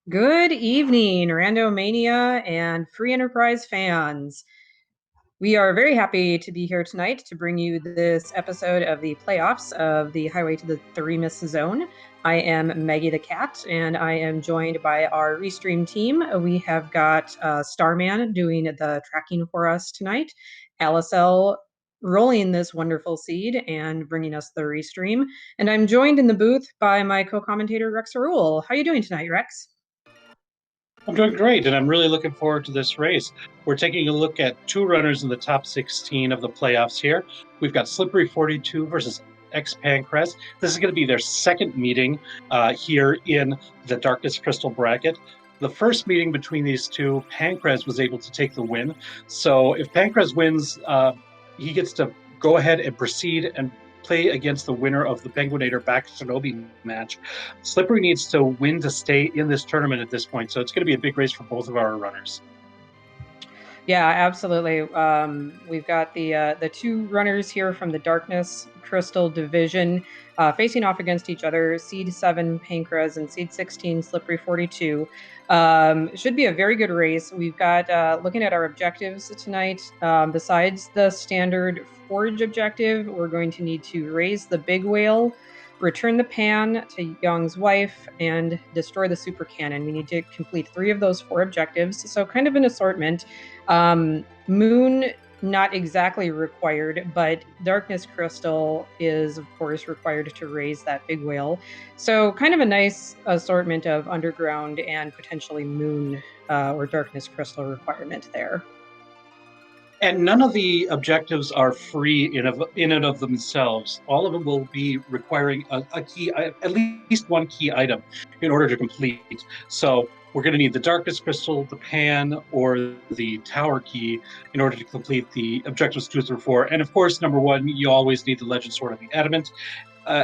Good evening, Randomania and Free Enterprise fans. We are very happy to be here tonight to bring you this episode of the playoffs of the Highway to the Threemus Zone. I am Maggie the Cat, and I am joined by our restream team. We have got Starman doing the tracking for us tonight, Alicel rolling this wonderful seed and bringing us the restream, and I'm joined in the booth by my co-commentator Rex Arul. How are you doing tonight, Rex? I'm doing great, and I'm really looking forward to this race. We're taking a look at two runners in the top 16 of the playoffs here. We've got slippery42 versus xPankraz. This is going to be their second meeting here in the Darkest Crystal bracket. The first meeting between these two, Pankraz was able to take the win. So if Pankraz wins, he gets to go ahead and proceed and play against the winner of the Penguinator back Shinobi match. Slippery needs to win to stay in this tournament at this point, so it's going to be a big race for both of our runners. Yeah, absolutely. We've got the two runners here from the Darkness Crystal division facing off against each other. Seed 7 Pankraz and Seed 16 slippery42. Should be a very good race. We've got looking at our objectives tonight. Besides the standard forage objective, we're going to need to raise the big whale, return the pan to Young's wife, and destroy the super cannon. We need to complete 3 of those 4 objectives. So kind of an assortment. Moon, not exactly required, but Darkness Crystal is, of course, required to raise that big whale. So kind of a nice assortment of underground and potentially Moon or Darkness Crystal requirement there. And none of the objectives are free in and of themselves. All of them will be requiring a key, at least one key item in order to complete. So we're going to need the Darkest Crystal, the Pan, or the Tower Key in order to complete the objectives 2 through 4. And of course, number 1, you always need the Legend Sword of the Adamant.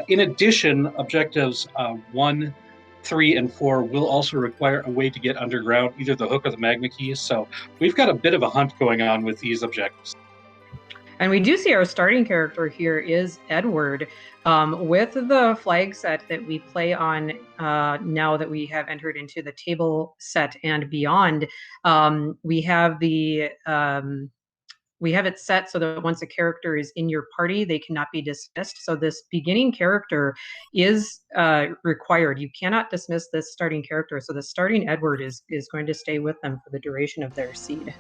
In addition, objectives 1, 3, and 4 will also require a way to get underground, either the hook or the magma key. So we've got a bit of a hunt going on with these objectives. And we do see our starting character here is Edward. With the flag set that we play on now that we have entered into the table set and beyond, we have it set so that once a character is in your party, they cannot be dismissed. So this beginning character is required. You cannot dismiss this starting character. So the starting Edward is going to stay with them for the duration of their seed.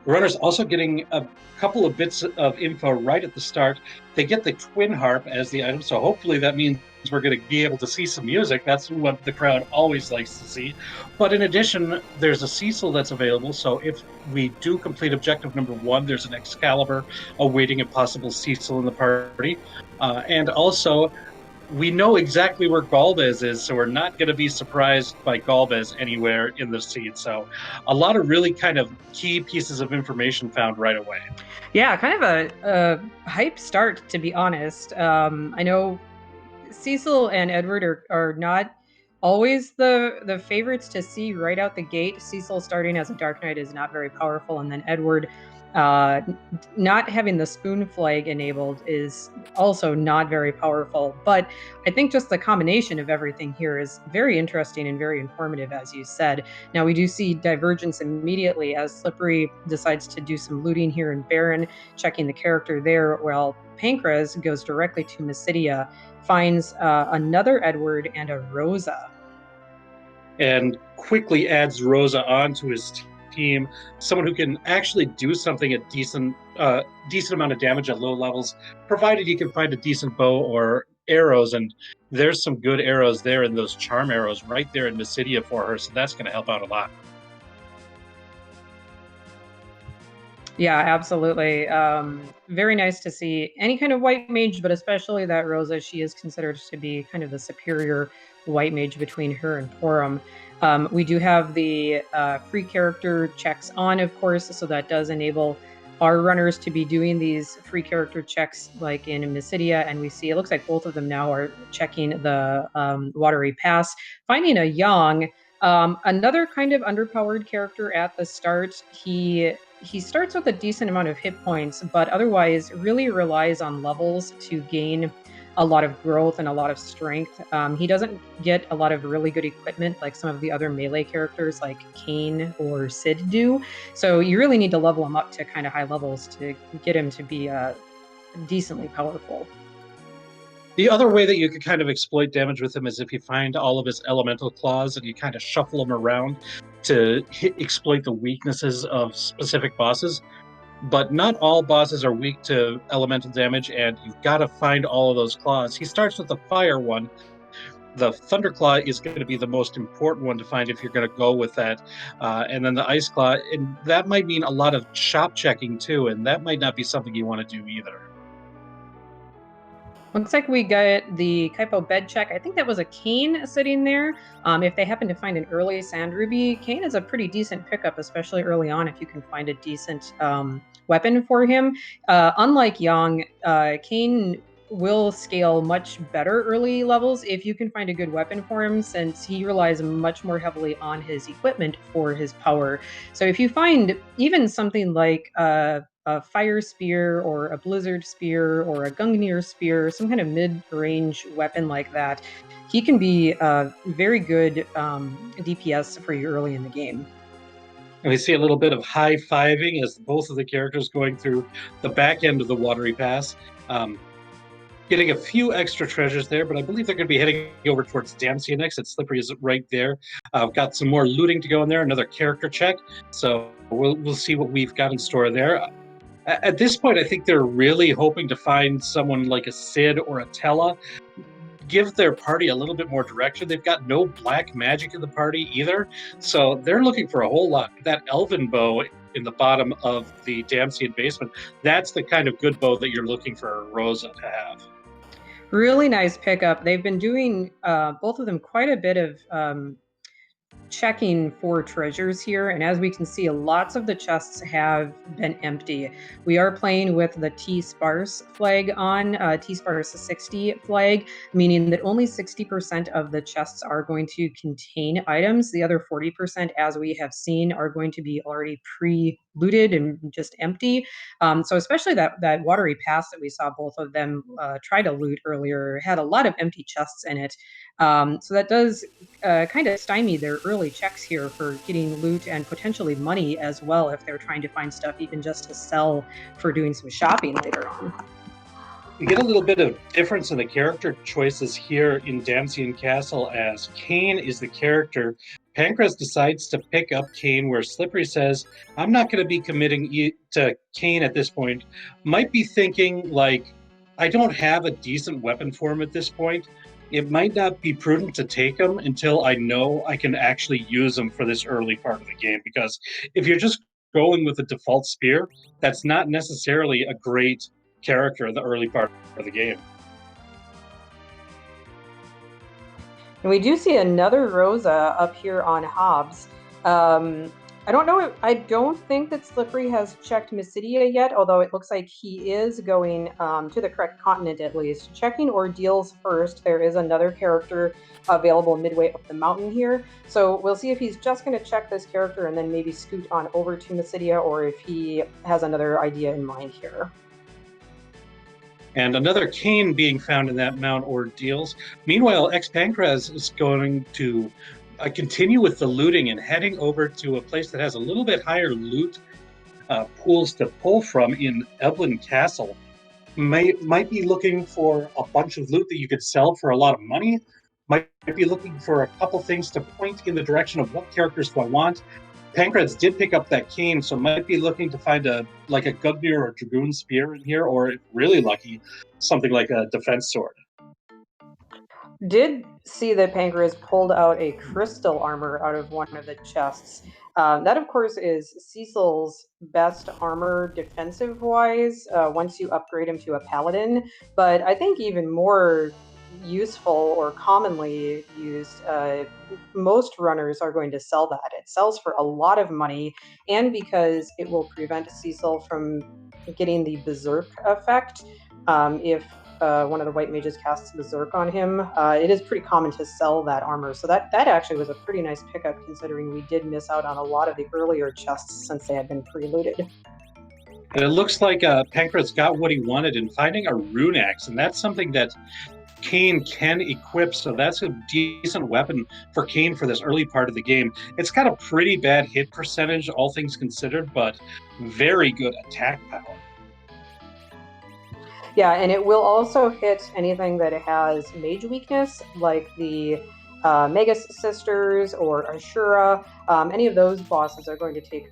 The runner's also getting a couple of bits of info right at the start. They get the twin harp as the item, so hopefully that means we're going to be able to see some music. That's what the crowd always likes to see. But in addition, there's a Cecil that's available, so if we do complete objective number 1, there's an Excalibur awaiting a possible Cecil in the party. And also, we know exactly where Galvez is, so we're not going to be surprised by Galvez anywhere in the seed. So a lot of really kind of key pieces of information found right away. Yeah, kind of a hype start, to be honest. I know Cecil and Edward are not always the favorites to see right out the gate. Cecil starting as a Dark Knight is not very powerful, and then Edward not having the spoon flag enabled is also not very powerful. But I think just the combination of everything here is very interesting and very informative, as you said. Now we do see divergence immediately as Slippery decides to do some looting here in Baron, checking the character there, while Pankraz goes directly to Mysidia, finds another Edward and a Rosa. And quickly adds Rosa onto his team, someone who can actually do something at decent amount of damage at low levels, provided he can find a decent bow or arrows. And there's some good arrows there in those charm arrows right there in Mysidia for her, so that's going to help out a lot. Yeah, absolutely. Very nice to see any kind of white mage, but especially that Rosa. She is considered to be kind of the superior white mage between her and Porum. We do have the free character checks on, of course, so that does enable our runners to be doing these free character checks like in Mysidia, and we see it looks like both of them now are checking the Watery Pass, finding a Yang. Another kind of underpowered character at the start. He starts with a decent amount of hit points, but otherwise really relies on levels to gain a lot of growth and a lot of strength. He doesn't get a lot of really good equipment like some of the other melee characters like Kain or Sid do. So you really need to level him up to kind of high levels to get him to be decently powerful. The other way that you could kind of exploit damage with him is if you find all of his elemental claws and you kind of shuffle them around to exploit the weaknesses of specific bosses. But not all bosses are weak to elemental damage, and you've got to find all of those claws. He starts with the fire one. The thunder claw is going to be the most important one to find if you're going to go with that, and then the ice claw, and that might mean a lot of shop checking too, and that might not be something you want to do either. Looks like we got the Kaipo bed check. I think that was a Kain sitting there. If they happen to find an early Sand Ruby, Kain is a pretty decent pickup, especially early on if you can find a decent weapon for him. Unlike Yang, Kain will scale much better early levels if you can find a good weapon for him, since he relies much more heavily on his equipment for his power. So if you find even something like a fire spear or a blizzard spear or a Gungnir spear, some kind of mid-range weapon like that, he can be a very good DPS for you early in the game. And we see a little bit of high-fiving as both of the characters going through the back end of the watery pass. Getting a few extra treasures there, but I believe they're going to be heading over towards Damsia next. And Slippery is right there. I've got some more looting to go in there, another character check. So we'll see what we've got in store there. At this point, I think they're really hoping to find someone like a Sid or a Tella, give their party a little bit more direction. They've got no black magic in the party either, so they're looking for a whole lot. That elven bow in the bottom of the Damsian basement, that's the kind of good bow that you're looking for Rosa to have. Really nice pickup. They've been doing, both of them, quite a bit of checking for treasures here, and as we can see, lots of the chests have been empty. We are playing with the T-Sparse flag on, T-Sparse 60 flag, meaning that only 60% of the chests are going to contain items. The other 40%, as we have seen, are going to be already pre-looted and just empty. So especially that watery pass that we saw both of them try to loot earlier had a lot of empty chests in it. So that does kind of stymie their early checks here for getting loot and potentially money as well if they're trying to find stuff even just to sell for doing some shopping later on. You get a little bit of difference in the character choices here in Damsian Castle as Kain is the character. Pankraz decides to pick up Kain where Slippery says, I'm not going to be committing to Kain at this point. Might be thinking like, I don't have a decent weapon for him at this point. It might not be prudent to take him until I know I can actually use him for this early part of the game. Because if you're just going with the default spear, that's not necessarily a great character in the early part of the game. And we do see another Rosa up here on Hobbs. I don't know. I don't think that Slippery has checked Mysidia yet, although it looks like he is going to the correct continent at least. Checking ordeals first. There is another character available midway up the mountain here. So we'll see if he's just going to check this character and then maybe scoot on over to Mysidia, or if he has another idea in mind here. And another Kain being found in that Mount Ordeals. Meanwhile, xPankraz is going to continue with the looting and heading over to a place that has a little bit higher loot pools to pull from in Evelyn Castle. Might be looking for a bunch of loot that you could sell for a lot of money. Might be looking for a couple things to point in the direction of what characters do I want. Pankraz did pick up that Kain, so might be looking to find a Gungnir or Dragoon Spear in here, or if really lucky, something like a defense sword. Did see that Pankraz pulled out a crystal armor out of one of the chests. That, of course, is Cecil's best armor defensive-wise once you upgrade him to a paladin. But I think even more useful or commonly used, most runners are going to sell that. It sells for a lot of money, and because it will prevent Cecil from getting the berserk effect if one of the white mages casts berserk on him, it is pretty common to sell that armor. So that actually was a pretty nice pickup, considering we did miss out on a lot of the earlier chests since they had been pre-looted. And it looks like Pankraz got what he wanted in finding a rune axe, and that's something that Kane can equip, so that's a decent weapon for Kane for this early part of the game. It's got a pretty bad hit percentage, all things considered, but very good attack power. Yeah, and it will also hit anything that has mage weakness, like the Magus Sisters or Ashura. Any of those bosses are going to take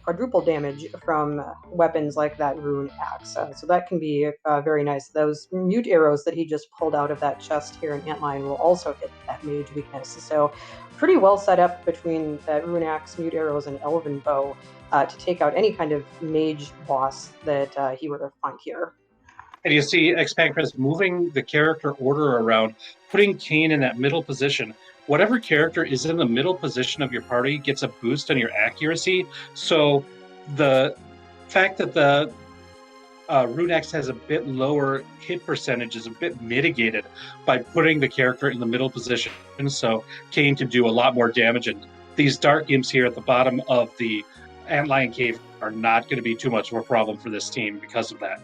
quadruple damage from weapons like that rune axe. So that can be very nice. Those mute arrows that he just pulled out of that chest here in Antlion will also hit that mage weakness. So pretty well set up between that rune axe, mute arrows, and elven bow to take out any kind of mage boss that he were to find here. And you see xPankraz moving the character order around, putting Kane in that middle position. Whatever character is in the middle position of your party gets a boost on your accuracy. So the fact that the Runex has a bit lower hit percentage is a bit mitigated by putting the character in the middle position, so Kane can do a lot more damage. And these dark imps here at the bottom of the Antlion Cave are not going to be too much of a problem for this team because of that.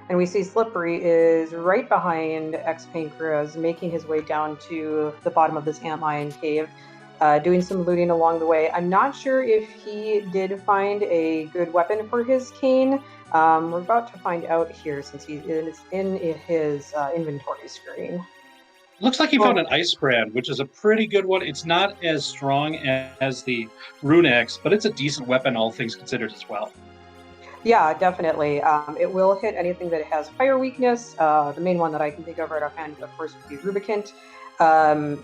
And we see Slippery is right behind xPankraz, making his way down to the bottom of this Antlion Cave, doing some looting along the way. I'm not sure if he did find a good weapon for his cane. We're about to find out here since he is in his inventory screen. Looks like he found an ice brand, which is a pretty good one. It's not as strong as the Rune Axe, but it's a decent weapon, all things considered, as well. Yeah, definitely. It will hit anything that has fire weakness. The main one that I can think of right offhand, of course, would be Rubicant. Like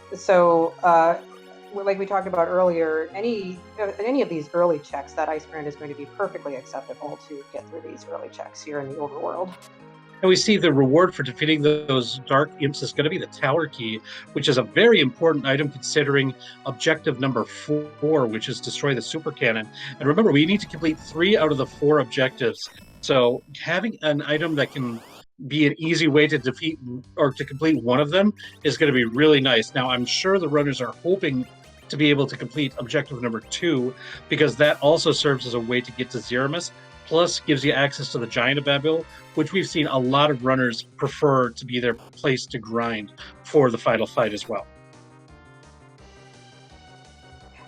we talked about earlier, any of these early checks, that ice brand is going to be perfectly acceptable to get through these early checks here in the overworld. And we see the reward for defeating those dark imps is going to be the tower key, which is a very important item considering objective number 4, which is destroy the super cannon. And remember, we need to complete 3 out of the 4 objectives. So having an item that can be an easy way to defeat or to complete one of them is going to be really nice. Now, I'm sure the runners are hoping to be able to complete objective number 2, because that also serves as a way to get to Threemus, plus gives you access to the Giant Ababil, which we've seen a lot of runners prefer to be their place to grind for the final fight as well.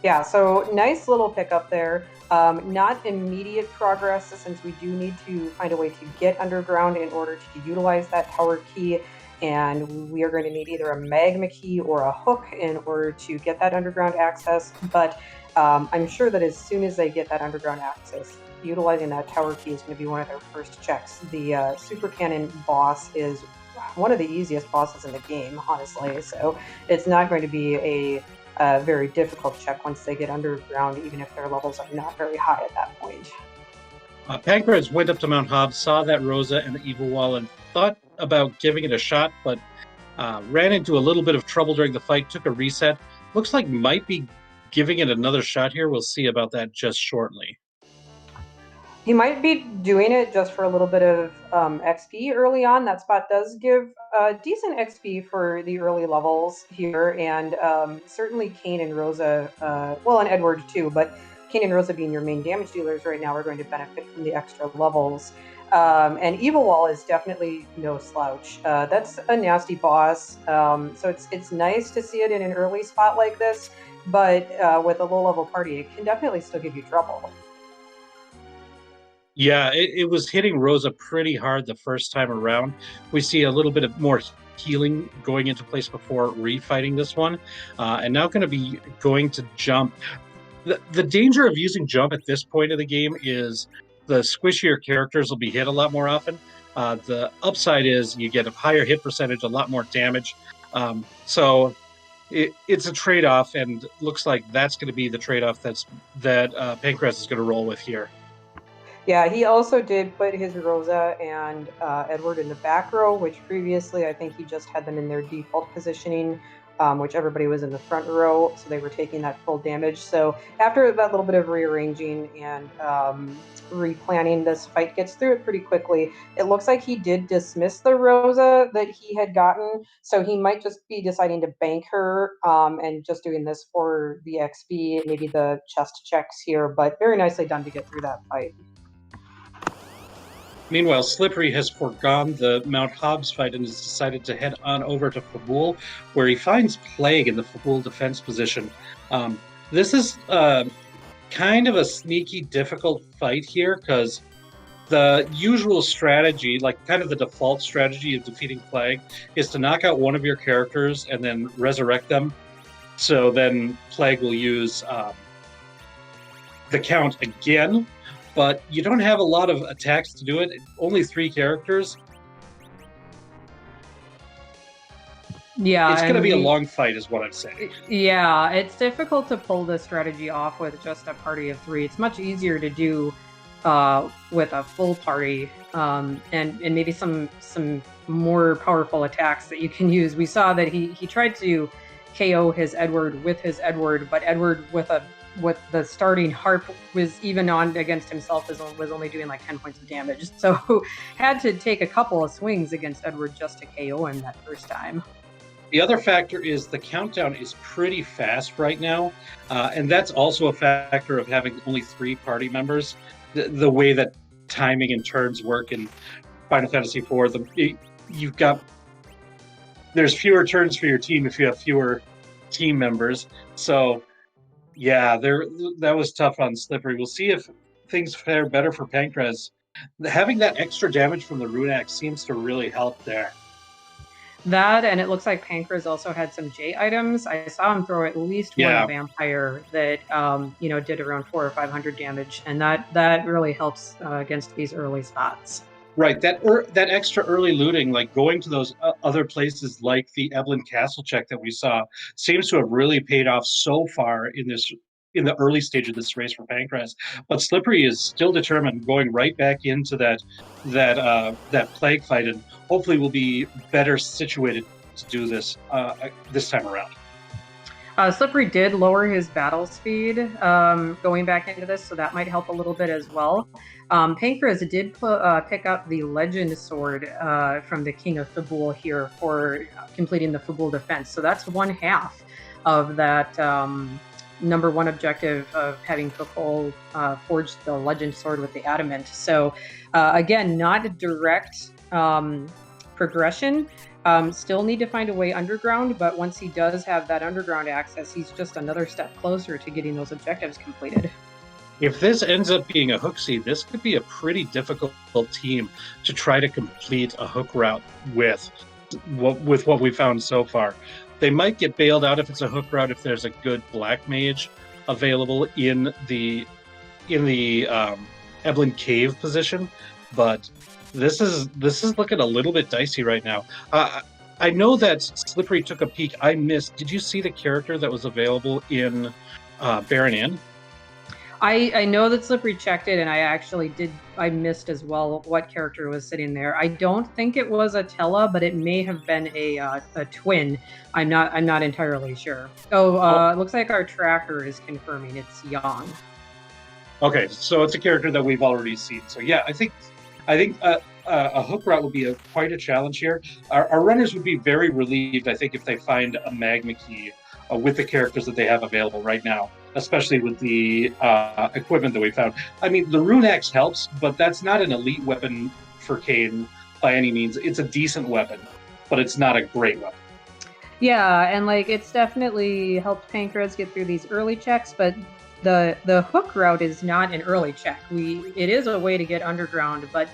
Yeah, so nice little pickup there. Not immediate progress, since we do need to find a way to get underground in order to utilize that tower key. And we are going to need either a magma key or a hook in order to get that underground access. But I'm sure that as soon as they get that underground access, utilizing that tower key is going to be one of their first checks. The super cannon boss is one of the easiest bosses in the game, honestly. So it's not going to be a very difficult check once they get underground, even if their levels are not very high at that point. Pankraz went up to Mount Hob, saw that Rosa and the evil wall, and thought about giving it a shot, but ran into a little bit of trouble during the fight, took a reset. Looks like might be giving it another shot here. We'll see about that just shortly. He might be doing it just for a little bit of XP early on. That spot does give decent XP for the early levels here, and certainly Kane and Rosa, well, and Edward too, but Kane and Rosa being your main damage dealers right now are going to benefit from the extra levels. And Evil Wall is definitely no slouch. That's a nasty boss, so it's nice to see it in an early spot like this, but with a low-level party, it can definitely still give you trouble. Yeah, it was hitting Rosa pretty hard the first time around. We see a little bit of more healing going into place before refighting this one, and now going to be going to jump. The danger of using jump at this point of the game is the squishier characters will be hit a lot more often. The upside is you get a higher hit percentage, a lot more damage. So it's a trade-off, and looks like that's going to be the trade-off that Pankraz is going to roll with here. Yeah, he also did put his Rosa and Edward in the back row, which previously I think he just had them in their default positioning which everybody was in the front row, so they were taking that full damage. So after that little bit of rearranging and replanning, this fight gets through it pretty quickly. It looks like he did dismiss the Rosa that he had gotten, so he might just be deciding to bank her and just doing this for the XP, maybe the chest checks here, but very nicely done to get through that fight. Meanwhile, Slippery has forgone the Mount Hobbs fight and has decided to head on over to Fabul, where he finds Plague in the Fabul defense position. This is kind of a sneaky, difficult fight here because the usual strategy, like kind of the default strategy of defeating Plague, is to knock out one of your characters and then resurrect them. So then Plague will use the count again, but you don't have a lot of attacks to do it. Only 3 characters. Yeah, it's going to be a long fight, is what I'm saying. Yeah, it's difficult to pull this strategy off with just a party of 3. It's much easier to do with a full party and maybe some more powerful attacks that you can use. We saw that he tried to KO his Edward with his Edward, but Edward with the starting harp was even on against himself was only doing like 10 points of damage. So had to take a couple of swings against Edward just to KO him that first time. The other factor is the countdown is pretty fast right now, and that's also a factor of having only 3 party members. The way that timing and turns work in Final Fantasy IV, there's fewer turns for your team if you have fewer team members. So, yeah, that was tough on Slippery. We'll see if things fare better for Pankraz. Having that extra damage from the Rune Axe seems to really help there. That, and it looks like Pankraz also had some J items. I saw him throw at least one vampire that did around 400 or 500 damage, and that really helps against these early spots. Right, that extra early looting, like going to those other places like the Eblin Castle check that we saw, seems to have really paid off so far in the early stage of this race for Pankraz. But Slippery is still determined, going right back into that Plague fight, and hopefully will be better situated to do this this time around. Slippery did lower his battle speed going back into this, so that might help a little bit as well. Pankraz did pick up the Legend Sword from the King of Fabul here for completing the Fabul defense. So that's 1/2 of that number 1 objective of having Fabul forge the Legend Sword with the Adamant. So again, not a direct progression. Still need to find a way underground, but once he does have that underground access, he's just another step closer to getting those objectives completed. If this ends up being a hook seed, this could be a pretty difficult team to try to complete a hook route with what we found so far. They might get bailed out if it's a hook route if there's a good black mage available in the Eblin Cave position, but this is looking a little bit dicey right now. I know that Slippery took a peek. I missed. Did you see the character that was available in Baron Inn? I know that Slippery checked it, and I missed as well what character was sitting there. I don't think it was a Tella, but it may have been a twin. I'm not entirely sure. It looks like our tracker is confirming it's Yang. Okay, so it's a character that we've already seen. So yeah, I think a hook route would be quite a challenge here. Our runners would be very relieved, I think, if they find a magma key with the characters that they have available right now, especially with the equipment that we found. I mean, the Rune Axe helps, but that's not an elite weapon for Kain by any means. It's a decent weapon, but it's not a great weapon. Yeah, and it's definitely helped Pankraz get through these early checks, but the hook route is not an early check. It is a way to get underground, but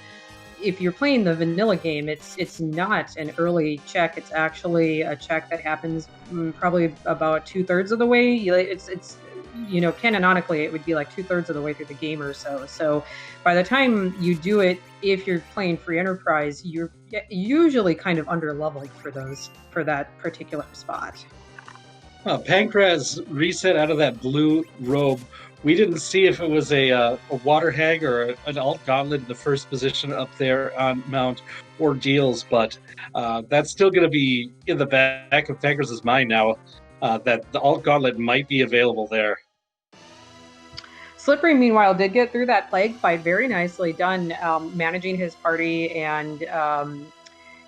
if you're playing the vanilla game, it's not an early check. It's actually a check that happens probably about 2/3 of the way. It's canonically it would be like 2/3 of the way through the game or so. So by the time you do it, if you're playing free enterprise, you're usually kind of under leveled for that particular spot. Pankraz reset out of that blue robe. We didn't see if it was a water hag or an alt gauntlet in the first position up there on Mount Ordeals, but that's still going to be in the back of Pankraz's mind now, that the alt gauntlet might be available there. Slippery, meanwhile, did get through that plague fight very nicely done, managing his party and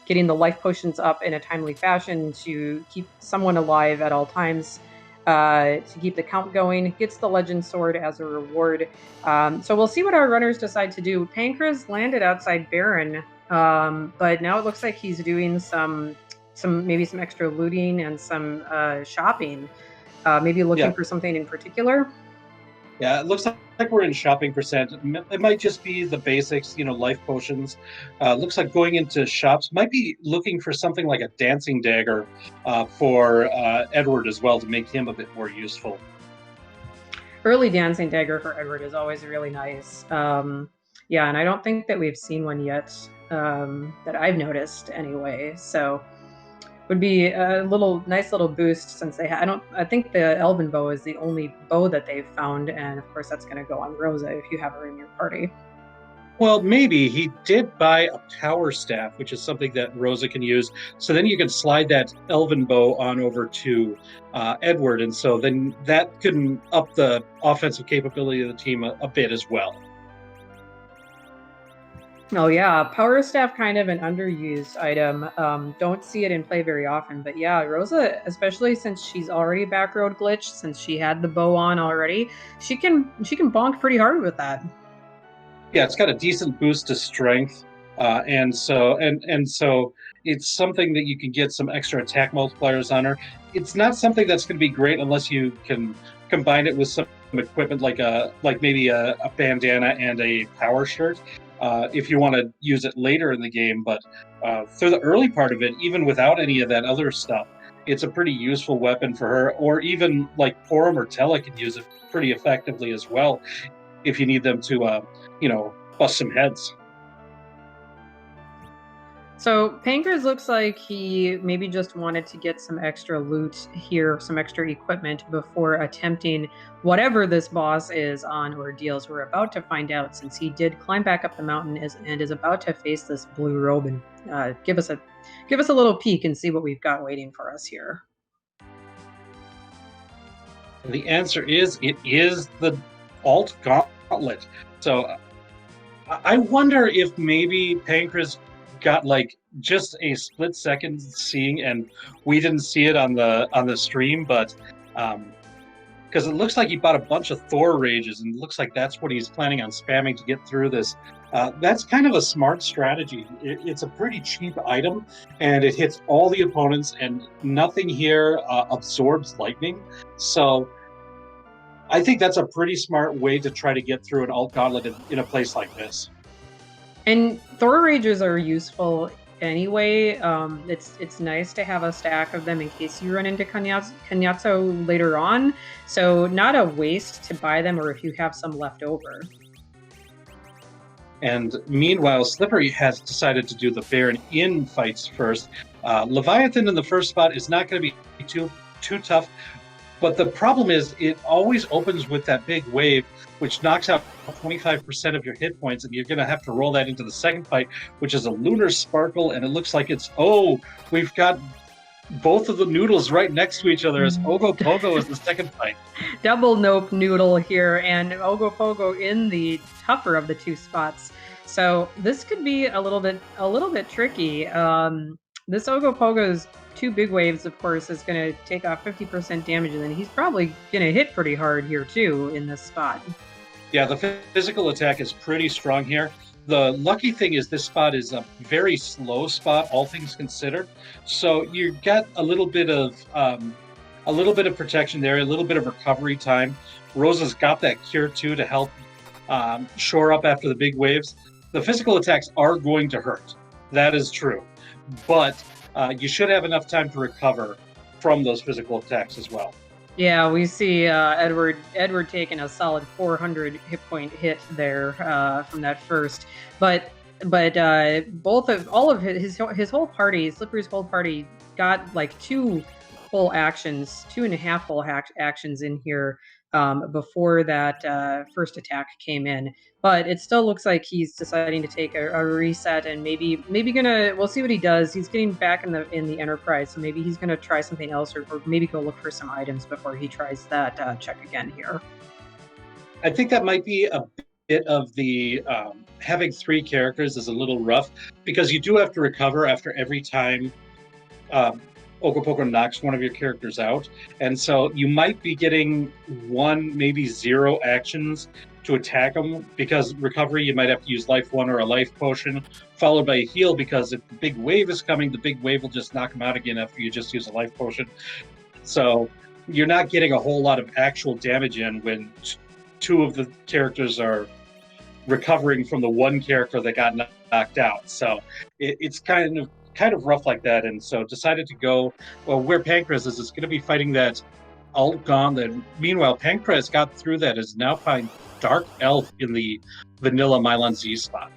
getting the life potions up in a timely fashion to keep someone alive at all times, to keep the count going. Gets the legend sword as a reward. So we'll see what our runners decide to do. Pankraz landed outside Baron, but now it looks like he's doing some maybe some extra looting and some shopping. Maybe looking Yeah, for something in particular. yeah, it looks like we're in shopping percent. It might just be the basics, life potions. Looks like going into shops might be looking for something like a dancing dagger for Edward as well to make him a bit more useful. Early dancing dagger for Edward is always really nice. Yeah, and I don't think that we've seen one yet, that I've noticed anyway. So would be a nice little boost since I think the Elven bow is the only bow that they've found, and of course that's going to go on Rosa if you have her in your party. Well, maybe he did buy a power staff, which is something that Rosa can use. So then you can slide that elven bow on over to Edward, and so then that can up the offensive capability of the team a bit as well. Oh yeah, power staff kind of an underused item. Don't see it in play very often, but yeah, Rosa, especially since she's already back road glitch, since she had the bow on already, she can bonk pretty hard with that. Yeah, it's got a decent boost to strength, and so it's something that you can get some extra attack multipliers on her. It's not something that's going to be great unless you can combine it with some equipment like maybe a bandana and a power shirt. If you want to use it later in the game, but for the early part of it, even without any of that other stuff, it's a pretty useful weapon for her. Or even like Porum or Tella can use it pretty effectively as well if you need them to, bust some heads. So Pankers looks like he maybe just wanted to get some extra loot here, some extra equipment before attempting whatever this boss is on Ordeals. We're about to find out since he did climb back up the mountain and is about to face this blue robe and give us a little peek and see what we've got waiting for us here. And the answer is it is the alt gauntlet. So I wonder if maybe Pancras got like just a split second seeing, and we didn't see it on the stream, but because it looks like he bought a bunch of Thor rages, and it looks like that's what he's planning on spamming to get through this. That's kind of a smart strategy. It's a pretty cheap item, and it hits all the opponents, and nothing here absorbs lightning. So I think that's a pretty smart way to try to get through an alt gauntlet in a place like this. And Thor rages are useful anyway. It's nice to have a stack of them in case you run into Kanyatso later on. So not a waste to buy them, or if you have some left over. And meanwhile, Slippery has decided to do the Baron in fights first. Leviathan in the first spot is not going to be too tough. But the problem is it always opens with that big wave, which knocks out 25% of your hit points, and you're going to have to roll that into the second fight, which is a Lunar Sparkle, and it looks like we've got both of the noodles right next to each other as Ogopogo is the second fight. Double nope noodle here, and Ogopogo in the tougher of the two spots. So this could be a little bit tricky. This Ogopogo's two big waves, of course, is going to take off 50% damage, and then he's probably going to hit pretty hard here too in this spot. Yeah, the physical attack is pretty strong here. The lucky thing is this spot is a very slow spot, all things considered. So you get a little bit of protection there, a little bit of recovery time. Rosa's got that cure too to help shore up after the big waves. The physical attacks are going to hurt. That is true, but you should have enough time to recover from those physical attacks as well. Yeah, we see Edward taking a solid 400 hit point hit there from that first, but all of his whole party, Slippery's whole party, got like two full actions, 2.5 full actions in here before that first attack came in. But it still looks like he's deciding to take a reset and maybe we'll see what he does. He's getting back in the Enterprise, so maybe he's gonna try something else, or maybe go look for some items before he tries that check again here. I think that might be a bit of the having 3 characters is a little rough because you do have to recover after every time Okapoko knocks one of your characters out. And so you might be getting 1, maybe 0 actions to attack them because recovery, you might have to use life 1 or a life potion, followed by a heal because if the big wave is coming, the big wave will just knock them out again after you just use a life potion. So you're not getting a whole lot of actual damage in when 2 of the characters are recovering from the 1 character that got knocked out. So it's kind of rough like that, and so decided to go where Pankraz is going to be fighting that alt gauntlet. Meanwhile, Pankraz got through that, is now playing Dark Elf in the vanilla Mylon Z spot.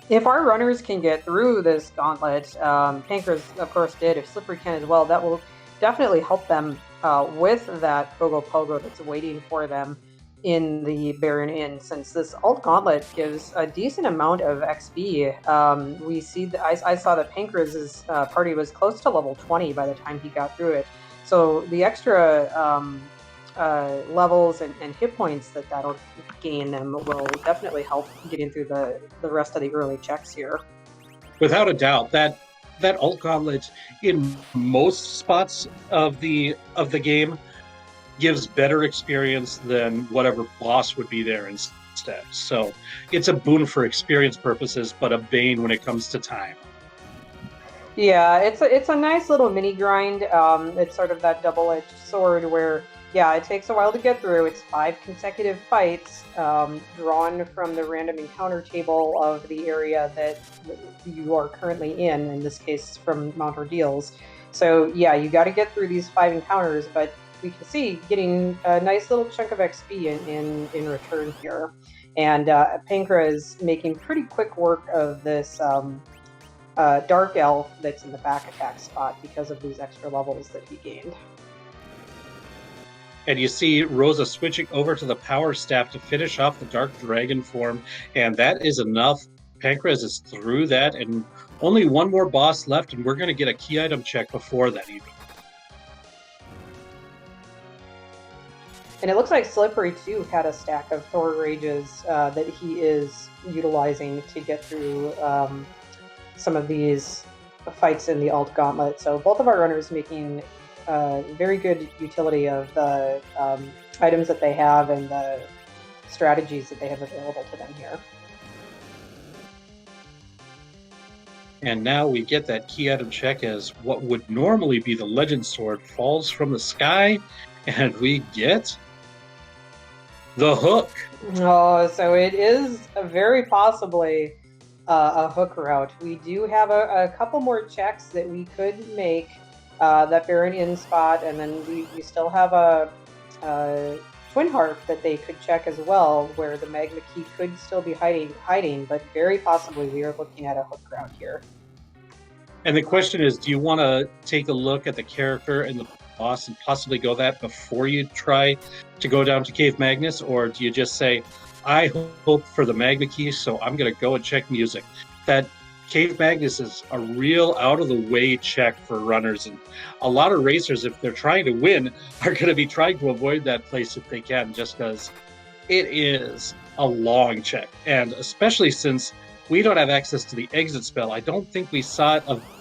If our runners can get through this gauntlet, Pankraz of course did, if Slippery can as well, that will definitely help them with that Pogo that's waiting for them in the Baron Inn, since this alt gauntlet gives a decent amount of XP. We see that I saw that Pankraz's party was close to level 20 by the time he got through it. So the extra levels and hit points that'll gain them will definitely help getting through the rest of the early checks here. Without a doubt, that alt gauntlet in most spots of the game gives better experience than whatever boss would be there instead. So it's a boon for experience purposes, but a bane when it comes to time. Yeah, it's a nice little mini grind. It's sort of that double-edged sword where, yeah, it takes a while to get through. It's 5 consecutive fights drawn from the random encounter table of the area that you are currently in this case from Mount Ordeals. So yeah, you got to get through these 5 encounters, but we can see getting a nice little chunk of XP in return here. And Pankraz making pretty quick work of this Dark Elf that's in the back attack spot because of these extra levels that he gained. And you see Rosa switching over to the Power Staff to finish off the Dark Dragon form, and that is enough. Pankraz is through that, and only 1 more boss left, and we're going to get a key item check before that even. And it looks like Slippery too had a stack of Thor Rages that he is utilizing to get through some of these fights in the alt gauntlet. So both of our runners making very good utility of the items that they have and the strategies that they have available to them here. And now we get that key item check as what would normally be the Legend Sword falls from the sky, and we get the hook. Oh, so it is very possibly a hook route. We do have a couple more checks that we could make, that Baron Inn spot, and then we still have a Twin Harp that they could check as well, where the Magma Key could still be hiding, but very possibly we are looking at a hook route here. And the question is, do you want to take a look at the character and the boss and possibly go that before you try to go down to Cave Magnus, or do you just say, I hope for the Magma Key, so I'm going to go and check music? That Cave Magnus is a real out-of-the-way check for runners, and a lot of racers, if they're trying to win, are going to be trying to avoid that place if they can, just because it is a long check. And especially since we don't have access to the exit spell, I don't think we saw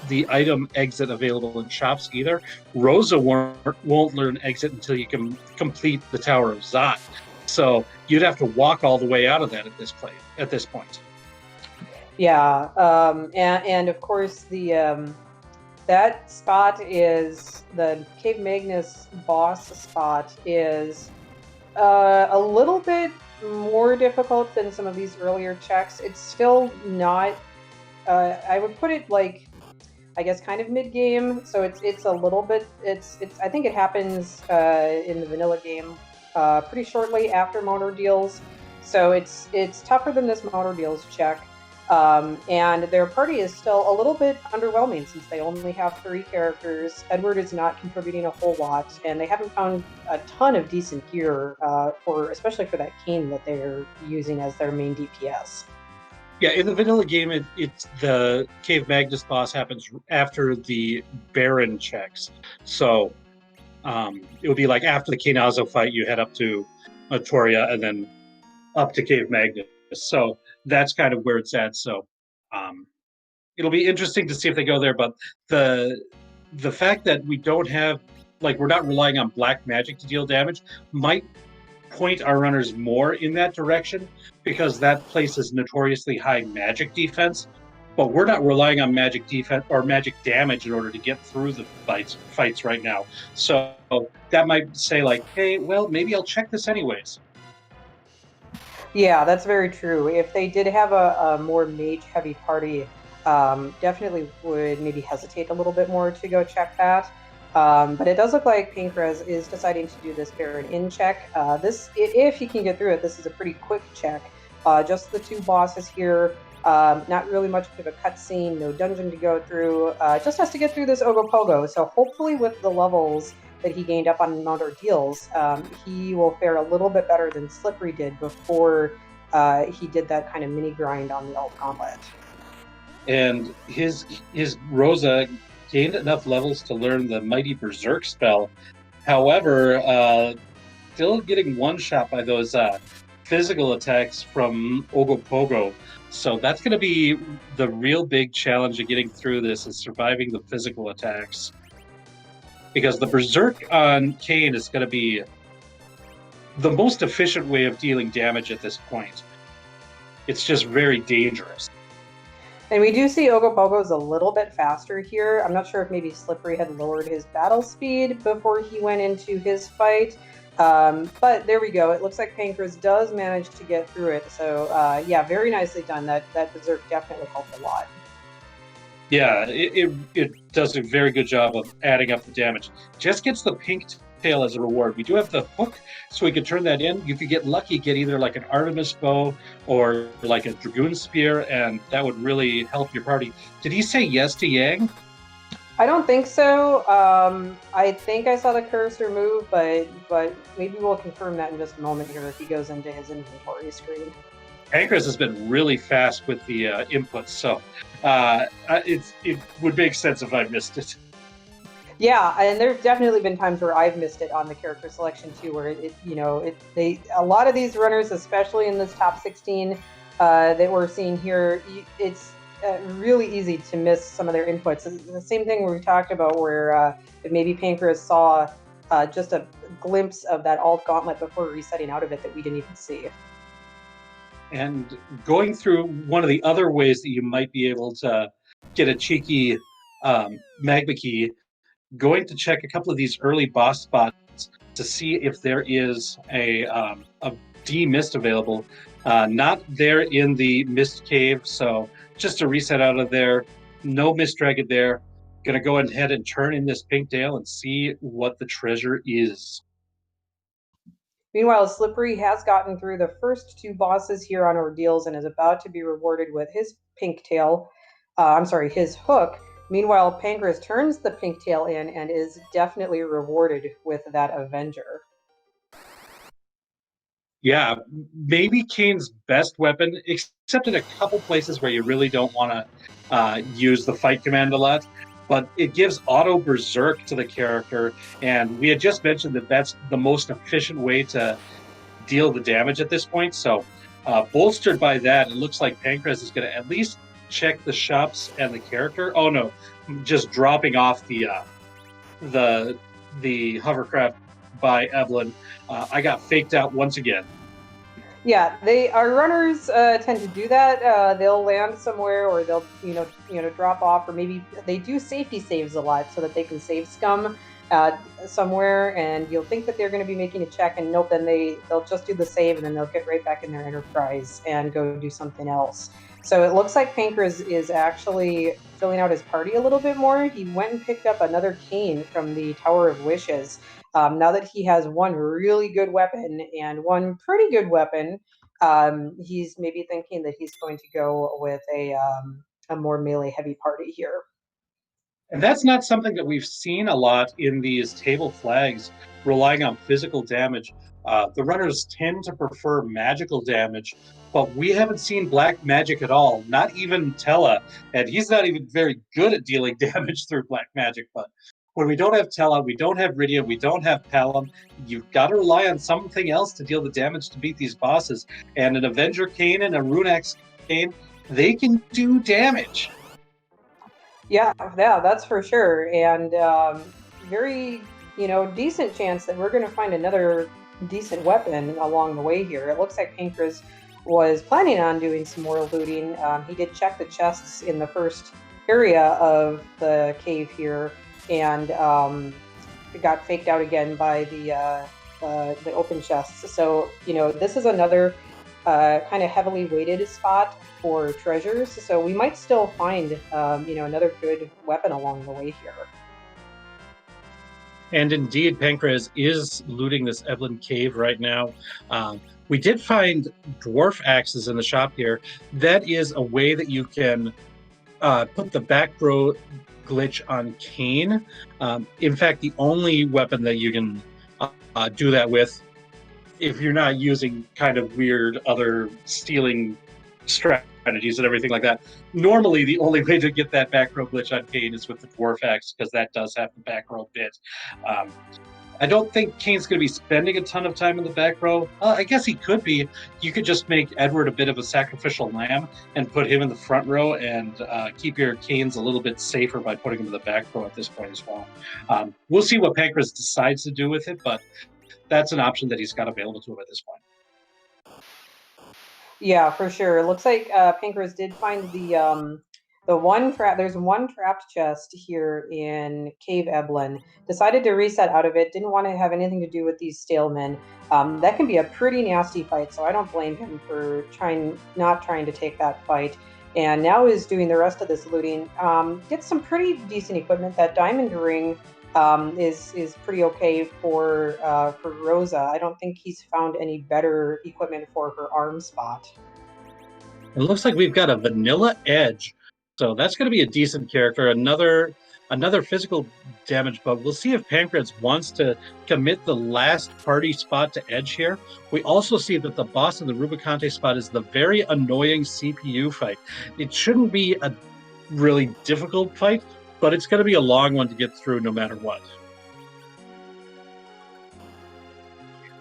the item exit available in shops either. Rosa won't learn exit until you can complete the Tower of Zot. So you'd have to walk all the way out of that at this point. Yeah, and of course the that spot is the Cave Magnus boss spot is a little bit more difficult than some of these earlier checks. It's still not. I would put it like, I guess, kind of mid game. So it's a little bit. It's I think it happens in the vanilla game pretty shortly after Mount Ordeals. So it's tougher than this Mount Ordeals check. And their party is still a little bit underwhelming since they only have 3 characters. Edward is not contributing a whole lot, and they haven't found a ton of decent gear especially for that cane that they're using as their main DPS. Yeah, in the vanilla game, it's the Cave Magnus boss happens after the Baron checks. So it would be like after the Kanazo fight, you head up to Matoria and then up to Cave Magnus. So that's kind of where it's at. So um, it'll be interesting to see if they go there. But the the fact that we don't have we're not relying on black magic to deal damage might point our runners more in that direction because that places notoriously high magic defense. But we're not relying on magic defense or magic damage in order to get through the fights right now. So that might say like, hey, well, maybe I'll check this anyways. Yeah, that's very true. If they did have a more mage heavy party, definitely would maybe hesitate a little bit more to go check that. But it does look like Pankraz is deciding to do this Baron in check. If he can get through it, this is a pretty quick check. Just the 2 bosses here. Not really much of a cutscene, no dungeon to go through. Just has to get through this Ogopogo. So hopefully with the levels that he gained up on Mount Ordeals, he will fare a little bit better than Slippery did before he did that kind of mini grind on the Alt Gauntlet. And his Rosa gained enough levels to learn the Mighty Berserk spell. However, still getting one shot by those physical attacks from Ogopogo. So that's going to be the real big challenge of getting through this is surviving the physical attacks. Because the Berserk on Kane is going to be the most efficient way of dealing damage at this point. It's just very dangerous. And we do see Ogopogo's a little bit faster here. I'm not sure if maybe Slippery had lowered his battle speed before he went into his fight. But there we go. It looks like Pankraz does manage to get through it. So yeah, very nicely done. That Berserk definitely helped a lot. Yeah, it does a very good job of adding up the damage. Just gets the pink tail as a reward. We do have the hook, so we could turn that in. You could get lucky, get either like an Artemis bow or like a Dragoon spear, and that would really help your party. Did he say yes to Yang? I don't think so. I think I saw the cursor move, but maybe we'll confirm that in just a moment here if he goes into his inventory screen. Pankraz has been really fast with the inputs, so it would make sense if I missed it. Yeah, and there's definitely been times where I've missed it on the character selection too, where a lot of these runners, especially in this top 16 that we're seeing here, it's really easy to miss some of their inputs. It's the same thing we talked about where maybe Pankraz saw just a glimpse of that alt gauntlet before resetting out of it that we didn't even see. And going through one of the other ways that you might be able to get a cheeky magma key, going to check a couple of these early boss spots to see if there is a D mist available. Not there in the mist cave, so just a reset out of there. No mist dragon there. Gonna go ahead and turn in this pink tail and see what the treasure is. Meanwhile, Slippery has gotten through the first 2 bosses here on Ordeals and is about to be rewarded with his pink tail. His hook. Meanwhile, Pankraz turns the pink tail in and is definitely rewarded with that Avenger. Yeah, maybe Kane's best weapon, except in a couple places where you really don't want to use the fight command a lot. But it gives auto berserk to the character, and we had just mentioned that that's the most efficient way to deal the damage at this point. So, bolstered by that, it looks like Pankraz is going to at least check the shops and the character. Oh no, just dropping off the hovercraft by Evelyn. I got faked out once again. Yeah, our runners tend to do that. They'll land somewhere, or they'll drop off, or maybe they do safety saves a lot so that they can save scum somewhere, and you'll think that they're going to be making a check, and nope, then they'll just do the save, and then they'll get right back in their enterprise and go do something else. So it looks like Pankraz is actually filling out his party a little bit more. He went and picked up another cane from the Tower of Wishes. Now that he has one really good weapon and one pretty good weapon, he's maybe thinking that he's going to go with a more melee heavy party here. And that's not something that we've seen a lot in these table flags, relying on physical damage. The runners tend to prefer magical damage, but we haven't seen black magic at all, not even Tella. And he's not even very good at dealing damage through black magic. But when we don't have Tella, we don't have Rydia, we don't have Palom, you've got to rely on something else to deal the damage to beat these bosses. And an Avenger Kane and a Runax Kane, they can do damage. Yeah, that's for sure. And very, decent chance that we're going to find another decent weapon along the way here. It looks like Pankraz was planning on doing some more looting. He did check the chests in the first area of the cave here, and it got faked out again by the open chests. So, this is another kind of heavily weighted spot for treasures, so we might still find another good weapon along the way here. And indeed, Pankraz is looting this Evelyn cave right now. We did find dwarf axes in the shop here. That is a way that you can put the back row glitch on Kane. In fact, the only weapon that you can do that with, if you're not using kind of weird other stealing strategies and everything like that. Normally, the only way to get that back row glitch on Kane is with the dwarf axe, because that does have the back row bit. I don't think Kane's going to be spending a ton of time in the back row. I guess he could be. You could just make Edward a bit of a sacrificial lamb and put him in the front row and keep your Kanes a little bit safer by putting him in the back row at this point as well. We'll see what Pankraz decides to do with it, but that's an option that he's got available to him at this point. Yeah, for sure. It looks like Pankraz did find the one trap. There's one trapped chest here in Cave Eblin. Decided to reset out of it. Didn't want to have anything to do with these stalemen. That can be a pretty nasty fight, so I don't blame him for not trying to take that fight. And now is doing the rest of this looting. Gets some pretty decent equipment. That diamond ring is pretty okay for Rosa. I don't think he's found any better equipment for her arm spot. It looks like we've got a vanilla edge, so that's going to be a decent character. Another physical damage, but we'll see if Pankraz wants to commit the last party spot to edge here. We also see that the boss of the Rubicante spot is the very annoying CPU fight. It shouldn't be a really difficult fight, but it's going to be a long one to get through no matter what.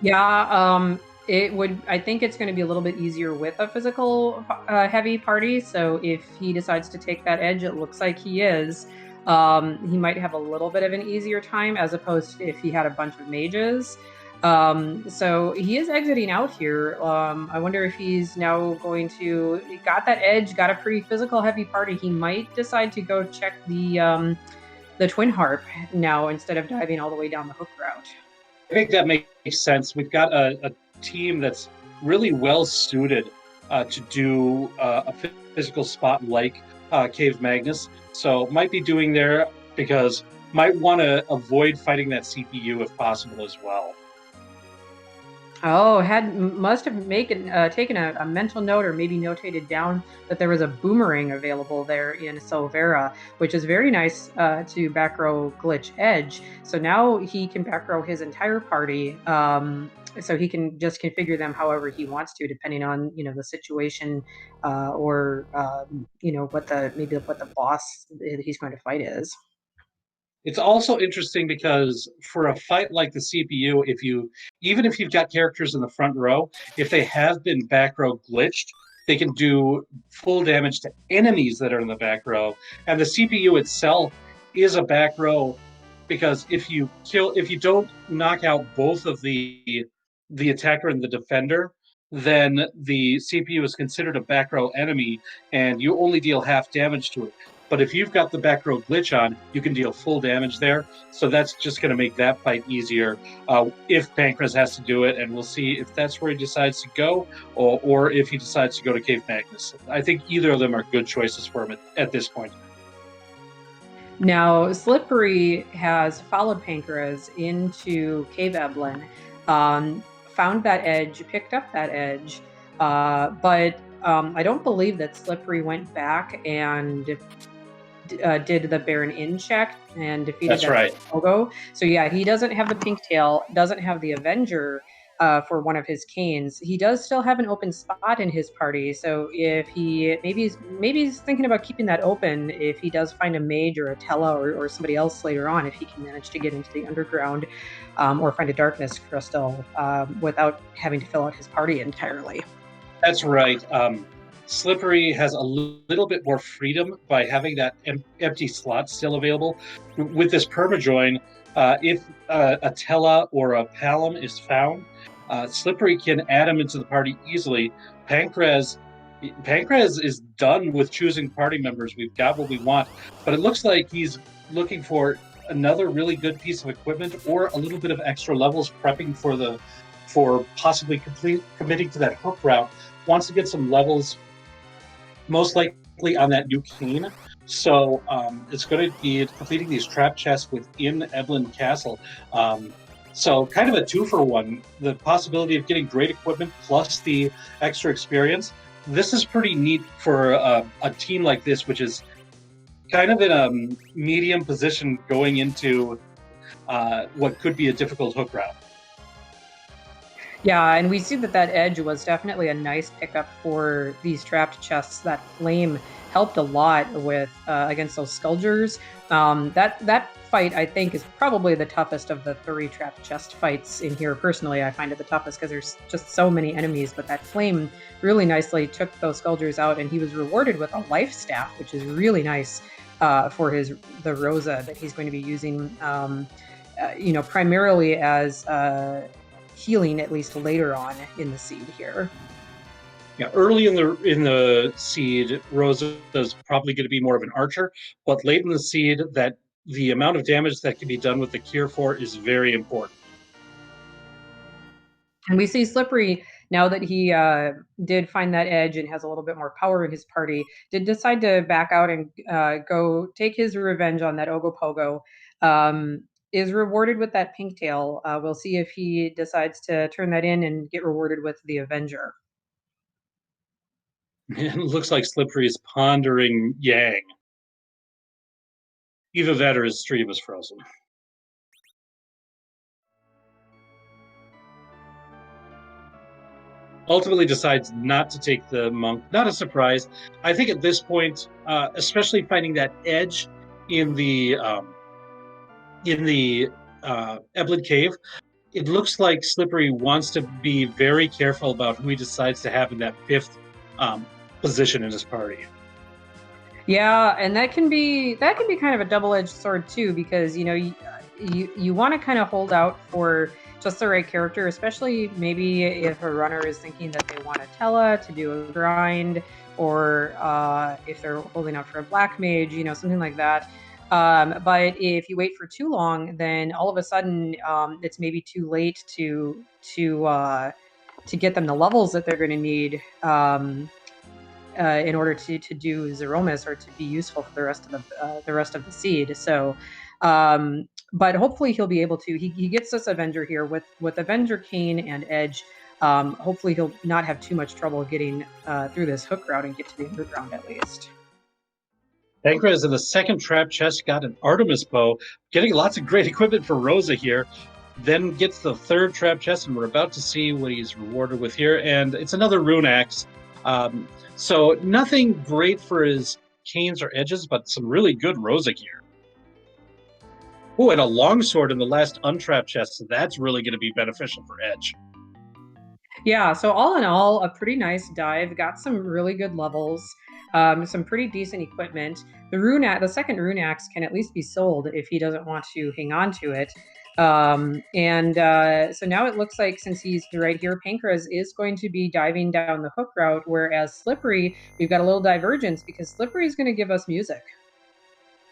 Yeah, I think it's going to be a little bit easier with a physical heavy party. So if he decides to take that edge, it looks like he is. He might have a little bit of an easier time as opposed to if he had a bunch of mages. So he is exiting out here. I wonder if he's now going to got that edge, got a pretty physical heavy party. He might decide to go check the twin harp now instead of diving all the way down the hook route. I think that makes sense. We've got a team that's really well suited to do a physical spot like Cave Magnus. So might be doing there because might want to avoid fighting that CPU if possible as well. Oh, must have taken a mental note or maybe notated down that there was a boomerang available there in Silvera, which is very nice to back row glitch edge. So now he can back row his entire party. So he can just configure them however he wants to, depending on the situation or what the boss he's going to fight is. It's also interesting because for a fight like the CPU, even if you've got characters in the front row, if they have been back row glitched, they can do full damage to enemies that are in the back row. And the CPU itself is a back row because if you don't knock out both of the attacker and the defender, then the CPU is considered a back row enemy and you only deal half damage to it. But if you've got the back row glitch on, you can deal full damage there. So that's just going to make that fight easier if Pankraz has to do it. And we'll see if that's where he decides to go or if he decides to go to Cave Magnus. I think either of them are good choices for him at this point. Now, Slippery has followed Pankraz into Cave Eblin, found that edge, picked up that edge, But I don't believe that Slippery went back and did the Baron in check and defeated That's that right. Pogo. So yeah, he doesn't have the pink tail, doesn't have the Avenger for one of his canes. He does still have an open spot in his party. So if he maybe he's thinking about keeping that open, if he does find a mage or a Tella or somebody else later on, if he can manage to get into the underground or find a darkness crystal without having to fill out his party entirely. That's right. Slippery has a little bit more freedom by having that empty slot still available. With this permajoin, if a Tella or a Palom is found, Slippery can add him into the party easily. Pankraz, Pankraz is done with choosing party members. We've got what we want, but it looks like he's looking for another really good piece of equipment or a little bit of extra levels, prepping for possibly committing to that hook route. Wants to get some levels, most likely on that new cane. So it's going to be completing these trap chests within Eblan Castle. So kind of a 2-for-1. The possibility of getting great equipment plus the extra experience. This is pretty neat for a team like this, which is kind of in a medium position going into what could be a difficult hook route. Yeah, and we see that that edge was definitely a nice pickup for these trapped chests. That flame helped a lot with against those Skulgers. That fight, I think, is probably the toughest of the 3 trapped chest fights in here. Personally, I find it the toughest because there's just so many enemies. But that flame really nicely took those Skulgers out, and he was rewarded with a life staff, which is really nice for the Rosa that he's going to be using. Primarily as healing, at least later on in the seed here. Yeah, early in the seed, Rosa is probably going to be more of an archer, but late in the seed, that the amount of damage that can be done with the Cure 4 is very important. And we see Slippery, now that he did find that edge and has a little bit more power in his party, did decide to back out and go take his revenge on that Ogopogo. Is rewarded with that pink tail. We'll see if he decides to turn that in and get rewarded with the Avenger. It looks like Slippery is pondering Yang. Either that or his stream is frozen. Ultimately decides not to take the monk. Not a surprise. I think at this point, especially finding that edge in the Eblan Cave, it looks like Slippery wants to be very careful about who he decides to have in that 5th position in his party. Yeah, and that can be kind of a double-edged sword too, because you want to kind of hold out for just the right character, especially maybe if a runner is thinking that they want a Tella to do a grind, or if they're holding out for a black mage, something like that. But if you wait for too long, then all of a sudden it's maybe too late to get them the levels that they're going to need. In order to do Zeromus or to be useful for the rest of the seed. So, but hopefully he'll be able to. He gets this Avenger here with Avenger, Kane, and Edge. Hopefully he'll not have too much trouble getting through this hook route and get to the underground at least. Pankraz in the second trap chest got an Artemis bow, getting lots of great equipment for Rosa here. Then gets the third trap chest, and we're about to see what he's rewarded with here. And it's another rune axe. So nothing great for his canes or edges, but some really good Rosa gear. Oh, and a longsword in the last untrapped chest. So that's really going to be beneficial for Edge. Yeah, so all in all, a pretty nice dive. Got some really good levels, some pretty decent equipment. The second rune axe can at least be sold if he doesn't want to hang on to it. So now it looks like, since he's right here, Pankraz is going to be diving down the hook route, whereas Slippery, we've got a little divergence because Slippery is going to give us music.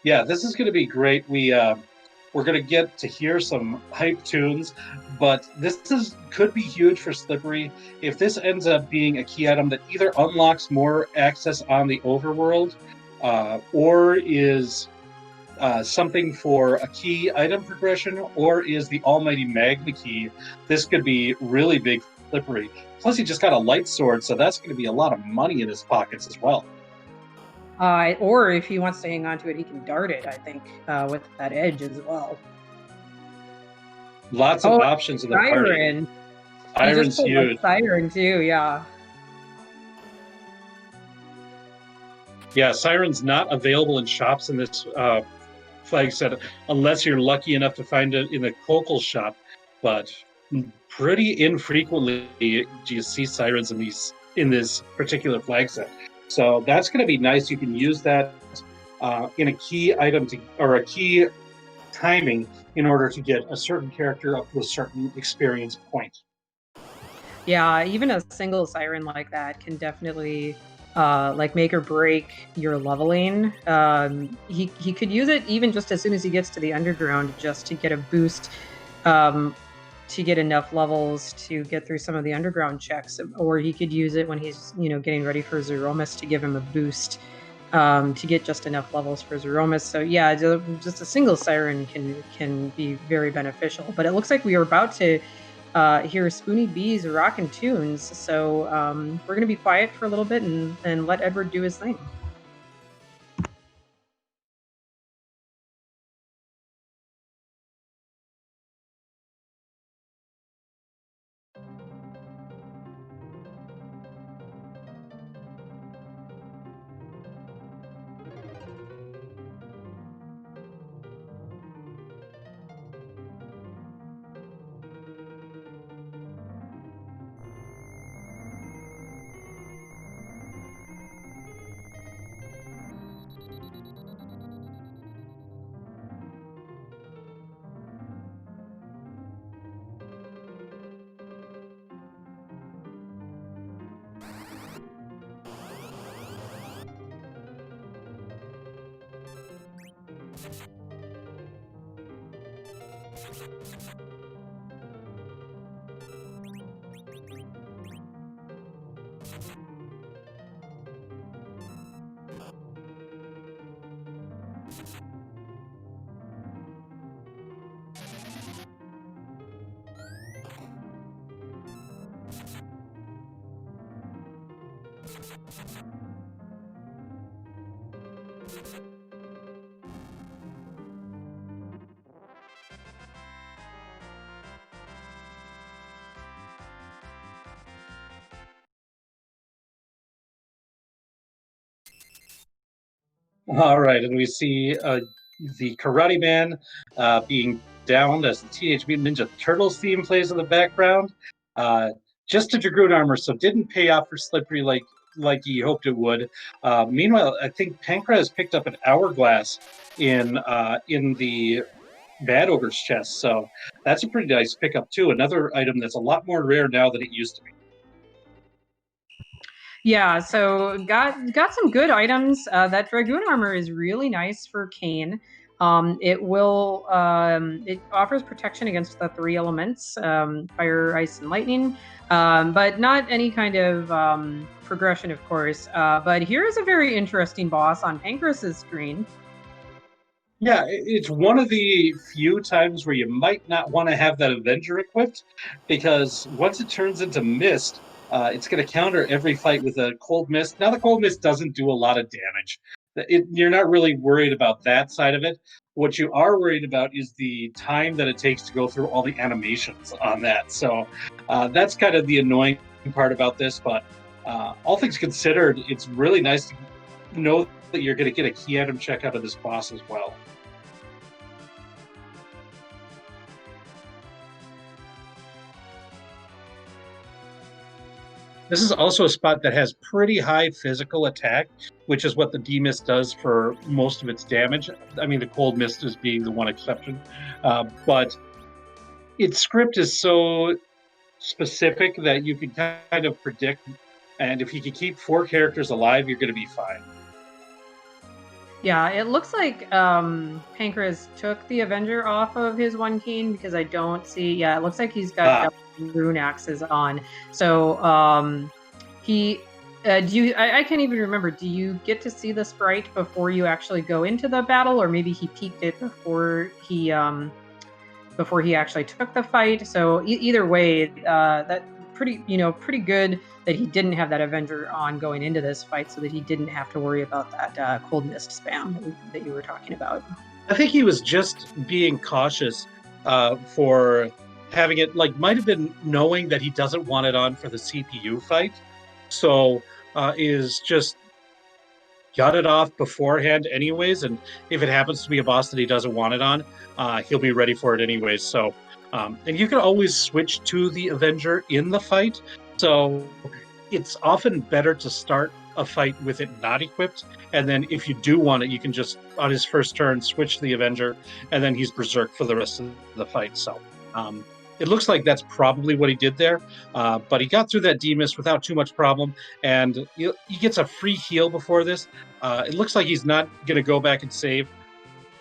Yeah, this is going to be great. We're going to get to hear some hype tunes, but could be huge for Slippery if this ends up being a key item that either unlocks more access on the overworld, or is something for a key item progression, or is the almighty Magna key. This could be really big Slippery. Plus, he just got a light sword, so that's going to be a lot of money in his pockets as well. Or if he wants to hang on to it, he can dart it, I think, with that edge as well. Lots of options in the party. Siren. He just Siren's pulled a huge. Siren too, yeah. Yeah, Siren's not available in shops in this flag set unless you're lucky enough to find it in a local shop. But pretty infrequently do you see Sirens in this particular flag set. So that's going to be nice. You can use that in a key item or a key timing in order to get a certain character up to a certain experience point. Yeah, even a single Siren like that can definitely like make or break your leveling. He could use it even just as soon as he gets to the underground, just to get a boost, to get enough levels to get through some of the underground checks. Or he could use it when he's getting ready for Zeromus to give him a boost, to get just enough levels for Zeromus. So yeah, just a single Siren can be very beneficial. But it looks like we are about to hear Spoony B's rockin' tunes. So we're going to be quiet for a little bit and let Edward do his thing. All right, and we see the Karate Man being downed as the Teenage Mutant Ninja Turtles theme plays in the background. Just a Dragoon armor, so didn't pay off for Slippery like he hoped it would. Meanwhile, I think Pankraz picked up an hourglass in the Bad Ogre's chest, so that's a pretty nice pickup too. Another item that's a lot more rare now than it used to be. Yeah, so got some good items. That Dragoon armor is really nice for Kane. It offers protection against the three elements, fire, ice, and lightning, but not any kind of progression, of course. But here is a very interesting boss on Pankraz's screen. Yeah, it's one of the few times where you might not want to have that Avenger equipped, because once it turns into Mist, it's going to counter every fight with a Cold Mist. Now, the Cold Mist doesn't do a lot of damage. You're not really worried about that side of it. What you are worried about is the time that it takes to go through all the animations on that. So that's kind of the annoying part about this. But all things considered, it's really nice to know that you're going to get a key item check out of this boss as well. This is also a spot that has pretty high physical attack, which is what the D-Mist does for most of its damage. I mean, the Cold Mist is being the one exception. But its script is so specific that you can kind of predict, and if you can keep 4 characters alive, you're going to be fine. Yeah, it looks like Pankraz took the Avenger off of his one cane, because I don't see. Yeah, it looks like he's got rune axes on. So he do you? I can't even remember. Do you get to see the sprite before you actually go into the battle, or maybe he peeked it before he actually took the fight? So either way, that pretty good that he didn't have that Avenger on going into this fight, so that he didn't have to worry about that cold mist spam that you were talking about. I think he was just being cautious for having it, like, might have been knowing that he doesn't want it on for the CPU fight. So is just got it off beforehand anyways. And if it happens to be a boss that he doesn't want it on, he'll be ready for it anyways. So, and you can always switch to the Avenger in the fight. So it's often better to start a fight with it not equipped. And then if you do want it, you can just, on his first turn, switch to the Avenger, and then he's Berserk for the rest of the fight. So it looks like that's probably what he did there. But he got through that D-Mist without too much problem. And he gets a free heal before this. It looks like he's not going to go back and save.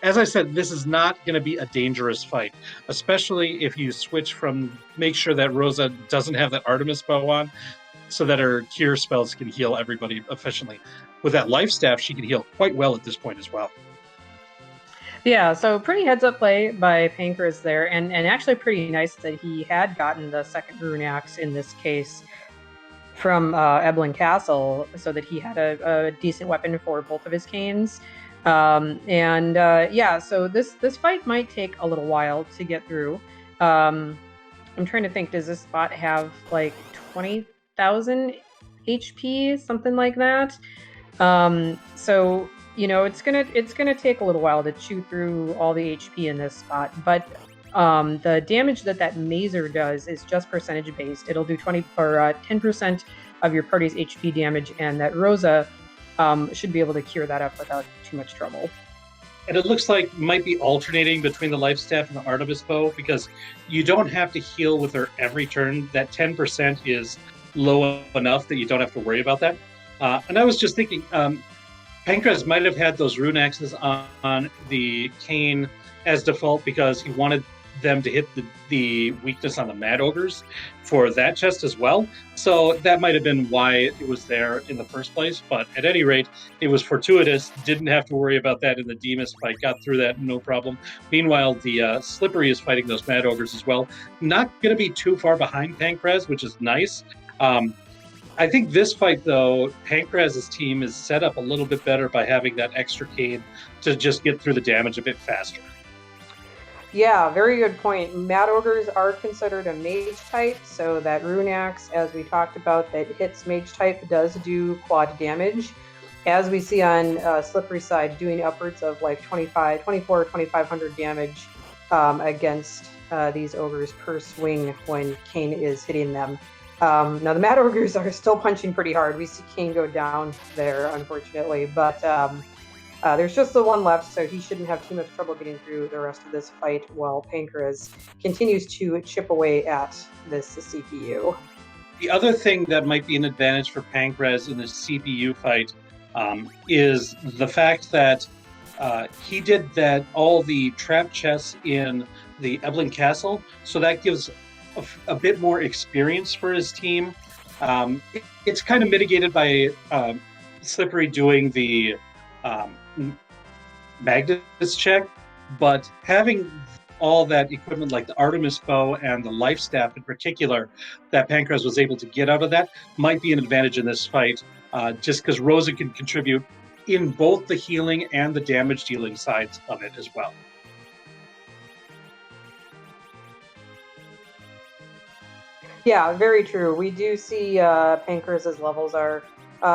As I said, this is not going to be a dangerous fight, especially if you switch from, make sure that Rosa doesn't have that Artemis bow on, so that her cure spells can heal everybody efficiently. With that life staff, she can heal quite well at this point as well. Yeah, so pretty heads up play by Pankraz there, and actually pretty nice that he had gotten the second rune axe in this case from Eblan Castle, so that he had a decent weapon for both of his canes. Yeah, so this fight might take a little while to get through. I'm trying to think, does this spot have like 20,000 HP, something like that? So it's gonna take a little while to chew through all the HP in this spot, but the damage that Mazer does is just percentage based. It'll do 10% of your party's HP damage, and that Rosa should be able to cure that up without too much trouble. And it looks like might be alternating between the life staff and the Artemis bow, because you don't have to heal with her every turn. That 10% is low enough that you don't have to worry about that. And I was just thinking, Pankraz might have had those rune axes on the cane as default because he wanted them to hit the weakness on the Mad Ogres for that chest as well. So that might have been why it was there in the first place. But at any rate, it was fortuitous. Didn't have to worry about that in the Threemus fight. Got through that, no problem. Meanwhile, the Slippery is fighting those Mad Ogres as well. Not going to be too far behind Pankraz, which is nice. I think this fight, though, Pankraz's team is set up a little bit better by having that extra cane to just get through the damage a bit faster. Yeah, very good point. Mad Ogres are considered a mage type, so that rune axe, as we talked about, that hits mage type does do quad damage. As we see on Slippery side, doing upwards of like 2,500 damage against these ogres per swing when Kane is hitting them. Now, the Mad Ogres are still punching pretty hard. We see Kane go down there, unfortunately, but there's just the one left, so he shouldn't have too much trouble getting through the rest of this fight while Pankraz continues to chip away at this CPU. The other thing that might be an advantage for Pankraz in this CPU fight is the fact that he did that all the trap chests in the Eblan Castle, so that gives a bit more experience for his team. It's kind of mitigated by Slippery doing the Magnus check, but having all that equipment like the Artemis bow and the life staff in particular that Pankraz was able to get out of that might be an advantage in this fight, just because Rosa can contribute in both the healing and the damage dealing sides of it as well. Yeah, very true. We do see Pankraz's levels are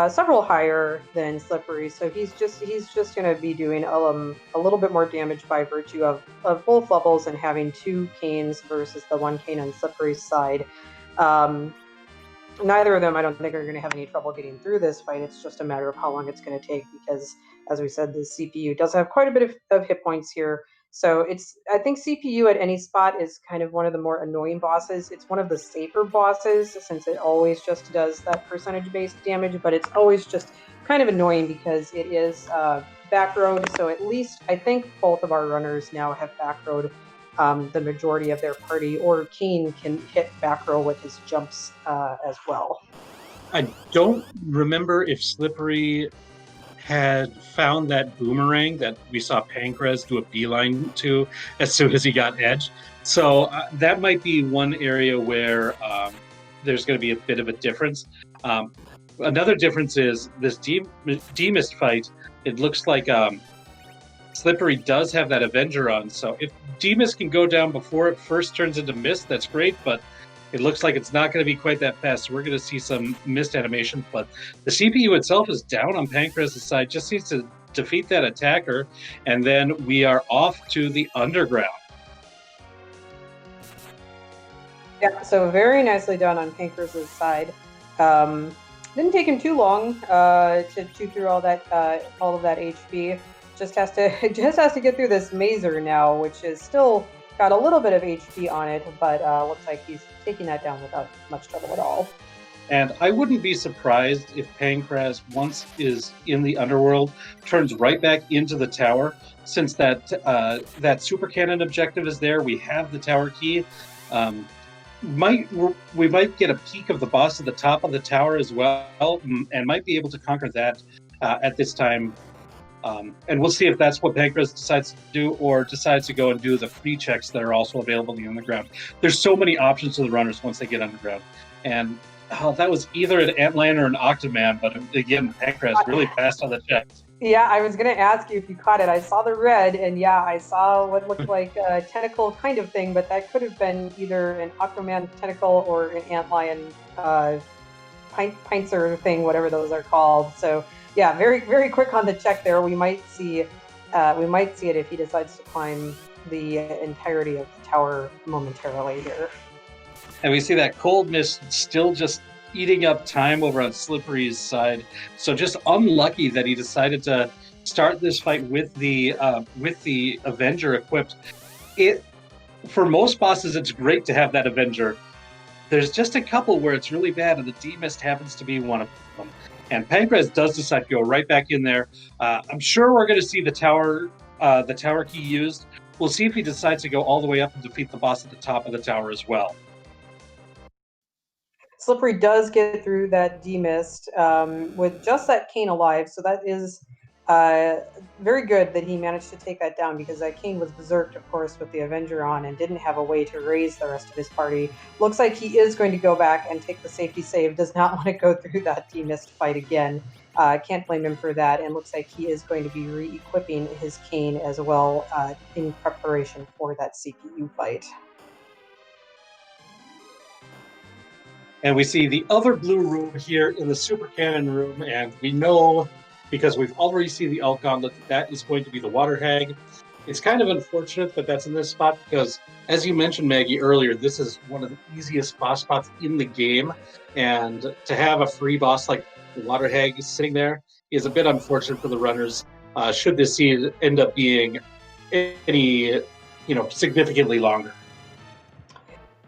several higher than Slippery, so he's just going to be doing a little bit more damage by virtue of both levels and having two canes versus the one cane on Slippery's side. Neither of them, I don't think, are going to have any trouble getting through this fight. It's just a matter of how long it's going to take because, as we said, the CPU does have quite a bit of hit points here. So I think CPU at any spot is kind of one of the more annoying bosses. It's one of the safer bosses since it always just does that percentage-based damage, but it's always just kind of annoying because it is back road. So at least I think both of our runners now have back road the majority of their party, or Kane can hit back row with his jumps as well. I don't remember if Slippery had found that boomerang that we saw Pankraz do a beeline to as soon as he got edge. So that might be one area where there's going to be a bit of a difference. Another difference is this D-Mist fight. It looks like Slippery does have that Avenger on, so if D-Mist can go down before it first turns into Mist, that's great, but it looks like it's not going to be quite that fast, so we're going to see some Mist animation, but the CPU itself is down on Pankraz's side, just needs to defeat that attacker, and then we are off to the underground. Yeah, so very nicely done on Pankraz's side. Didn't take him too long to chew through all of that HP. Just has to get through this mazer now, which is still got a little bit of HP on it, but looks like he's taking that down without much trouble at all. And I wouldn't be surprised if Pankraz, once is in the underworld, turns right back into the tower. Since that super cannon objective is there, we have the tower key. We might get a peek of the boss at the top of the tower as well, and might be able to conquer that at this time. And we'll see if that's what Pankraz decides to do, or decides to go and do the free checks that are also available in the underground. There's so many options to the runners once they get underground. And that was either an Antlion or an Octoman, but again, Pankraz really passed on the checks. Yeah, I was going to ask you if you caught it. I saw the red, and yeah, I saw what looked like a tentacle kind of thing, but that could have been either an Octoman tentacle or an Antlion pincer thing, whatever those are called. So yeah, very, very quick on the check there. We might see it if he decides to climb the entirety of the tower momentarily here. And we see that Cold Mist still just eating up time over on Slippery's side. So just unlucky that he decided to start this fight with the Avenger equipped. For most bosses, it's great to have that Avenger. There's just a couple where it's really bad, and the D-Mist happens to be one of them. And Pankraz does decide to go right back in there. I'm sure we're going to see the tower key used. We'll see if he decides to go all the way up and defeat the boss at the top of the tower as well. Slippery does get through that D-Mist with just that cane alive, so that is very good that he managed to take that down, because that cane was berserked, of course, with the Avenger on and didn't have a way to raise the rest of his party. Looks like he is going to go back and take the safety save, does not want to go through that D-Mist fight again. Can't blame him for that, and looks like he is going to be re-equipping his cane as well in preparation for that CPU fight. And we see the other blue room here in the Super Cannon room, and we know, because we've already seen the Elk Gauntlet, that is going to be the Water Hag. It's kind of unfortunate that that's in this spot, because, as you mentioned, Maggie, earlier, this is one of the easiest boss spots in the game, and to have a free boss like the Water Hag sitting there is a bit unfortunate for the runners, should this scene end up being any, significantly longer.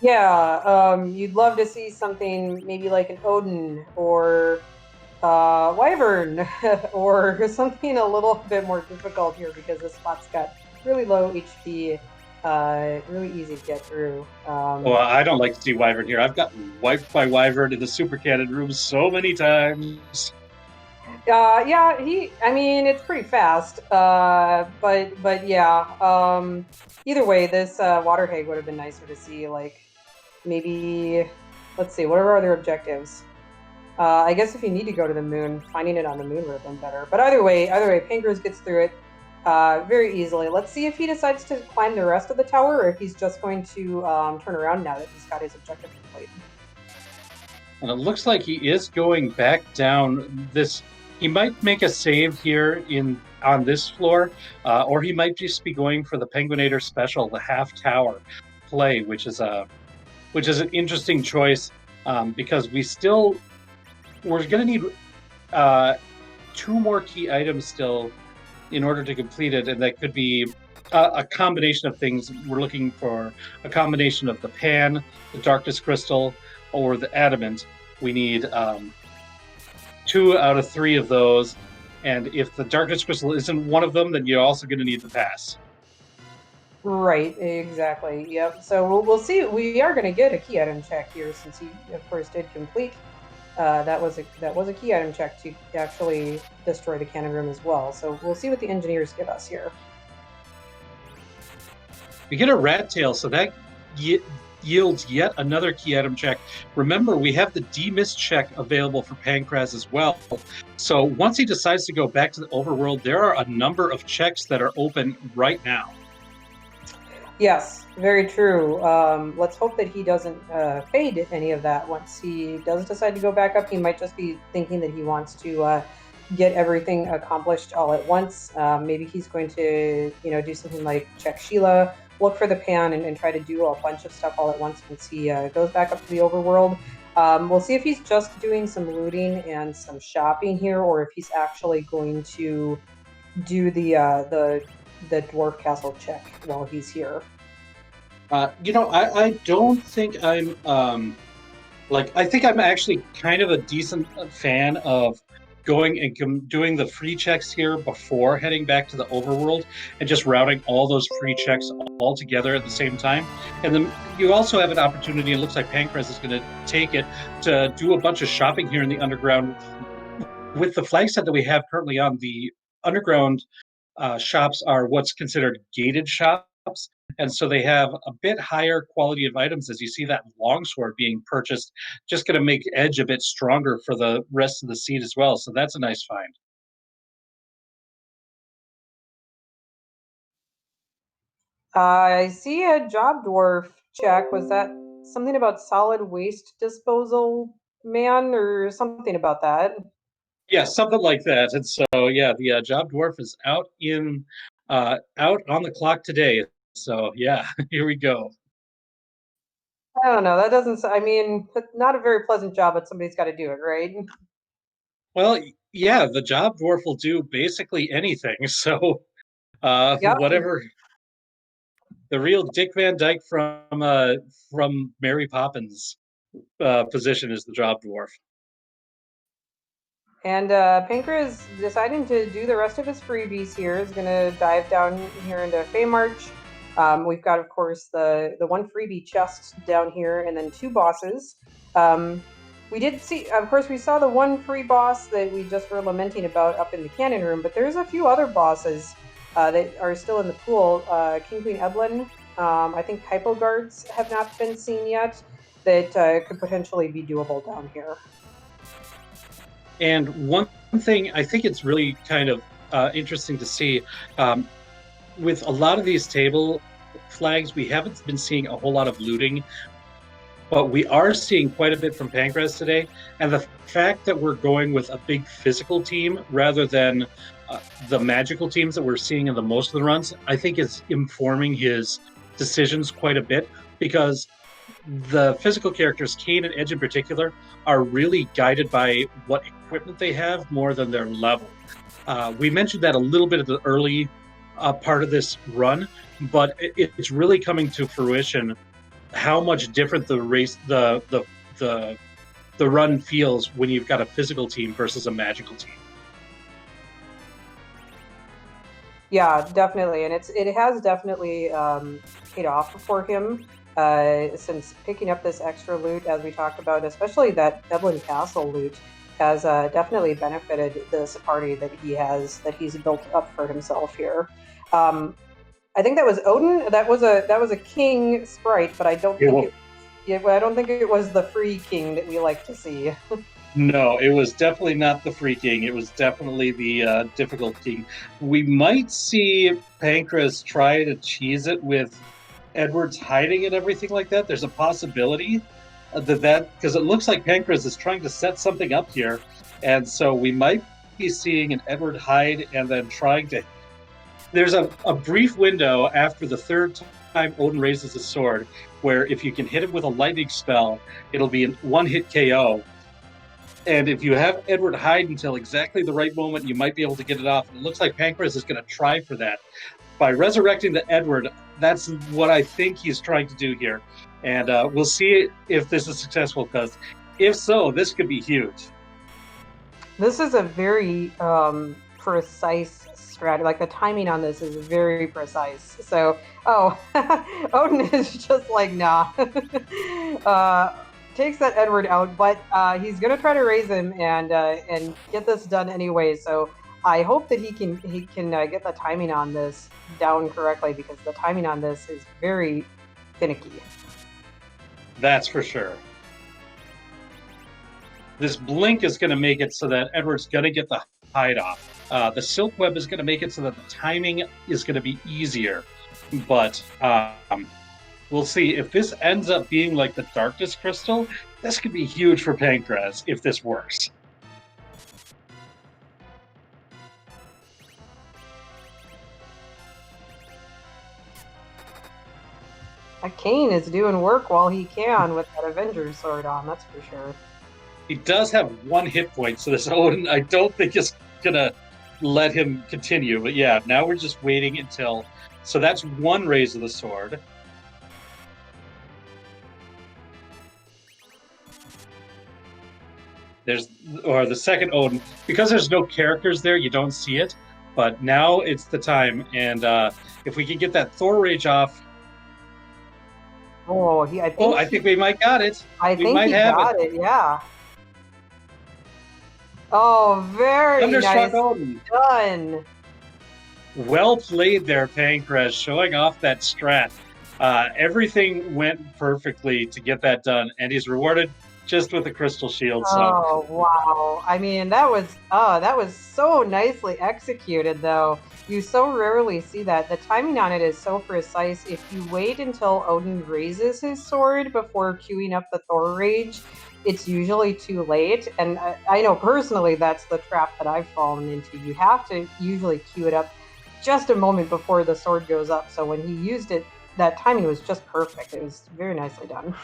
Yeah, you'd love to see something maybe like an Odin or Wyvern or something a little bit more difficult here, because this spot's got really low HP, really easy to get through. Well, I don't like to see Wyvern here. I've gotten wiped by Wyvern in the Super Cannon room so many times. Yeah, it's pretty fast, but yeah. Either way, this Water Hag would have been nicer to see, like, maybe, let's see, what are our other objectives? I guess if you need to go to the moon, finding it on the moon would have been better. But either way, Pankraz gets through it very easily. Let's see if he decides to climb the rest of the tower, or if he's just going to turn around now that he's got his objective complete. And it looks like he is going back down this. He might make a save here on this floor, or he might just be going for the Penguinator special, the half tower play, which is an interesting choice, because we're going to need 2 more key items still in order to complete it, and that could be a combination of things. We're looking for a combination of the Pan, the Darkness Crystal, or the Adamant. We need 2 out of 3 of those, and if the Darkness Crystal isn't one of them, then you're also going to need the Pass. Right, exactly. Yep. So we'll see. We are going to get a key item check here, since he, of course, did complete. That was a key item check to actually destroy the cannon room as well. So we'll see what the engineers give us here. We get a rat tail, so that yields yet another key item check. Remember, we have the demiss check available for Pankraz as well. So once he decides to go back to the overworld, there are a number of checks that are open right now. Yes, very true. Let's hope that he doesn't fade any of that. Once he does decide to go back up, he might just be thinking that he wants to get everything accomplished all at once. Maybe he's going to, do something like check Sheila, look for the pan, and try to do a bunch of stuff all at once he goes back up to the overworld. We'll see if he's just doing some looting and some shopping here, or if he's actually going to do the dwarf castle check while he's here. I don't think I'm I think I'm actually kind of a decent fan of going and doing the free checks here before heading back to the overworld and just routing all those free checks all together at the same time. And then you also have an opportunity, it looks like Pankraz is going to take it, to do a bunch of shopping here in the underground. With the flag set that we have currently on, the underground shops are what's considered gated shops. And so they have a bit higher quality of items. As you see that longsword being purchased, just going to make Edge a bit stronger for the rest of the seed as well. So that's a nice find. I see a job dwarf check. Was that something about solid waste disposal man or something about that? Yeah, something like that. And so, yeah, the job dwarf is out out on the clock today. So, yeah, here we go. I don't know. That doesn't. I mean, not a very pleasant job, but somebody's got to do it, right? Well, yeah, the job dwarf will do basically anything. So, Yep. whatever. The real Dick Van Dyke from Mary Poppins position is the job dwarf. And Pankra is deciding to do the rest of his freebies here. Is going to dive down here into Feymarch. We've got, of course, the one freebie chest down here, and then two bosses. We did see, of course, we saw the one free boss that we just were lamenting about up in the cannon room, but there's a few other bosses that are still in the pool. King Queen Eblin, I think Hypo Guards have not been seen yet, that could potentially be doable down here. And one thing I think it's really kind of interesting to see, with a lot of these table flags, we haven't been seeing a whole lot of looting, but we are seeing quite a bit from Pankraz today. And the fact that we're going with a big physical team rather than the magical teams that we're seeing in the most of the runs, I think is informing his decisions quite a bit, because the physical characters, Kane and Edge in particular, are really guided by what equipment they have more than their level. We mentioned that a little bit at the early part of this run, but it's really coming to fruition how much different the run feels when you've got a physical team versus a magical team. Yeah, definitely, and it has definitely paid off for him since picking up this extra loot, as we talked about, especially that Eblin Castle loot has definitely benefited this party that he's built up for himself here. I think that was Odin. That was a king sprite, but I don't think I don't think it was the free king that we like to see. No, it was definitely not the free king. It was definitely the difficult king. We might see Pankraz try to cheese it with Edward's hiding and everything like that. There's a possibility that because it looks like Pankraz is trying to set something up here, and so we might be seeing an Edward hide and then trying to. There's a brief window after the third time Odin raises his sword where if you can hit him with a lightning spell, it'll be a one-hit KO. And if you have Edward hide until exactly the right moment, you might be able to get it off. And it looks like Pankraz is going to try for that. By resurrecting the Edward, that's what I think he's trying to do here. And we'll see if this is successful, because if so, this could be huge. This is a very precise strategy. Like, the timing on this is very precise. So, Odin is just like, nah. Takes that Edward out, but he's gonna try to raise him and get this done anyway. So I hope that he can get the timing on this down correctly, because the timing on this is very finicky. That's for sure. This blink is going to make it so that Edward's going to get the hide off. The silk web is going to make it so that the timing is going to be easier. But we'll see if this ends up being like the darkness crystal. This could be huge for Pankraz if this works. Kane is doing work while he can with that Avengers sword on, that's for sure. He does have 1 hit point, so this Odin I don't think is gonna let him continue. But yeah, now we're just waiting until. So that's 1 raise of the sword. Or the second Odin, because there's no characters there, you don't see it. But now it's the time, and if we can get that Thor rage off. Oh, I think we might got it. I think he got it. Yeah. Oh, very nice. Odin. Done. Well played there, Pankraz, showing off that strat. Everything went perfectly to get that done, and he's rewarded just with a crystal shield. So. Oh wow! I mean, that was so nicely executed, though. You so rarely see that. The timing on it is so precise. If you wait until Odin raises his sword before queuing up the Thor rage, it's usually too late. And I know personally that's the trap that I've fallen into. You have to usually queue it up just a moment before the sword goes up. So when he used it, that timing was just perfect. It was very nicely done.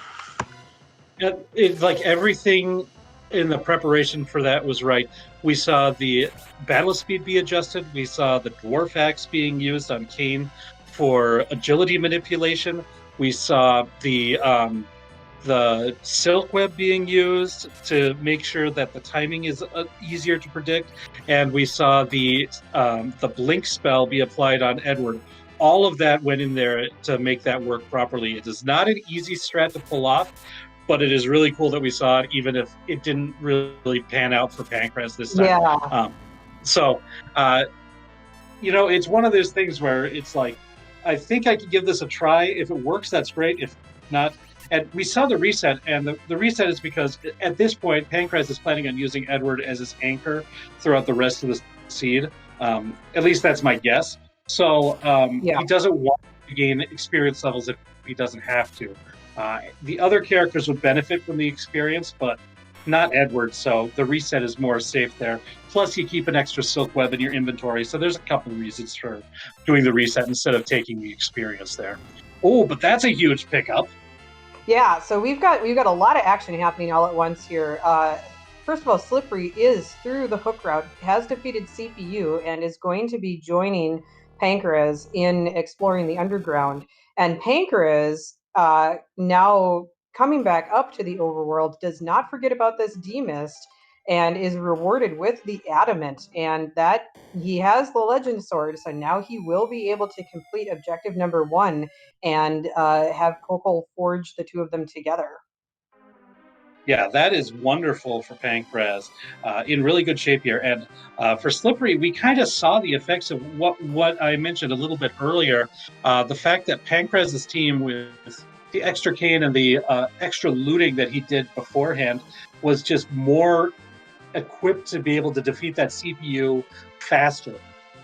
It's like everything in the preparation for that was right. We saw the battle speed be adjusted. We saw the dwarf axe being used on Kane for agility manipulation. We saw the silk web being used to make sure that the timing is easier to predict, and we saw the blink spell be applied on Edward. All of that went in there to make that work properly. It is not an easy strat to pull off, but it is really cool that we saw it, even if it didn't really pan out for Pankraz this time. Yeah. It's one of those things where it's like, I think I could give this a try. If it works, that's great. If not, and we saw the reset, and the reset is because at this point, Pankraz is planning on using Edward as his anchor throughout the rest of the seed. At least that's my guess. So he doesn't want to gain experience levels if he doesn't have to. The other characters would benefit from the experience, but not Edward, so the reset is more safe there. Plus, you keep an extra silk web in your inventory, so there's a couple reasons for doing the reset instead of taking the experience there. Oh, but that's a huge pickup. Yeah, so we've got a lot of action happening all at once here. First of all, Slippery is through the hook route, has defeated CPU, and is going to be joining Pankraz in exploring the underground. And Pankraz, now coming back up to the overworld, does not forget about this D-Mist and is rewarded with the Adamant. And that he has the Legend Sword, so now he will be able to complete objective number 1 and have Kokol forge the two of them together. Yeah, that is wonderful for Pankraz. In really good shape here. And for Slippery, we kind of saw the effects of what I mentioned a little bit earlier. The fact that Pankraz's team, with the extra cane and the extra looting that he did beforehand, was just more equipped to be able to defeat that CPU faster.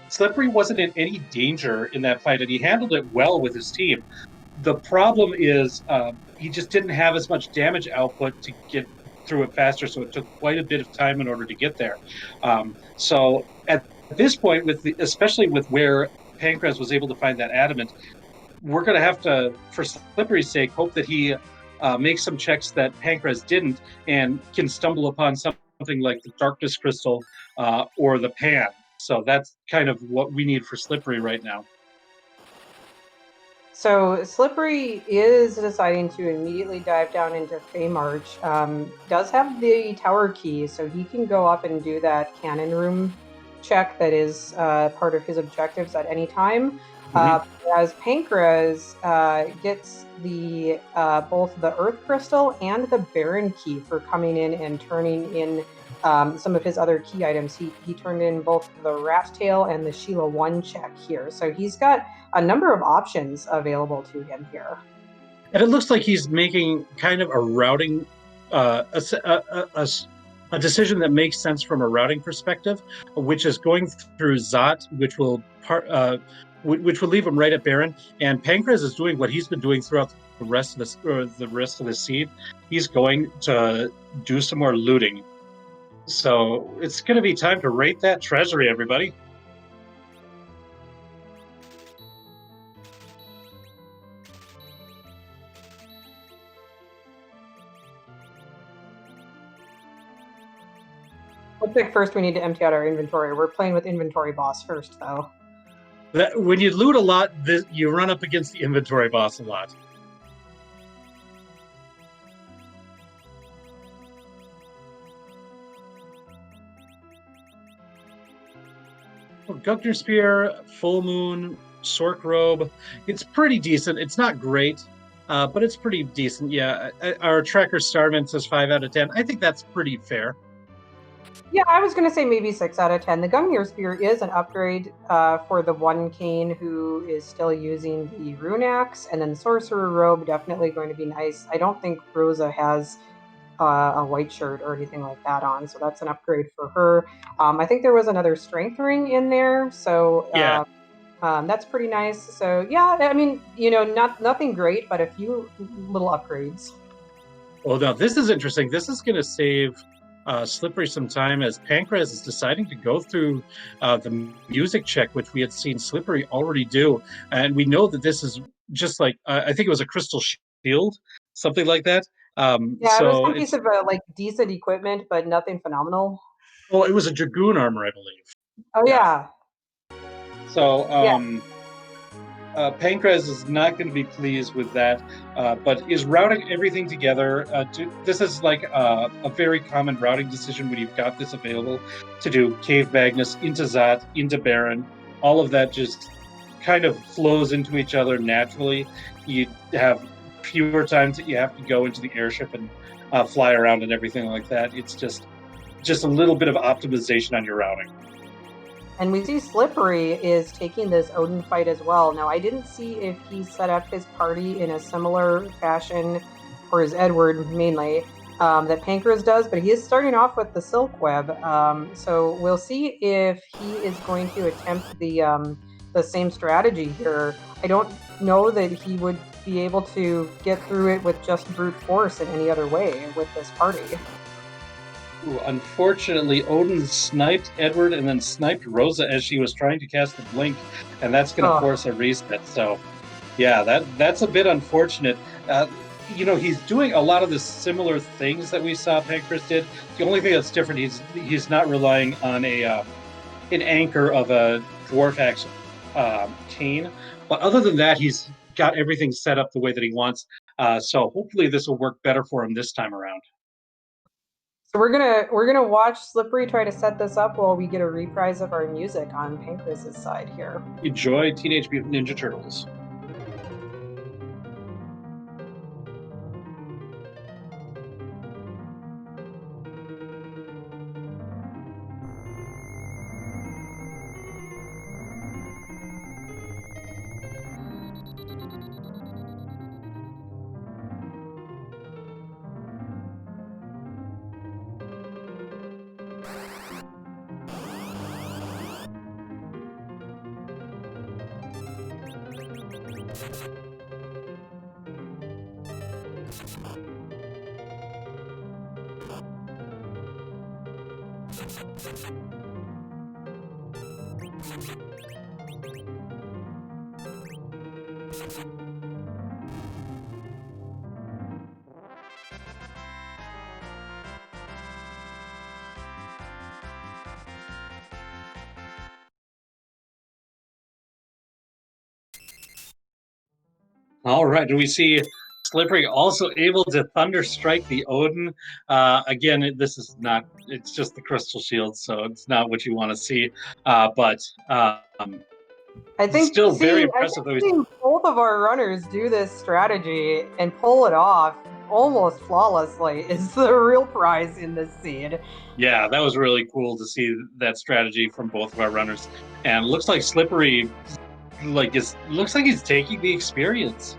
Slippery wasn't in any danger in that fight, and he handled it well with his team. The problem is he just didn't have as much damage output to get through it faster, so it took quite a bit of time in order to get there. So at this point, especially with where Pankraz was able to find that adamant, we're going to have to, for Slippery's sake, hope that he makes some checks that Pankraz didn't and can stumble upon something like the darkness crystal or the pan. So that's kind of what we need for Slippery right now. So Slippery is deciding to immediately dive down into Feymarch. Does have the tower key, so he can go up and do that cannon room check that is part of his objectives at any time. Whereas Pankraz gets the both the Earth Crystal and the Baron Key for coming in and turning in some of his other key items. He turned in both the Rat Tail and the Sheila 1 check here. So he's got a number of options available to him here. And it looks like he's making kind of a routing, a decision that makes sense from a routing perspective, which is going through Zot, which will leave him right at Baron. And Pancraz is doing what he's been doing throughout the rest of the seed. He's going to do some more looting. So it's going to be time to rate that treasury, everybody. Looks like first we need to empty out our inventory. We're playing with inventory boss first, though. When you loot a lot, you run up against the inventory boss a lot. Gugner Spear, Full Moon, Sork Robe. It's pretty decent. It's not great, but it's pretty decent. Yeah, our tracker Starman says 5 out of 10. I think that's pretty fair. Yeah, I was going to say maybe 6 out of 10. The Gungnir Spear is an upgrade for the one Kane who is still using the Rune Axe, and then the Sorcerer Robe definitely going to be nice. I don't think Rosa has a white shirt or anything like that on, so that's an upgrade for her. I think there was another Strength Ring in there, so Yeah. That's pretty nice. So yeah, I mean, you know, nothing great, but a few little upgrades. Well, now this is interesting. This is going to save Slippery some time as Pancraz is deciding to go through the music check, which we had seen Slippery already do, and we know that this is just like I think it was a crystal shield, something like that. Yeah, it was some piece of like decent equipment, but nothing phenomenal. Well, it was a dragoon armor, I believe. Oh yeah. So Yeah. Pancraz is not going to be pleased with that, but is routing everything together. This is like a very common routing decision when you've got this available to do Cave Magnus into Zot, into Baron. All of that just kind of flows into each other naturally. You have fewer times that you have to go into the airship and fly around and everything like that. It's just a little bit of optimization on your routing. And we see Slippery is taking this Odin fight as well. Now, I didn't see if he set up his party in a similar fashion, or his Edward mainly, that Pancraz does, but he is starting off with the Silk Web. So we'll see if he is going to attempt the same strategy here. I don't know that he would be able to get through it with just brute force in any other way with this party. Ooh, unfortunately, Odin sniped Edward and then sniped Rosa as she was trying to cast the blink, and that's going to force a reset. So, yeah, that's a bit unfortunate. You know, he's doing a lot of the similar things that we saw Pancraz did. The only thing that's different, he's not relying on an anchor of a dwarf axe cane. But other than that, he's got everything set up the way that he wants. So hopefully this will work better for him this time around. So we're gonna watch Slippery try to set this up while we get a reprise of our music on Pancraz's side here. Enjoy Teenage Mutant Ninja Turtles. All right. Do we see Slippery also able to thunder strike the Odin? Again, this is not. It's just the crystal shield, so it's not what you want to see. But I think still very impressive. Seeing both of our runners do this strategy and pull it off almost flawlessly is the real prize in this seed. Yeah, that was really cool to see that strategy from both of our runners, and looks like Slippery, looks like he's taking the experience.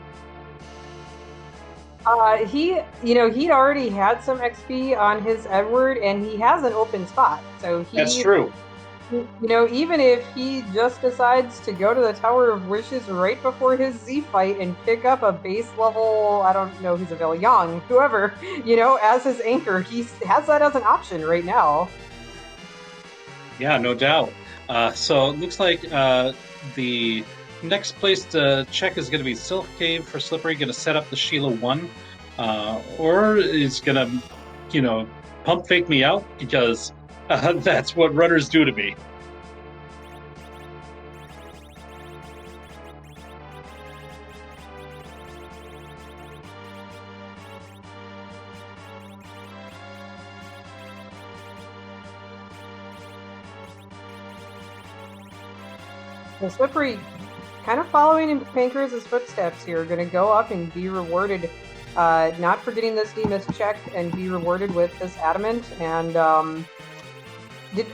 He'd already had some XP on his Edward, and he has an open spot. So That's true. even if he just decides to go to the Tower of Wishes right before his Z fight and pick up a base level, I don't know who's available, Young, whoever, as his anchor, he has that as an option right now. Yeah, no doubt. So it looks like the next place to check is going to be Sylph Cave for Slippery. Going to set up the Sheila 1, or is going to, pump fake me out because that's what runners do to me. So Slippery, kind of following in Pankraz's footsteps here, going to go up and be rewarded, not for getting this Threemus check, and be rewarded with this adamant. And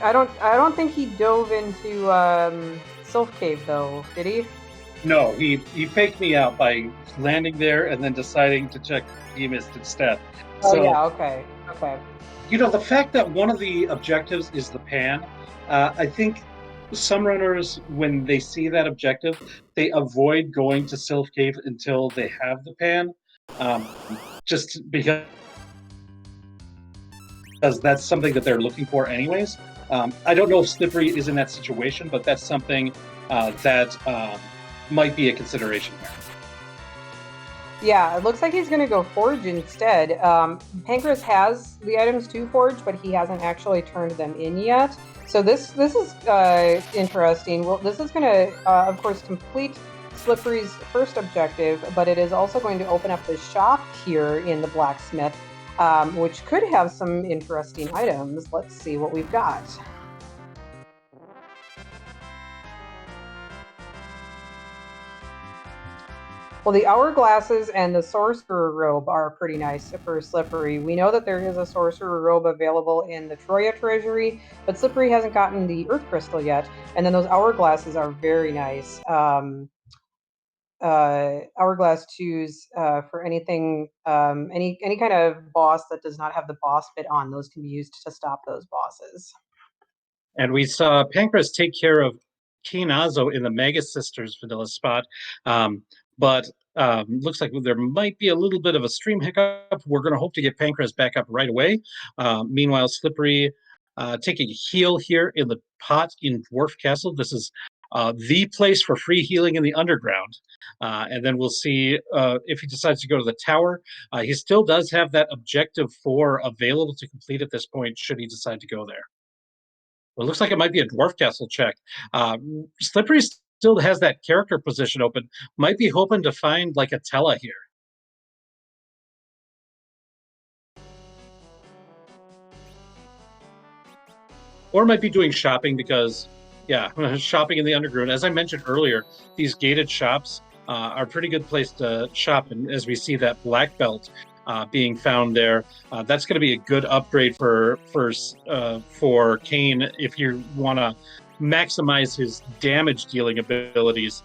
I don't think he dove into Sylph Cave though, did he? No, he faked me out by landing there and then deciding to check Threemus instead. Oh So yeah, okay, okay. the fact that one of the objectives is the pan, I think some runners, when they see that objective, they avoid going to Sylph Cave until they have the pan, um, just because that's something that they're looking for anyways. I don't know if Slippery is in that situation, but that's something that might be a consideration there. Yeah, it looks like he's going to go forge instead. Pankraz has the items to forge, but he hasn't actually turned them in yet. So this is interesting. Well, this is going to, of course, complete Slippery's first objective, but it is also going to open up the shop here in the blacksmith, which could have some interesting items. Let's see what we've got. Well, the hourglasses and the sorcerer robe are pretty nice for Slippery. We know that there is a sorcerer robe available in the Troya treasury, but Slippery hasn't gotten the earth crystal yet. And then those hourglasses are very nice. Hourglass twos for anything, any kind of boss that does not have the boss bit on. Those can be used to stop those bosses. And we saw Pankraz take care of Kinazo in the Mega Sisters vanilla spot. But looks like there might be a little bit of a stream hiccup. We're going to hope to get Pankraz back up right away. Meanwhile, Slippery taking a heal here in the pot in Dwarf Castle. This is the place for free healing in the underground. And then we'll see if he decides to go to the tower. He still does have that objective 4 available to complete at this point, should he decide to go there. Well, it looks like it might be a Dwarf Castle check. Slippery still has that character position open. Might be hoping to find like a Tella here. Or might be doing shopping because, yeah, shopping in the underground. As I mentioned earlier, these gated shops are a pretty good place to shop. And as we see that black belt being found there, that's going to be a good upgrade for Kane if you want to maximize his damage dealing abilities.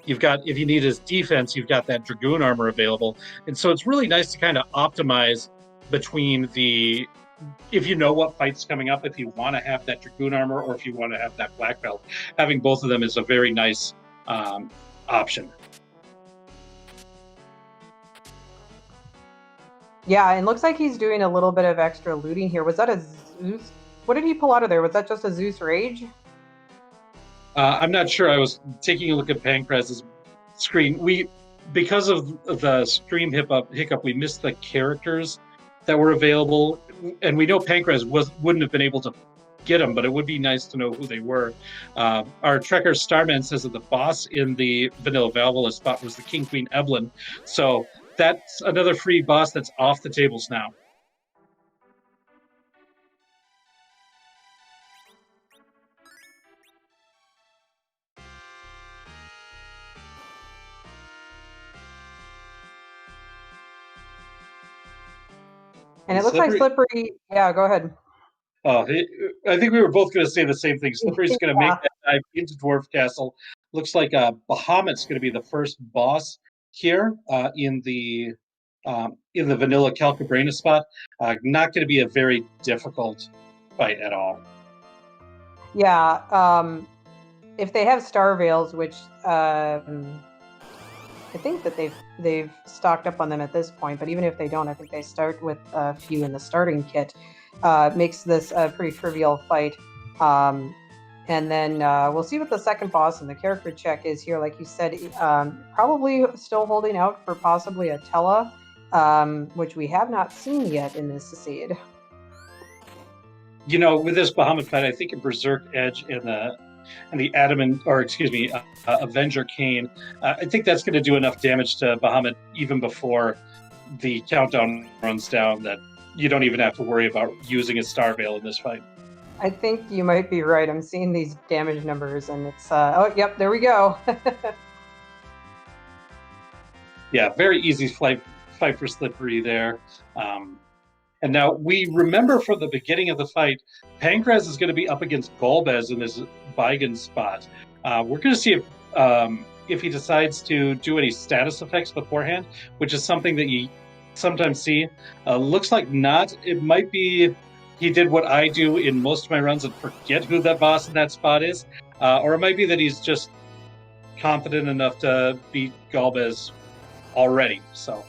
You've got, if you need his defense, you've got that Dragoon armor available. And so it's really nice to kind of optimize between the, if you know what fight's coming up, if you want to have that Dragoon armor or if you want to have that black belt, having both of them is a very nice option. Yeah, and looks like he's doing a little bit of extra looting here. Was that a Zeus? What did he pull out of there? Was that just a Zeus Rage? I'm not sure. I was taking a look at Pankraz's screen. Because of the stream hiccup, we missed the characters that were available, and we know Pankraz wouldn't have been able to get them, but it would be nice to know who they were. Our Trekker Starman says that the boss in the Vanilla Valhalla spot was the King Queen Evelyn, so that's another free boss that's off the tables now. And it looks like Slippery. Yeah, go ahead. I think we were both going to say the same thing. Slippery's going to make that dive into Dwarf Castle. Looks like Bahamut's going to be the first boss here in the in the vanilla Calcabrina spot. Not going to be a very difficult fight at all. Yeah, if they have Star Veils, which I think that they've stocked up on them at this point, but even if they don't, I think they start with a few in the starting kit. Makes this a pretty trivial fight. And then we'll see what the second boss and the character check is here. Like you said, probably still holding out for possibly a Tella, which we have not seen yet in this seed. You know, with this Bahamut fight, I think a Berserk Edge and the Adamant, or excuse me, Avenger Kane, I think that's going to do enough damage to Bahamut even before the countdown runs down that you don't even have to worry about using a Star Veil in this fight. I think you might be right. I'm seeing these damage numbers, and it's oh, yep, there we go. Yeah, very easy fight for Slippery there. And now we remember from the beginning of the fight, Pankraz is going to be up against Golbez in this Beigen spot. We're going to see if he decides to do any status effects beforehand, which is something that you sometimes see. Looks like not. It might be he did what I do in most of my runs and forget who that boss in that spot is. Or it might be that he's just confident enough to beat Golbez already. So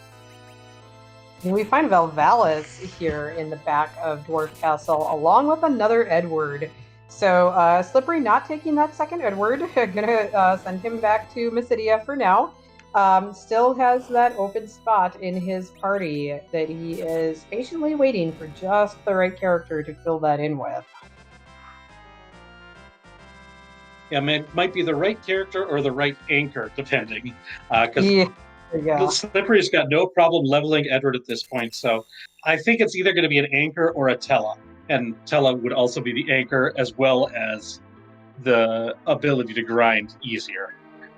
we find Valvalis here in the back of Dwarf Castle, along with another Edward. So Slippery not taking that second Edward, gonna send him back to Mysidia for now. Still has that open spot in his party that he is patiently waiting for just the right character to fill that in with. Yeah, it might be the right character or the right anchor, depending. Because Slippery's got no problem leveling Edward at this point, so I think it's either going to be an anchor or a Tella. And Tella would also be the anchor as well as the ability to grind easier.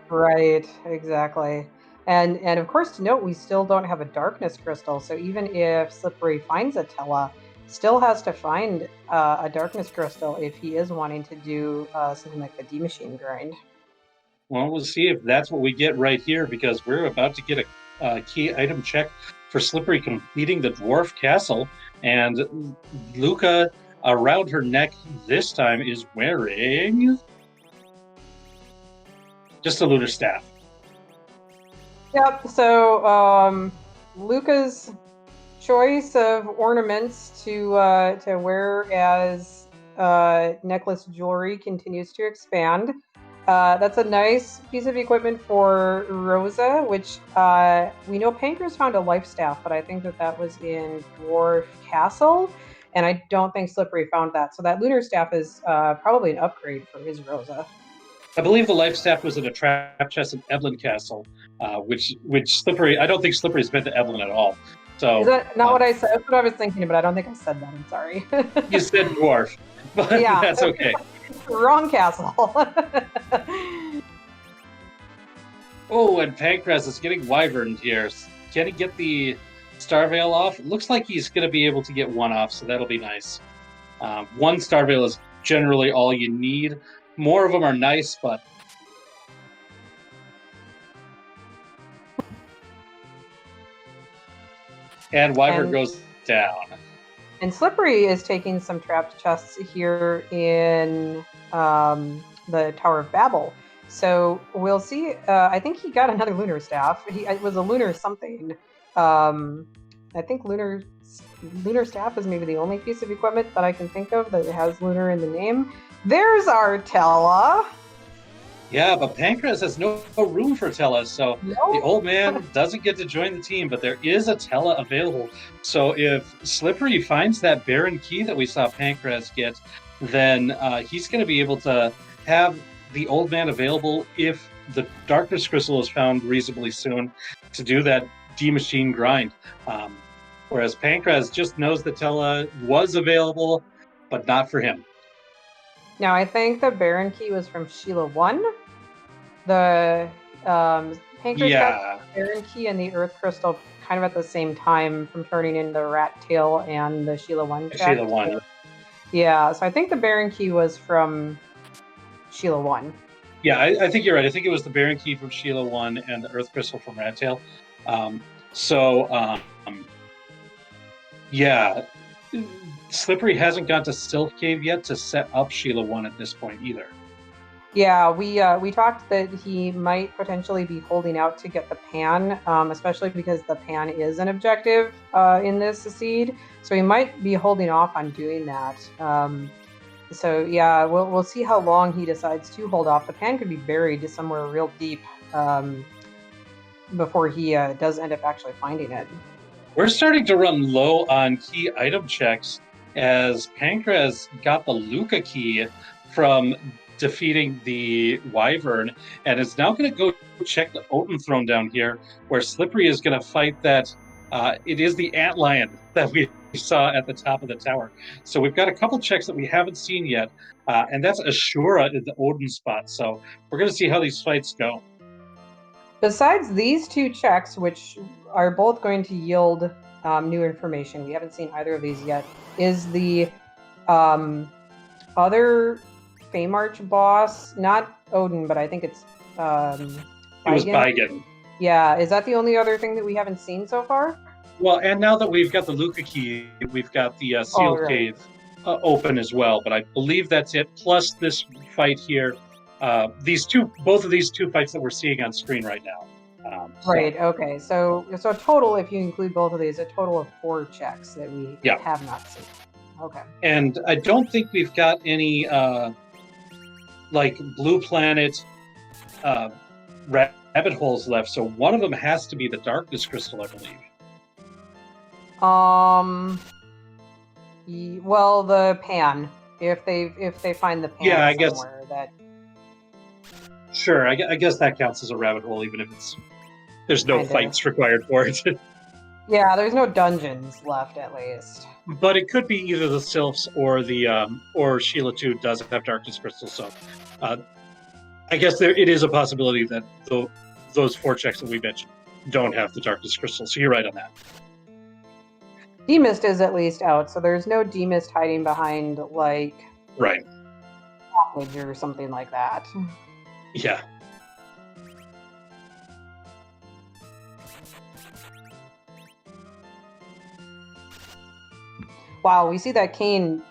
Right, exactly. And of course, to note, we still don't have a darkness crystal. So even if Slippery finds a Tella, still has to find a darkness crystal if he is wanting to do something like the D machine grind. Well, we'll see if that's what we get right here, because we're about to get a key item check for Slippery completing the Dwarf Castle. And Luca, around her neck this time, is wearing just a lunar staff. Yep, so Luca's choice of ornaments to wear as necklace jewelry continues to expand. That's a nice piece of equipment for Rosa, which we know Pankraz found a life staff, but I think that was in Dwarf Castle, and I don't think Slippery found that. So that lunar staff is probably an upgrade for his Rosa. I believe the life staff was in a trap chest in Evelyn Castle, which Slippery. I don't think Slippery's been to Evelyn at all. So is that not what I said? That's what I was thinking, but I don't think I said that. I'm sorry. You said dwarf, but yeah, that's okay. Wrong castle. Oh, and Pankraz is getting wyverned here. Can he get the Star Veil off? It looks like he's going to be able to get one off, so that'll be nice. One Star Veil is generally all you need. More of them are nice, but and wyvern goes down. And Slippery is taking some trapped chests here in the Tower of Babel. So we'll see. I think he got another lunar staff. It was a lunar something. I think lunar staff is maybe the only piece of equipment that I can think of that has lunar in the name. There's our Tella. Yeah, but Pankraz has no room for Tella, so the old man doesn't get to join the team, but there is a Tella available. So if Slippery finds that Baron key that we saw Pankraz get, then he's going to be able to have the old man available if the Darkness Crystal is found reasonably soon to do that D-Machine grind. Whereas Pankraz just knows that Tella was available, but not for him. Now, I think the Baron key was from Sheila 1. The Pankraz got the Baron key and the Earth Crystal kind of at the same time from turning in the Rat Tail and the Sheila 1 check. Sheila 1. Yeah, so I think the Baron key was from Sheila 1. Yeah, I think you're right. I think it was the Baron key from Sheila 1 and the Earth Crystal from Rat Tail. So, yeah, Slippery hasn't got to Sylph Cave yet to set up Sheila 1 at this point either. Yeah, we talked that he might potentially be holding out to get the pan, especially because the pan is an objective in this seed. So he might be holding off on doing that. So yeah, we'll see how long he decides to hold off. The pan could be buried somewhere real deep before he does end up actually finding it. We're starting to run low on key item checks as Pankraz got the Luca key from defeating the Wyvern and is now going to go check the Odin throne down here, where Slippery is going to fight that. It is the Antlion that we saw at the top of the tower. So we've got a couple checks that we haven't seen yet, and that's Ashura in the Odin spot. So we're going to see how these fights go. Besides these two checks, which are both going to yield new information, we haven't seen either of these yet, is the other Feymarch boss, not Odin, but I think it's It was Baigen. Yeah, is that the only other thing that we haven't seen so far? Well, and now that we've got the Luca key, we've got the sealed cave open as well. But I believe that's it. Plus this fight here, both of these two fights that we're seeing on screen right now. Right. Okay. So total, if you include both of these, a total of 4 checks that we have not seen. Okay. And I don't think we've got any like Blue Planet rabbit holes left. So one of them has to be the Darkness Crystal, I believe. Well, the pan. If they find the pan somewhere, that. Sure, I guess that counts as a rabbit hole, even if there's no fights required for it. Yeah, there's no dungeons left, at least. But it could be either the Sylphs or or Sheila 2 does have Darkness Crystal. So, I guess it is a possibility that those 4 checks that we mentioned don't have the Darkness Crystal. So you're right on that. Demist is at least out, so there's no Demist hiding behind like or something like that. Yeah. Wow, we see that cane.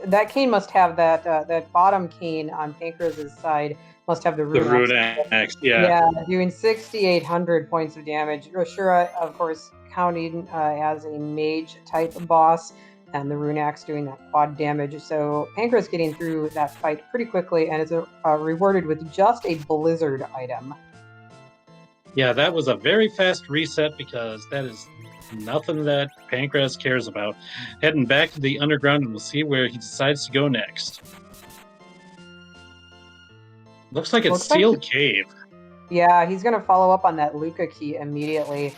That cane must have that bottom cane on Pankraz's side must have the rune axe. Yeah, doing 6,800 points of damage. Ashura, of course, counting as a mage type boss, and the rune axe doing that quad damage. So Pankraz getting through that fight pretty quickly and is rewarded with just a blizzard item. Yeah, that was a very fast reset because that is nothing that Pankraz cares about. Heading back to the underground, and we'll see where he decides to go next. Looks like it's Sealed Cave. Yeah, he's going to follow up on that Luca key immediately.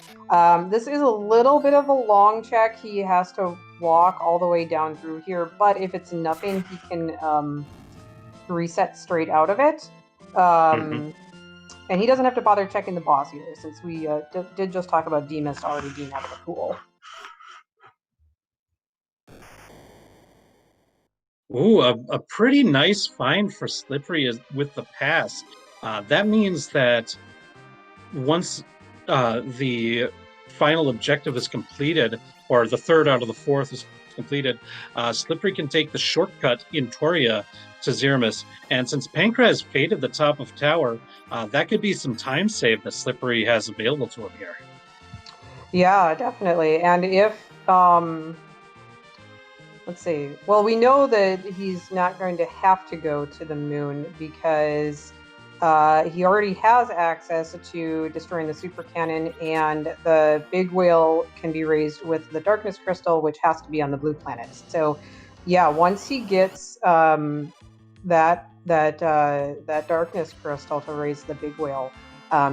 This is a little bit of a long check. He has to walk all the way down through here, but if it's nothing, he can reset straight out of it. And he doesn't have to bother checking the boss either, since we did just talk about Demist already being out of the pool. Ooh, a pretty nice find for Slippery with the pass. That means that once the final objective is completed, or the third out of the 4th is completed, Slippery can take the shortcut in Toria to Threemus. And since Pankraz faded the top of tower, that could be some time save that Slippery has available to him here. Yeah, definitely. And if let's see. Well, we know that he's not going to have to go to the moon because he already has access to destroying the super cannon, and the big whale can be raised with the darkness crystal, which has to be on the blue planet. So, yeah, once he gets that darkness crystal to raise the big whale,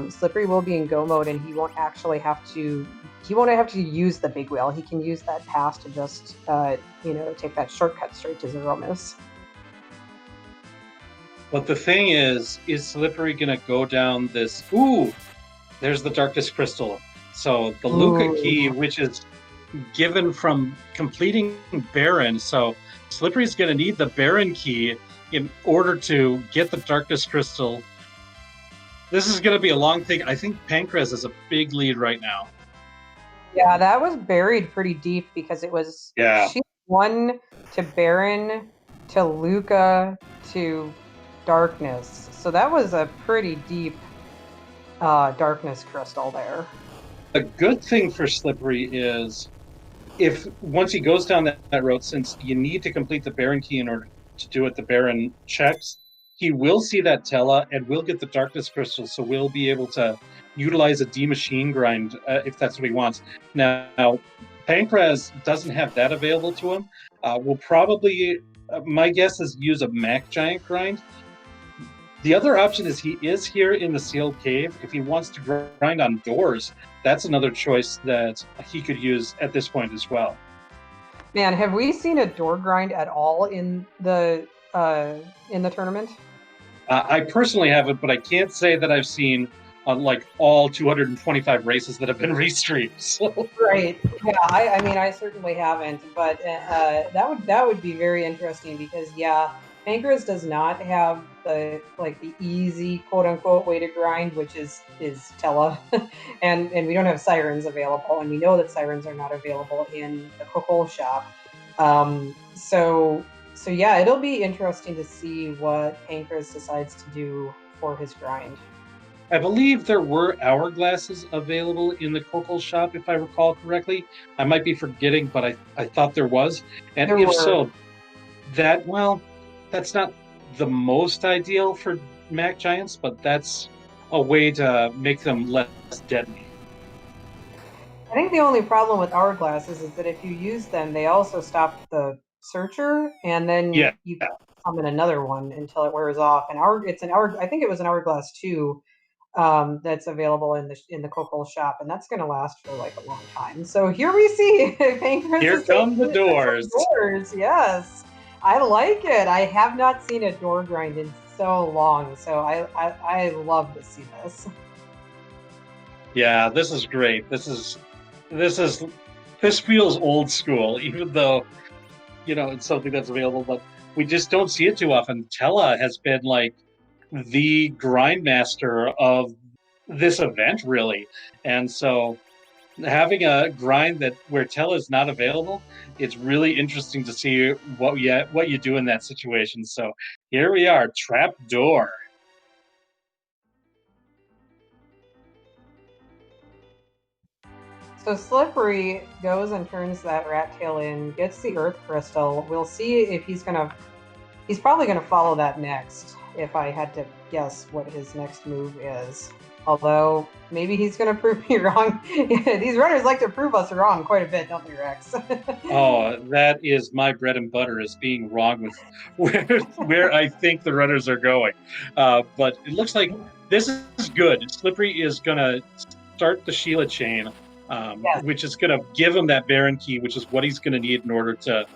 Slippery will be in go mode, and he won't actually have to. He won't have to use the big wheel. He can use that pass to just, take that shortcut straight to Threemus. But the thing is Slippery going to go down this? Ooh, there's the Darkness Crystal. So the Luca key, which is given from completing Baron. So Slippery's going to need the Baron key in order to get the Darkness Crystal. This is going to be a long thing. I think Pankraz is a big lead right now. Yeah, that was buried pretty deep because it was Yeah, she won to Baron to Luca to Darkness. So that was a pretty deep darkness crystal there. a good thing for Slippery is if once he goes down that road, since you need to complete the Baron key in order to do it, the Baron checks, he will see that Tella and will get the Darkness Crystal, so we'll be able to utilize a D machine grind if that's what he wants. Now, Pankraz doesn't have that available to him. We'll probably, my guess is use a Mac Giant grind. The other option is he is here in the sealed cave. If he wants to grind on doors, that's another choice that he could use at this point as well. Man, have we seen a door grind at all in the tournament? I personally haven't, but I can't say that I've seen on like all 225 races that have been restreamed. So Right. Yeah, I mean, I certainly haven't, but that would be very interesting because yeah, Pancras does not have the like the easy quote unquote way to grind, which is Tella, and we don't have sirens available, and we know that sirens are not available in the Coco shop. So yeah, it'll be interesting to see what Pancras decides to do for his grind. I believe there were hourglasses available in the Corporal shop, if I recall correctly. I might be forgetting, but I thought there was. And There if were so, well, that's not the most ideal for Mac Giants, but that's a way to make them less deadly. I think the only problem with hourglasses is that if you use them, they also stop the searcher, and then Yeah. you can summon another one until it wears off. And it's an hour. I think it was an hourglass too, that's available in the Coco shop, and that's going to last for like a long time. So here we see Pancras Here is taking come the it for some doors. doors. Yes, I like it. I have not seen a door grind in so long, so I love to see this. Yeah, this is great. This is this feels old school, even though it's something that's available, but we just don't see it too often. Tella has been like the grindmaster of this event, really, and so having a grind that where Tella is not available, it's really interesting to see what you do in that situation. So here we are, trap door. So Slippery goes and turns that rat tail in, gets the earth crystal. We'll see if he's probably gonna follow that next, if I had to guess what his next move is. Although maybe he's gonna prove me wrong. These runners like to prove us wrong quite a bit, don't they, Rex? Oh, that is my bread and butter, is being wrong with where I think the runners are going. But it looks like this is good. Slippery is gonna start the Sheila chain, Yes. which is gonna give him that Baron key, which is what he's gonna need in order to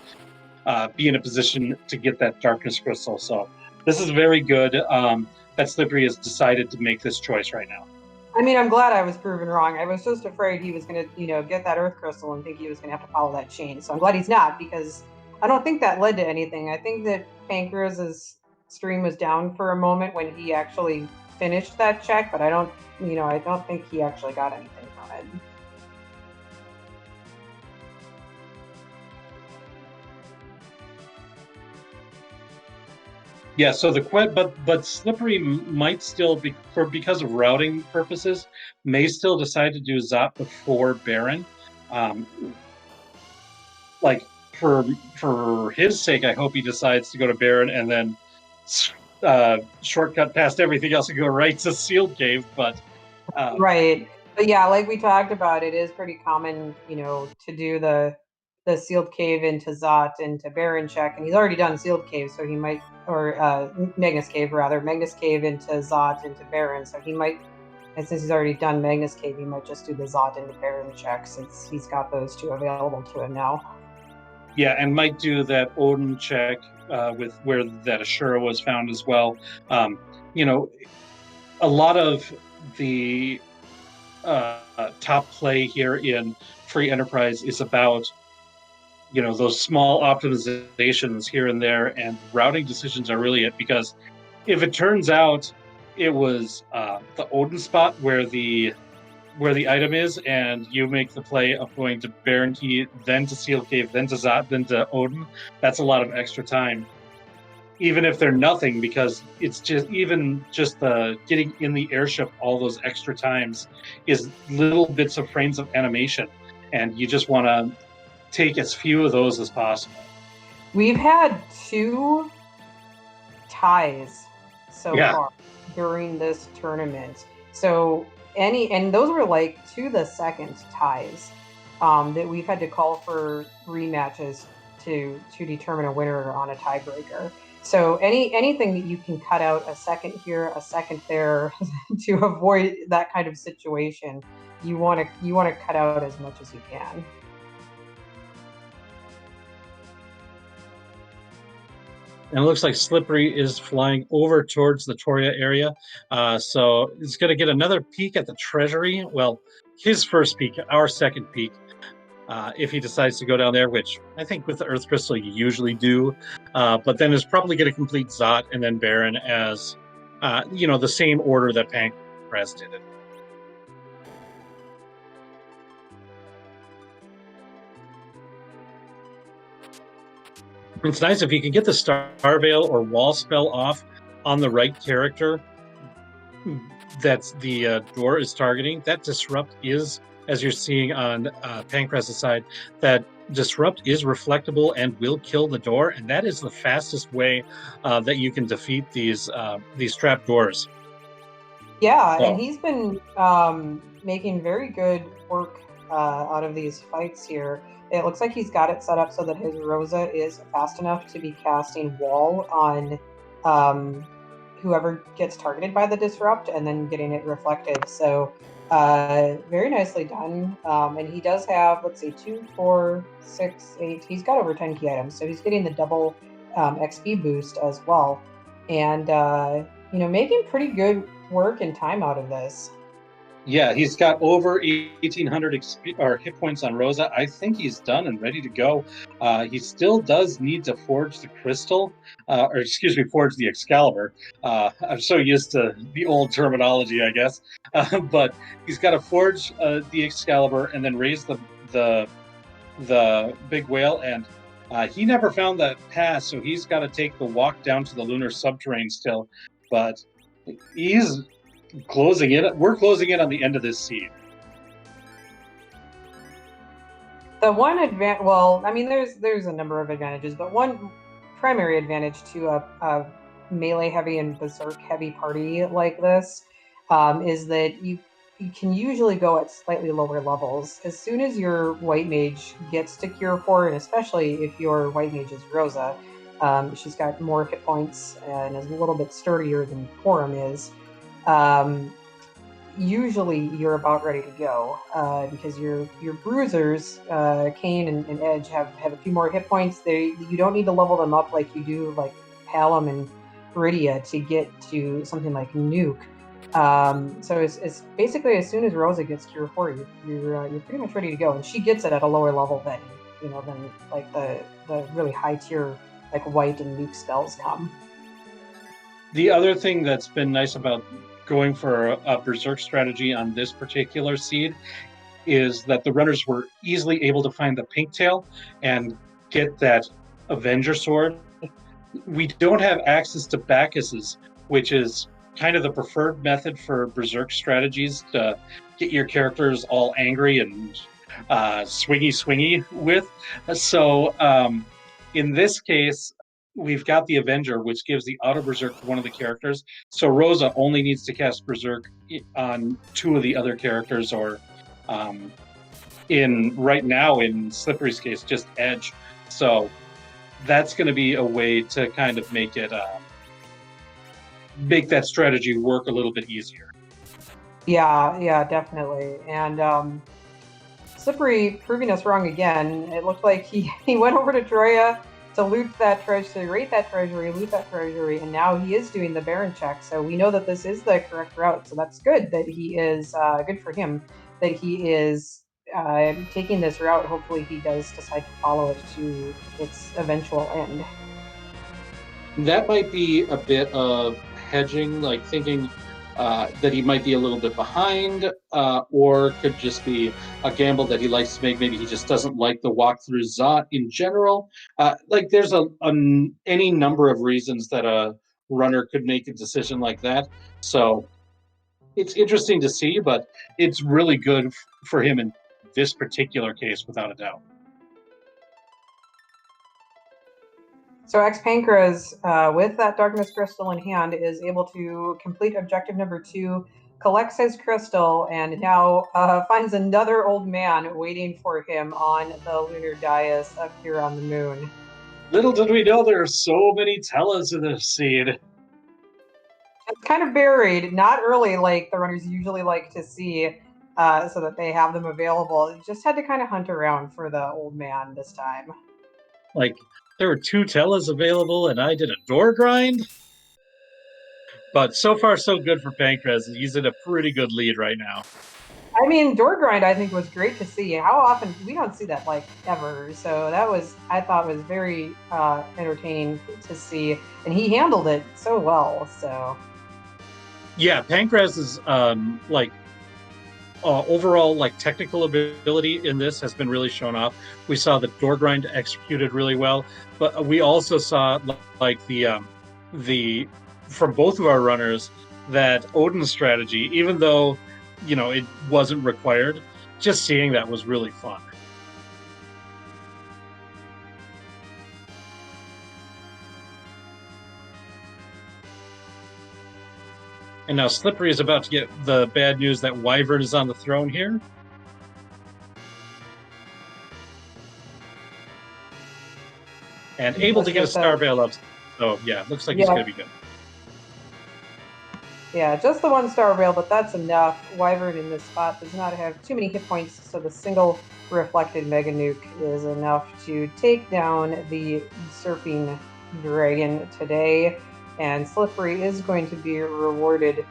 be in a position to get that Darkness Crystal. So this is very good. That Slippery has decided to make this choice right now. I mean, I'm glad I was proven wrong. I was just afraid he was going to, get that earth crystal and think he was going to have to follow that chain. So I'm glad he's not, because I don't think that led to anything. I think that Pankraz's stream was down for a moment when he actually finished that check, but I don't think he actually got anything from it. Yeah, so but Slippery might still be because of routing purposes, may still decide to do Zot before Baron. Um, like for his sake, I hope he decides to go to Baron and then shortcut past everything else and go right to Sealed Cave. But Right. But yeah, like we talked about, it is pretty common, to do the sealed cave into Zot into Baron check, and he's already done sealed cave, so he might, or Magnus cave rather, Magnus cave into Zot into Baron, so he might, and since he's already done Magnus cave, he might just do the Zot into Baron check since he's got those two available to him now. yeah, and might do that Odin check with where that Ashura was found as well. Um, you know, a lot of the top play here in Free Enterprise is about those small optimizations here and there, and routing decisions are really it. Because if it turns out it was the Odin spot where the where the item is, and you make the play of going to Baron Key, then to Seal Cave, then to Zot, then to Odin. That's a lot of extra time, even if they're nothing, because it's just the getting in the airship all those extra times is little bits of frames of animation, and you just want to take as few of those as possible. We've had 2 ties so Yeah. far during this tournament. So and those were like to the second ties that we've had to call for rematches to determine a winner on a tiebreaker. So anything that you can cut out a second here, a second there to avoid that kind of situation, you want to cut out as much as you can. And it looks like Slippery is flying over towards the Toria area. So it's going to get another peek at the treasury. Well, his first peek, our second peek, if he decides to go down there, which I think with the Earth Crystal you usually do. But then is probably going to complete Zot and then Baron as, the same order that Pankraz did it. It's nice if you can get the Star Veil or Wall Spell off on the right character that's the door is targeting. That Disrupt is, as you're seeing on Pankraz's side, that Disrupt is reflectable and will kill the door, and that is the fastest way that you can defeat these trap doors. Yeah, So, and he's been making very good work out of these fights here. It looks like he's got it set up so that his Rosa is fast enough to be casting Wall on whoever gets targeted by the Disrupt and then getting it reflected. So very nicely done. And he does have, let's see, 2, 4, 6, 8. He's got over 10 key items, so he's getting the double XP boost as well. And, making pretty good work and time out of this. yeah, he's got over 1,800 hit points on Rosa. I think he's done and ready to go. He still does need to forge the crystal, forge the Excalibur. I'm so used to the old terminology, I guess. But he's got to forge the Excalibur and then raise the big whale. And he never found that pass, so he's got to take the walk down to the lunar subterrane still. But he's closing in. We're closing in on the end of this seed. The one advantage, well, I mean, there's a number of advantages, but one primary advantage to a melee heavy and berserk heavy party like this is that you can usually go at slightly lower levels. As soon as your white mage gets to Cure 4, and especially if your white mage is Rosa, she's got more hit points and is a little bit sturdier than Quorum is. Usually you're about ready to go because your bruisers, Kane and Edge, have a few more hit points. You don't need to level them up like you do like Palom and Viridia to get to something like Nuke. So it's basically as soon as Rosa gets Cure 4, you're pretty much ready to go, and she gets it at a lower level than like the really high tier like White and Nuke spells come. The other thing that's been nice about going for a berserk strategy on this particular seed is that the runners were easily able to find the pink tail and get that Avenger sword. We don't have access to Bacchus's, which is kind of the preferred method for berserk strategies to get your characters all angry and swingy with. So in this case, we've got the Avenger, which gives the auto berserk to one of the characters. So Rosa only needs to cast berserk on 2 of the other characters, or right now in Slippery's case, just Edge. So that's going to be a way to kind of make that strategy work a little bit easier. Yeah, definitely. And Slippery proving us wrong again. It looked like he went over to Troya to loot that treasury, loot that treasury, and now he is doing the Baron check. So we know that this is the correct route. So that's good that he is, good for him, that he is taking this route. Hopefully he does decide to follow it to its eventual end. That might be a bit of hedging, like thinking, that he might be a little bit behind, or could just be a gamble that he likes to make. Maybe he just doesn't like the walkthrough Zot in general. Like there's any number of reasons that a runner could make a decision like that. So it's interesting to see, but it's really good for him in this particular case, without a doubt. So xPankraz, with that darkness crystal in hand, is able to complete objective number 2, collects his crystal, and now finds another old man waiting for him on the lunar dais up here on the moon. Little did we know there are so many Tellas in this scene. It's kind of buried, not early like the runners usually like to see, so that they have them available. You just had to kind of hunt around for the old man this time. Like, there were 2 Tellas available, and I did a door grind. But so far, so good for Pankraz. He's in a pretty good lead right now. I mean, door grind I think was great to see. How often we don't see that like ever. So that was I thought was very entertaining to see, and he handled it so well. So yeah, Pankraz is overall like technical ability in this has been really shown off. We saw the door grind executed really well, but we also saw like the from both of our runners that Odin's strategy, even though it wasn't required, just seeing that was really fun. And now Slippery is about to get the bad news that Wyvern is on the throne here. And able to get a Star Veil up. So yeah, looks like he's going to be good. Yeah, just the 1 Star Veil, but that's enough. Wyvern in this spot does not have too many hit points, so the single reflected Mega Nuke is enough to take down the Usurping Dragon today. And Slippery is going to be rewarded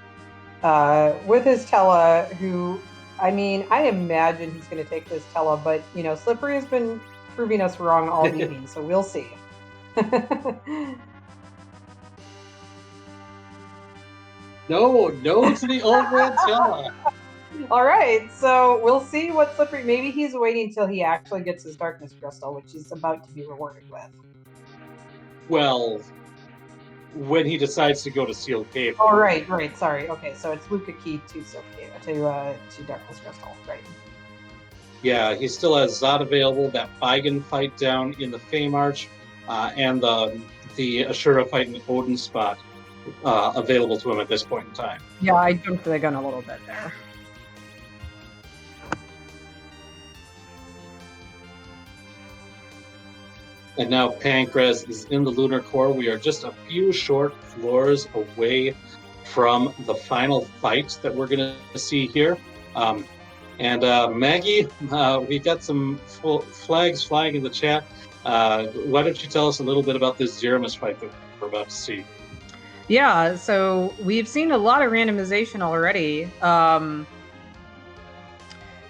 with his Tella, who, I mean, I imagine he's going to take this Tella, but, Slippery has been proving us wrong all evening, so we'll see. No to the old red Tella. All right, so we'll see what Slippery. Maybe he's waiting till he actually gets his darkness crystal, which he's about to be rewarded with. Well, when he decides to go to Seal Cave. Oh, right. Sorry. Okay, so it's Luca Key to Seal Cave, to darkness crystal, right? Yeah, he still has Zod available, that Bigan fight down in the Fame Arch, and the Ashura fight in the Odin spot available to him at this point in time. Yeah, I jumped the gun a little bit there. And now Pankraz is in the lunar core. We are just a few short floors away from the final fight that we're going to see here. And Maggie, we got some flags flying in the chat. Why don't you tell us a little bit about this Threemus fight that we're about to see? Yeah, so we've seen a lot of randomization already. The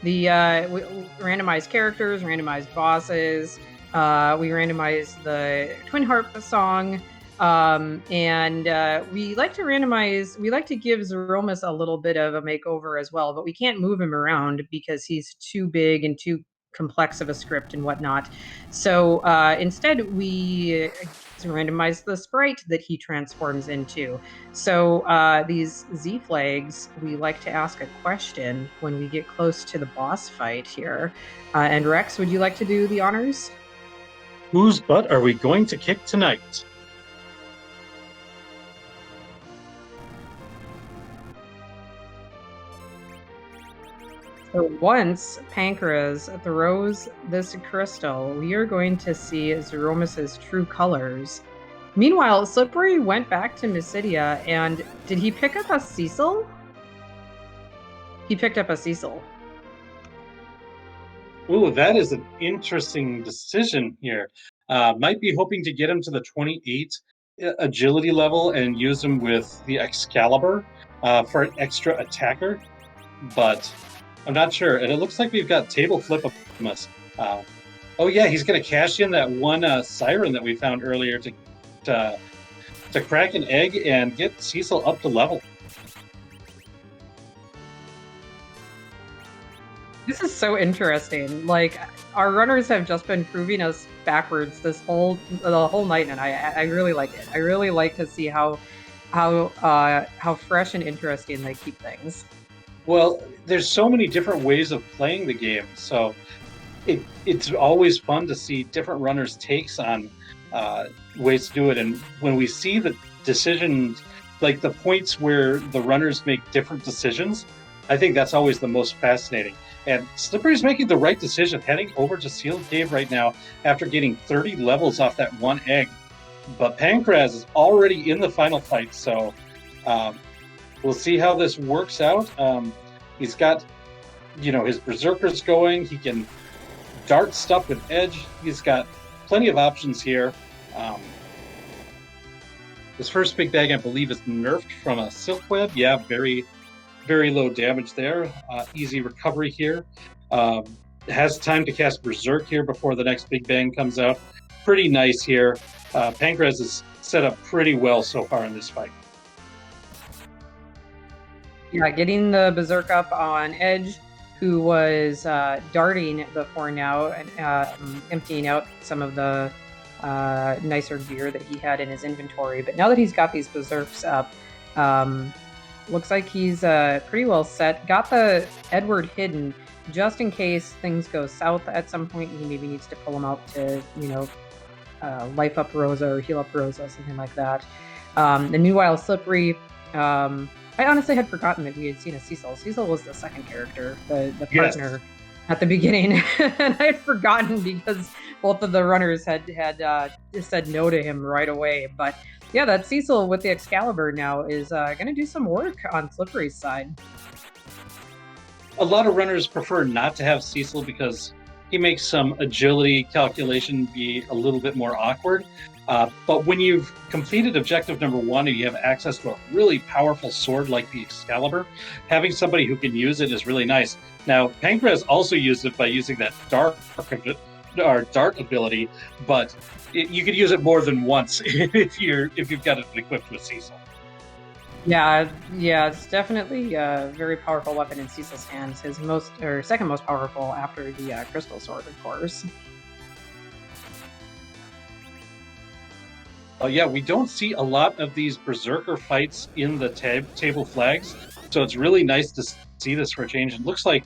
randomized characters, randomized bosses. We randomized the Twin Harp song. And we like to randomize, we like to give Threemus a little bit of a makeover as well, but we can't move him around because he's too big and too complex of a script and whatnot. So instead, we randomize the sprite that he transforms into. So these Z flags, we like to ask a question when we get close to the boss fight here. And Rex, would you like to do the honors? Whose butt are we going to kick tonight? So once Pankraz throws this crystal, we are going to see Threemus's true colors. Meanwhile, Slippery went back to Mysidia, and did he pick up a Cecil? He picked up a Cecil. Ooh, that is an interesting decision here. Might be hoping to get him to the 28 agility level and use him with the Excalibur for an extra attacker, but I'm not sure. And it looks like we've got table flip of us. Oh yeah, he's going to cash in that one siren that we found earlier to crack an egg and get Cecil up to level. This is so interesting. Like our runners have just been proving us backwards the whole night, and I really like it. I really like to see how fresh and interesting they keep things. Well, there's so many different ways of playing the game, so it's always fun to see different runners' takes on ways to do it. And when we see the decisions, like the points where the runners make different decisions, I think that's always the most fascinating. And Slippery's making the right decision, heading over to Sealed Cave right now after getting 30 levels off that one egg. But Pankraz is already in the final fight, so um, we'll see how this works out. He's got, his berserkers going. He can dart stuff with edge. He's got plenty of options here. Um, his first big bag, I believe, is nerfed from a silk web. Yeah, very, very low damage there. Easy recovery here. Has time to cast berserk here before the next big bang comes out. Pretty nice here. Pankraz is set up pretty well so far in this fight. Yeah, getting the berserk up on Edge, who was darting before now and emptying out some of the nicer gear that he had in his inventory. But now that he's got these berserks up, looks like he's pretty well set. Got the Edward hidden just in case things go south at some point. He maybe needs to pull him out to, life up Rosa or heal up Rosa, something like that. And meanwhile, Slippery, I honestly had forgotten that we had seen a Cecil. Cecil was the second character, the partner, yes, at the beginning, and I had forgotten because both of the runners had said no to him right away. But yeah, that Cecil with the Excalibur now is going to do some work on Slippery's side. A lot of runners prefer not to have Cecil because he makes some agility calculation be a little bit more awkward. But when you've completed objective number 1 and you have access to a really powerful sword like the Excalibur, having somebody who can use it is really nice. Now, Pankraz also used it by using that dart ability, but you could use it more than once if you've got it equipped with Cecil. Yeah, it's definitely a very powerful weapon in Cecil's hands. His second most powerful after the crystal sword, of course. Yeah, we don't see a lot of these berserker fights in the table flags, so it's really nice to see this for a change. It looks like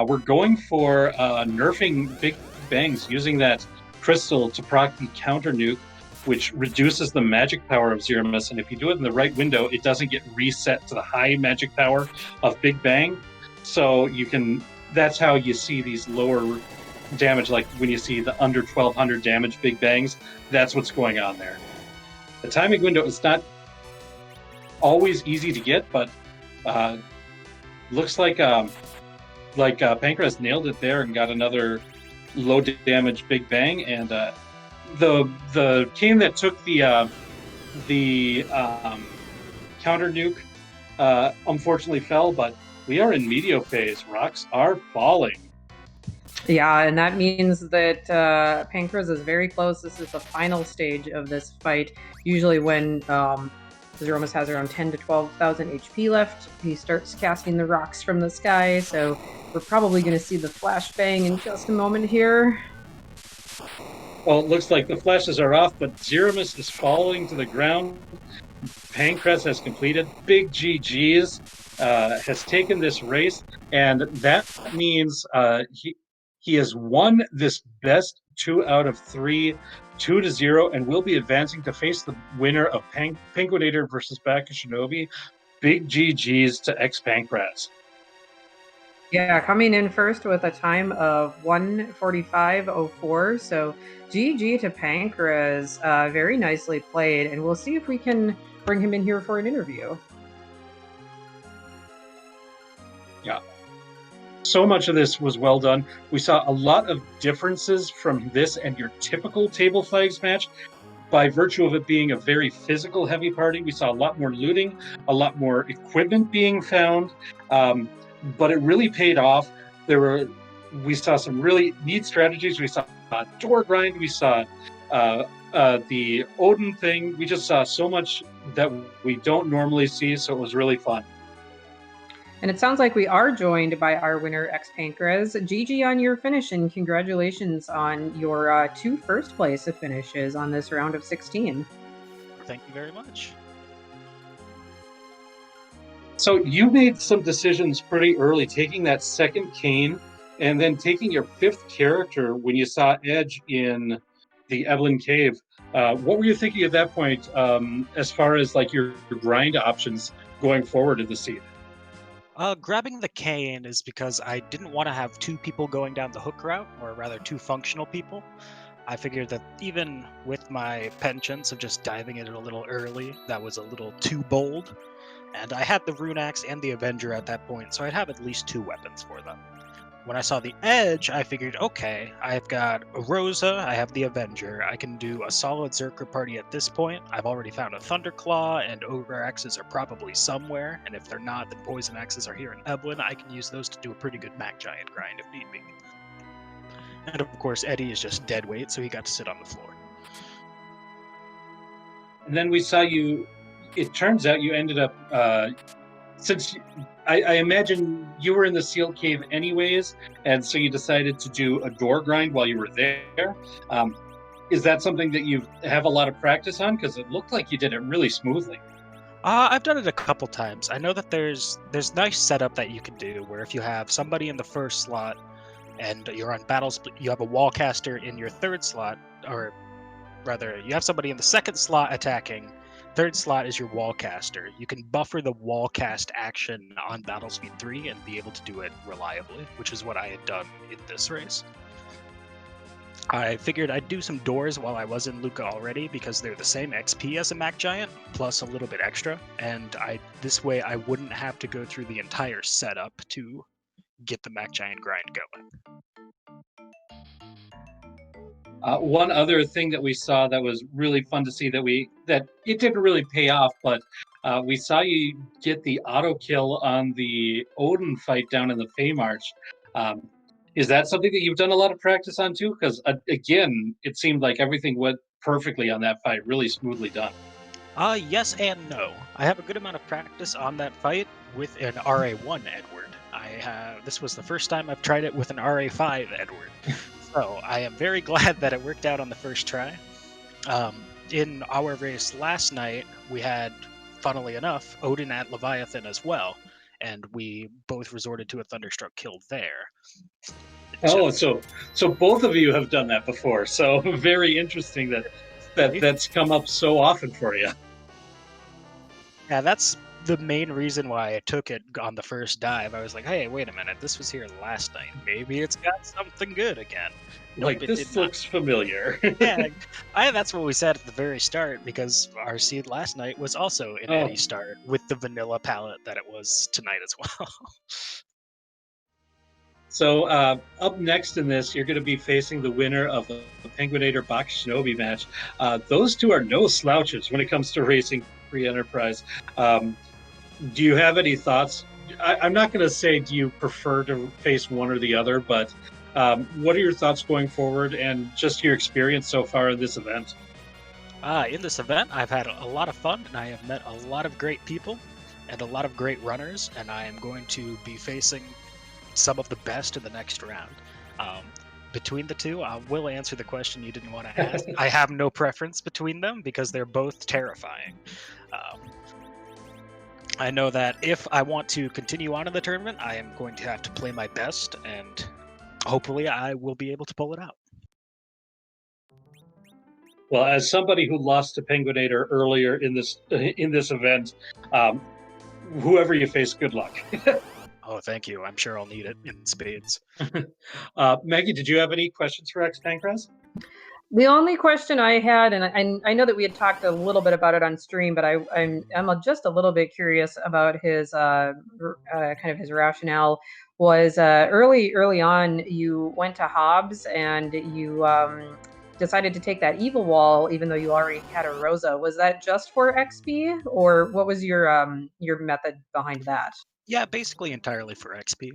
we're going for nerfing big bangs using that crystal to proc the counter nuke, which reduces the magic power of Threemus, and if you do it in the right window, it doesn't get reset to the high magic power of Big Bang. So that's how you see these lower damage, like when you see the under 1200 damage Big Bangs, that's what's going on there. The timing window is not always easy to get, but looks like Pankraz nailed it there and got another low damage Big Bang. And the team that took the counter nuke unfortunately fell, but we are in medio phase. Rocks are falling. Yeah, and that means that Pankraz is very close. This is the final stage of this fight. Usually when Threemus has around 10 to 12,000 HP left, he starts casting the rocks from the sky, so we're probably going to see the flashbang in just a moment here. Well, it looks like the flashes are off, but Threemus is falling to the ground. Pankraz has completed. Big GG's has taken this race, and that means he has won this best 2 out of 3, 2-0, and will be advancing to face the winner of Penguinator versus Baka Shinobi. Big GG's to xPankraz. Yeah, coming in first with a time of 1:45:04. So GG to Pankraz, very nicely played, and we'll see if we can bring him in here for an interview. Yeah. So much of this was well done. We saw a lot of differences from this and your typical table flags match. By virtue of it being a very physical heavy party, we saw a lot more looting, a lot more equipment being found, but it really paid off. We saw some really neat strategies. We saw door grind. We saw the Odin thing. We just saw so much that we don't normally see, so it was really fun. And it sounds like we are joined by our winner, xPankraz. GG on your finish, and congratulations on your two first place finishes on this round of 16. Thank you very much. So you made some decisions pretty early, taking that second cane and then taking your fifth character when you saw Edge in the Evelyn Cave. What were you thinking at that point, as far as like your grind options going forward in the seed? Grabbing the cane is because I didn't want to have two people going down the hook route, or rather two functional people. I figured that even with my penchants of just diving in a little early, that was a little too bold. And I had the Rune Axe and the Avenger at that point, so I'd have at least two weapons for them. When I saw the Edge, I figured, okay, I've got a Rosa, I have the Avenger, I can do a solid Zerker party at this point. I've already found a Thunderclaw, and Ogre Axes are probably somewhere, and if they're not, then Poison Axes are here in Evelyn. I can use those to do a pretty good Mac Giant grind if need be. And of course, Eddie is just dead weight, so he got to sit on the floor. And then we saw you, it turns out you ended up, since I imagine you were in the sealed cave anyways, and so you decided to do a door grind while you were there. Is that something that you have a lot of practice on? Because it looked like you did it really smoothly. I've done it a couple times. I know that there's nice setup that you can do where if you have somebody in the first slot and you're on battles, you have a wall caster in your third slot, or rather, you have somebody in the second slot attacking. Third slot is your wall caster. You can buffer the wall cast action on Battle Speed 3 and be able to do it reliably, which is what I had done in this race. I figured I'd do some doors while I was in Luca already because they're the same XP as a Mac Giant, plus a little bit extra, and this way I wouldn't have to go through the entire setup to get the Mac Giant grind going. One other thing that we saw that was really fun to see that it didn't really pay off, but we saw you get the auto kill on the Odin fight down in the Fey March. Is that something that you've done a lot of practice on too? Because again, it seemed like everything went perfectly on that fight, really smoothly done. Yes and no. I have a good amount of practice on that fight with an RA1 Edward. This was the first time I've tried it with an RA5 Edward. So I am very glad that it worked out on the first try. In our race last night, we had, funnily enough, Odin at Leviathan as well, and we both resorted to a Thunderstruck kill there. Oh, so both of you have done that before. So very interesting that's come up so often for you. Yeah, that's the main reason why I took it on the first dive. I was like, hey, wait a minute, this was here last night. Maybe it's got something good again. Like, nope, this looks familiar. Yeah, that's what we said at the very start, because our seed last night was also in Eddie start with the vanilla palette that it was tonight as well. So up next in this, you're going to be facing the winner of the Penguinator Box Shinobi match. Those two are no slouches when it comes to racing free enterprise. Do you have any thoughts? I'm not going to say do you prefer to face one or the other, but what are your thoughts going forward and just your experience so far in this event? In this event, I've had a lot of fun, and I have met a lot of great people and a lot of great runners, and I am going to be facing some of the best in the next round. Between the two, I will answer the question you didn't want to ask. I have no preference between them because they're both terrifying. I know that if I want to continue on in the tournament, I am going to have to play my best, and hopefully I will be able to pull it out. Well, as somebody who lost to Penguinator earlier in this event, whoever you face, good luck. Oh, thank you. I'm sure I'll need it in spades. Maggie, did you have any questions for xPankraz? The only question I had, and I know that we had talked a little bit about it on stream, but I'm just a little bit curious about his kind of his rationale. Was early on you went to Hobbs and you decided to take that evil wall even though you already had a Rosa. Was that just for XP, or what was your method behind that? Yeah, basically entirely for XP.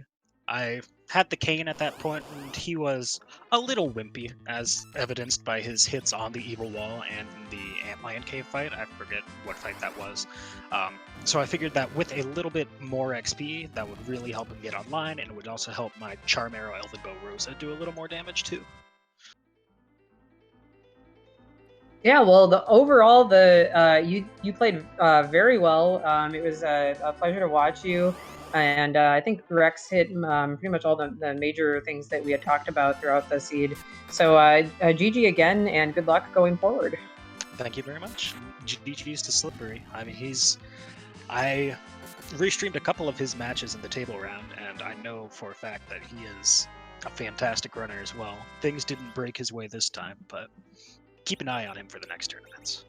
I had the cane at that point, and he was a little wimpy, as evidenced by his hits on the evil wall and in the Antlion Cave fight. I forget what fight that was. So I figured that with a little bit more XP, that would really help him get online, and it would also help my Charm Arrow Elven Bow Rosa do a little more damage too. Yeah, well, you played very well. It was a pleasure to watch you, and I think Rex hit pretty much all the major things that we had talked about throughout the seed. So GG again, and good luck going forward. Thank you very much. GG's to Slippery. I mean, I restreamed a couple of his matches in the table round, and I know for a fact that he is a fantastic runner as well. Things didn't break his way this time, but keep an eye on him for the next tournaments.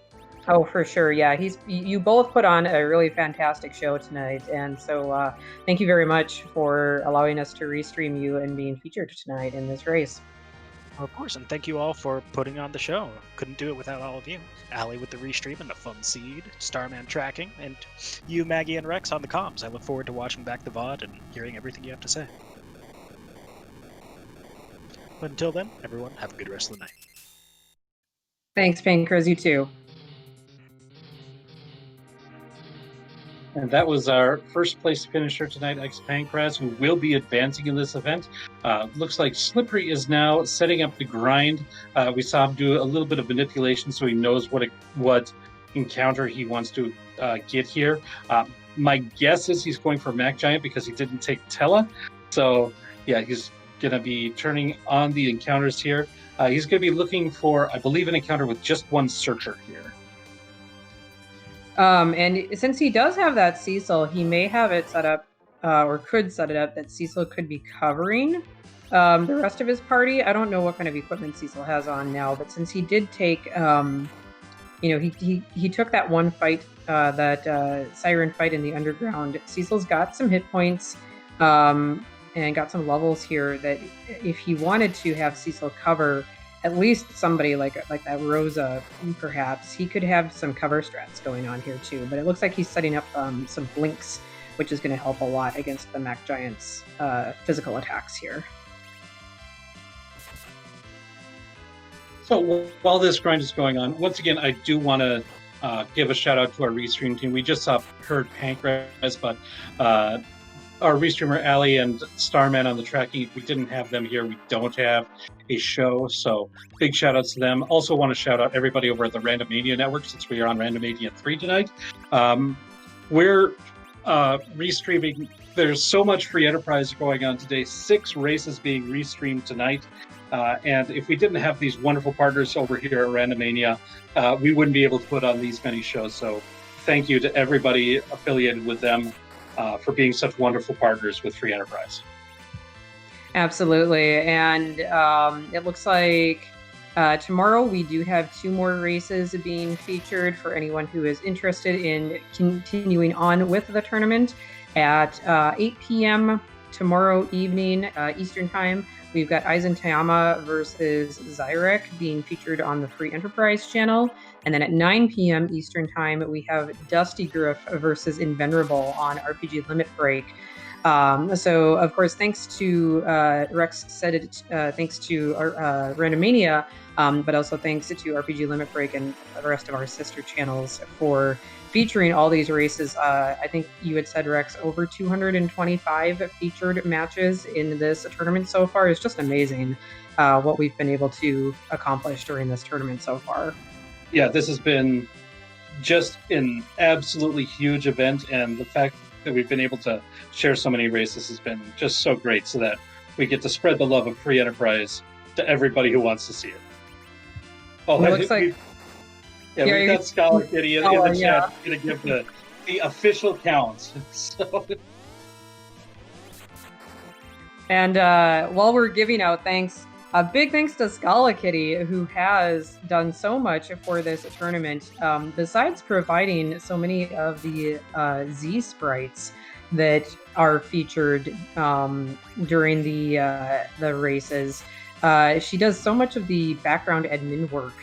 Oh, for sure. Yeah, you both put on a really fantastic show tonight, and so thank you very much for allowing us to restream you and being featured tonight in this race. Of course, and thank you all for putting on the show. Couldn't do it without all of you. Allie with the restream and the fun seed, Starman tracking, and you, Maggie, and Rex on the comms. I look forward to watching back the VOD and hearing everything you have to say. But until then, everyone, have a good rest of the night. Thanks, xPankraz, you too. And that was our first place finisher tonight, xPankraz, who will be advancing in this event. Looks like Slippery is now setting up the grind. We saw him do a little bit of manipulation so he knows what encounter he wants to get here. My guess is he's going for Mac Giant because he didn't take Tella. So yeah, he's going to be turning on the encounters here. He's going to be looking for, I believe, an encounter with just one Searcher here. And since he does have that Cecil, he may have it set up, or could set it up that Cecil could be covering the rest of his party. I don't know what kind of equipment Cecil has on now, but since he did take, he took that one fight, that Siren fight in the underground. Cecil's got some hit points, and got some levels here that if he wanted to have Cecil cover at least somebody like that Rosa, perhaps, he could have some cover strats going on here too. But it looks like he's setting up some blinks, which is going to help a lot against the Mac Giant's physical attacks here. So while this grind is going on, once again, I do want to give a shout out to our restream team. We just heard Pankraz, but our restreamer Allie and Starman on the tracking, we didn't have them here. We don't have a show, so big shout outs to them. Also want to shout out everybody over at the Randomania Network, since we are on Randomania 3 tonight. We're restreaming. There's so much free enterprise going on today, 6 races being restreamed tonight. And if we didn't have these wonderful partners over here at Randomania, we wouldn't be able to put on these many shows. So thank you to everybody affiliated with them for being such wonderful partners with free enterprise. Absolutely. And it looks like tomorrow we do have 2 more races being featured for anyone who is interested in continuing on with the tournament. At 8 p.m. tomorrow evening, Eastern Time, we've got Eisentayama versus Zyrek being featured on the Free Enterprise channel. And then at 9 p.m. Eastern Time, we have Dusty Griff versus Invenerable on RPG Limit Break. So, of course, thanks to Rex said it, thanks to Randomania, but also thanks to RPG Limit Break and the rest of our sister channels for featuring all these races. I think you had said, Rex, over 225 featured matches in this tournament so far. It's just amazing what we've been able to accomplish during this tournament so far. Yeah, this has been just an absolutely huge event, and the fact that we've been able to share so many races has been just so great, so that we get to spread the love of free enterprise to everybody who wants to see it. Oh, it looks like... we've got Scholar Kitty in the chat. Going to give the official counts. So. And while we're giving out thanks, a big thanks to Scholar Kitty, who has done so much for this tournament. Besides providing so many of the Z sprites that are featured during the races, she does so much of the background admin work.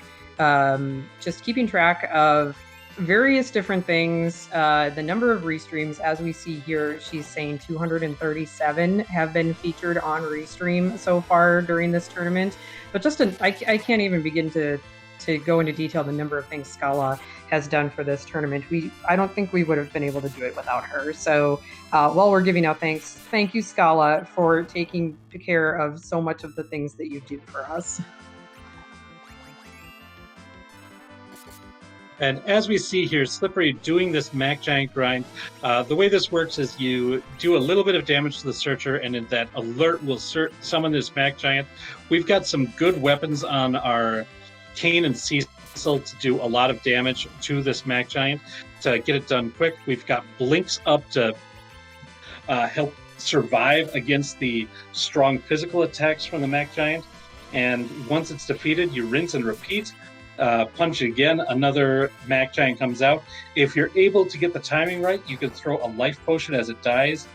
Just keeping track of various different things. The number of restreams, as we see here, she's saying 237 have been featured on restream so far during this tournament. But I can't even begin to go into detail the number of things Scala has done for this tournament. I don't think we would have been able to do it without her. So while we're giving out thanks, thank you, Scala, for taking care of so much of the things that you do for us. And as we see here, Slippery doing this Mac Giant grind. The way this works is you do a little bit of damage to the Searcher, and then that alert will summon this Mac Giant. We've got some good weapons on our Kane and Cecil to do a lot of damage to this Mac Giant. To get it done quick, we've got Blinks up to help survive against the strong physical attacks from the Mac Giant. And once it's defeated, you rinse and repeat. Punch again, another Mac Giant comes out. If you're able to get the timing right, you can throw a life potion as it dies.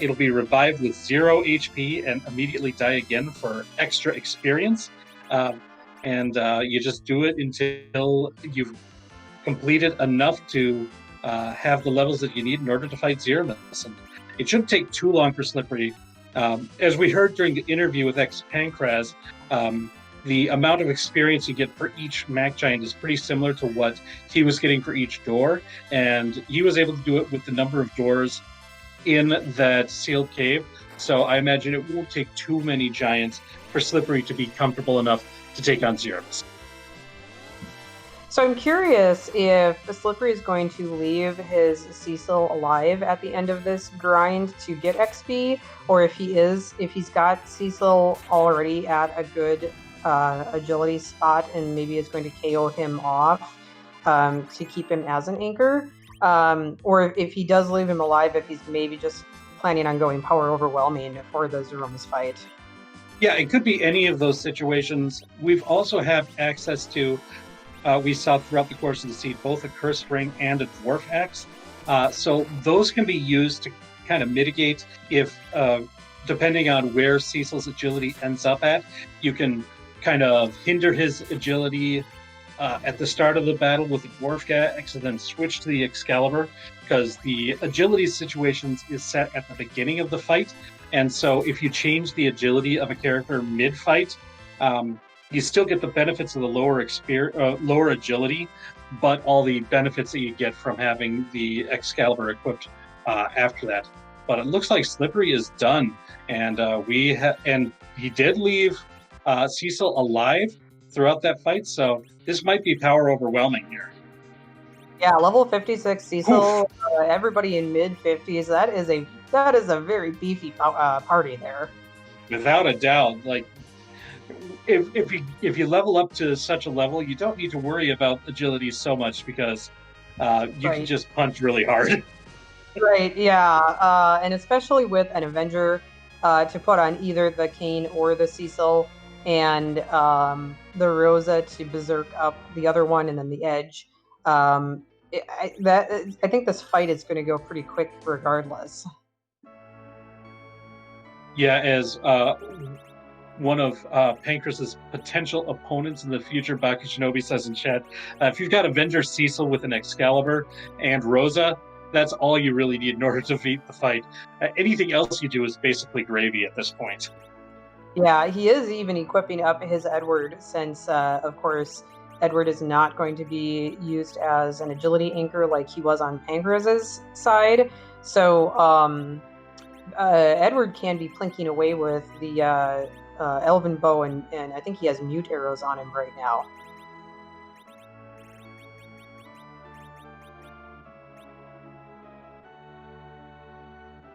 It'll be revived with 0 HP and immediately die again for extra experience. And you just do it until you've completed enough to have the levels that you need in order to fight Threemus. And it shouldn't take too long for Slippery. As we heard during the interview with xPankraz, the amount of experience you get for each Mac Giant is pretty similar to what he was getting for each door, and he was able to do it with the number of doors in that sealed cave. So I imagine it won't take too many giants for Slippery to be comfortable enough to take on Threemus. So I'm curious if Slippery is going to leave his Cecil alive at the end of this grind to get XP, or if he's got Cecil already at a good agility spot and maybe is going to KO him off to keep him as an anchor, or if he does leave him alive, if he's maybe just planning on going power overwhelming for the Threemus fight. Yeah, it could be any of those situations. We've also have access to, we saw throughout the course of the seed, both a Cursed Ring and a Dwarf Axe. So those can be used to kind of mitigate if, depending on where Cecil's agility ends up at, you can kind of hinder his agility at the start of the battle with the Dwarf Axe and then switch to the Excalibur, because the agility situations is set at the beginning of the fight. And so if you change the agility of a character mid-fight, you still get the benefits of the lower agility, but all the benefits that you get from having the Excalibur equipped after that. But it looks like Slippery is done, and and he did leave Cecil alive throughout that fight, so this might be power overwhelming here. Yeah, level 56 Cecil, everybody in mid 50s. That is a very beefy party there. Without a doubt, like if you level up to such a level, you don't need to worry about agility so much, because you can just punch really hard. Right, yeah, and especially with an Avenger to put on either the Kane or the Cecil, and the Rosa to berserk up the other one, and then the Edge. I think this fight is going to go pretty quick regardless. Yeah, as one of Pankraz's potential opponents in the future, Baki Shinobi says in chat, if you've got Avenger Cecil with an Excalibur and Rosa, that's all you really need in order to defeat the fight. Anything else you do is basically gravy at this point. Yeah, he is even equipping up his Edward, since, of course, Edward is not going to be used as an agility anchor like he was on Pankraz's side. So Edward can be plinking away with the Elven Bow, and I think he has mute arrows on him right now.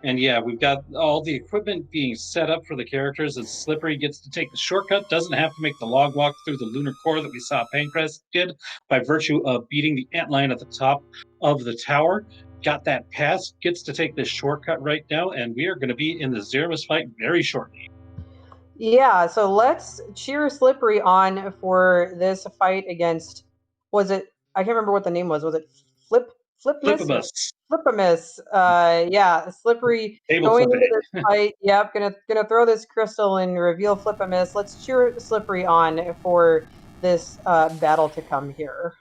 And yeah, we've got all the equipment being set up for the characters as Slippery gets to take the shortcut, doesn't have to make the log walk through the lunar core that we saw Pankraz did by virtue of beating the antlion at the top of the tower. Got that pass, gets to take this shortcut right now, and we are going to be in the Threemus fight very shortly. Yeah, so let's cheer Slippery on for this fight against, was it, I can't remember what the name was it Flippemus. Flippemus. Yeah, Slippery going into this fight. Yep, gonna throw this crystal and reveal Flippemus. Let's cheer Slippery on for this battle to come here.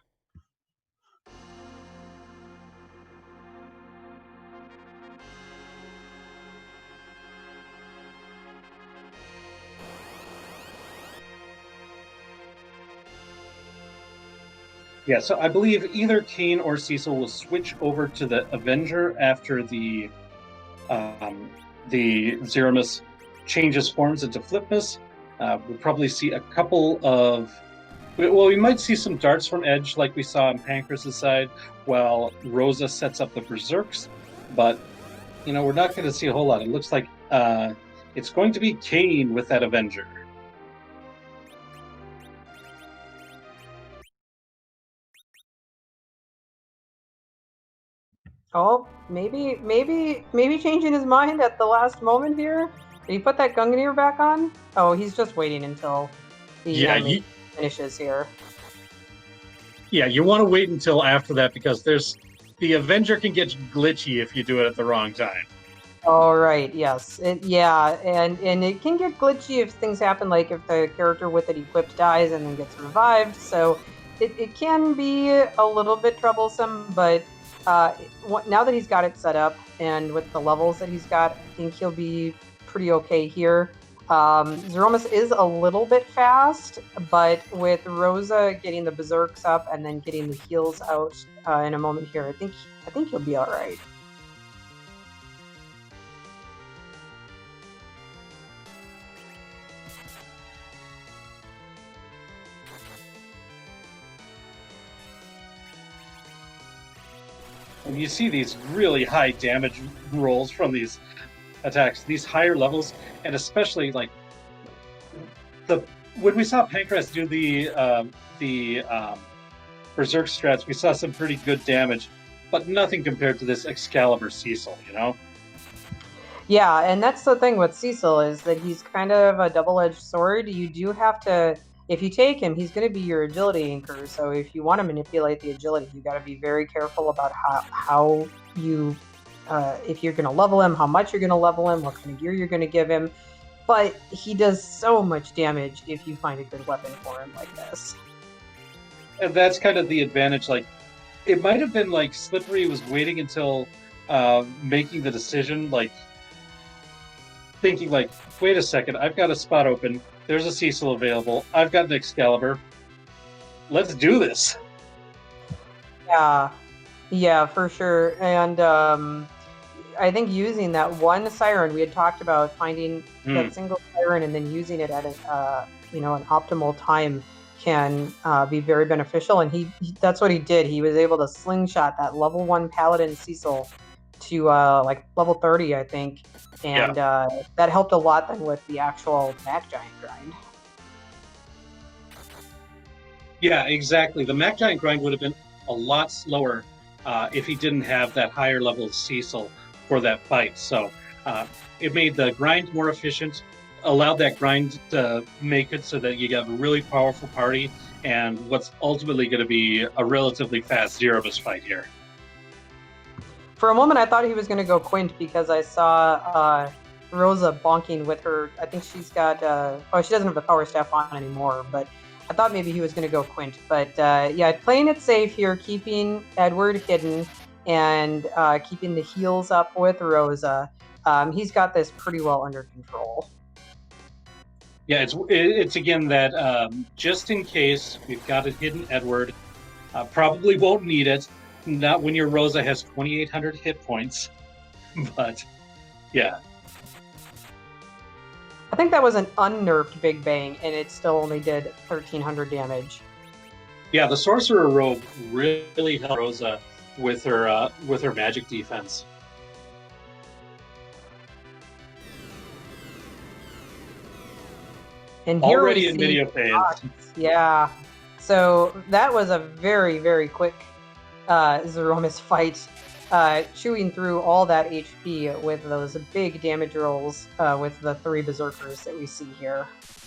Yeah, so I believe either Kane or Cecil will switch over to the Avenger after the Threemus changes forms into Flipmus. We'll probably see a couple of. Well, we might see some darts from Edge like we saw on Pankraz's side, while Rosa sets up the Berserks. But, we're not going to see a whole lot. It looks like it's going to be Kane with that Avenger. Oh, maybe changing his mind at the last moment here. Did he put that Gungnir back on? Oh, he's just waiting until the finishes here. Yeah, you want to wait until after that because the Avenger can get glitchy if you do it at the wrong time. Oh, right, yes. And it can get glitchy if things happen, like if the character with it equipped dies and then gets revived. So it can be a little bit troublesome, but now that he's got it set up and with the levels that he's got, I think he'll be pretty okay here. Threemus is a little bit fast, but with Rosa getting the Berserks up and then getting the heals out in a moment here, I think he'll be all right. And you see these really high damage rolls from these attacks, these higher levels, and especially like when we saw Pankraz do the Berserk strats, we saw some pretty good damage, but nothing compared to this Excalibur Cecil, Yeah, and that's the thing with Cecil is that he's kind of a double-edged sword. You do have to, if you take him, he's going to be your agility anchor. So if you want to manipulate the agility, you got to be very careful about how you, if you're going to level him, how much you're going to level him, what kind of gear you're going to give him. But he does so much damage if you find a good weapon for him like this. And that's kind of the advantage. Like, it might have been like Slippery was waiting until making the decision, like thinking like, wait a second, I've got a spot open. There's a Cecil available. I've got an Excalibur. Let's do this. Yeah, for sure. And I think using that one siren, we had talked about finding that single siren and then using it at an optimal time can be very beneficial. And that's what he did. He was able to slingshot that level 1 Paladin Cecil to like level 30, I think. And that helped a lot then with the actual Mac Giant grind. Yeah, exactly. The Mac Giant grind would have been a lot slower if he didn't have that higher level Cecil for that fight. So it made the grind more efficient, allowed that grind to make it so that you have a really powerful party and what's ultimately going to be a relatively fast Threemus fight here. For a moment, I thought he was going to go Quint because I saw Rosa bonking with her. I think she's got, she doesn't have the power staff on anymore, but I thought maybe he was going to go Quint. But playing it safe here, keeping Edward hidden and keeping the heals up with Rosa. He's got this pretty well under control. Yeah, it's again that just in case we've got a hidden Edward, probably won't need it. Not when your Rosa has 2,800 hit points, but yeah. I think that was an unnerfed Big Bang, and it still only did 1,300 damage. Yeah, the Sorcerer Robe really helped Rosa with her magic defense. And here already in video phase. Yeah, so that was a very, very quick Threemus fight, chewing through all that HP with those big damage rolls with the 3 Berserkers that we see here.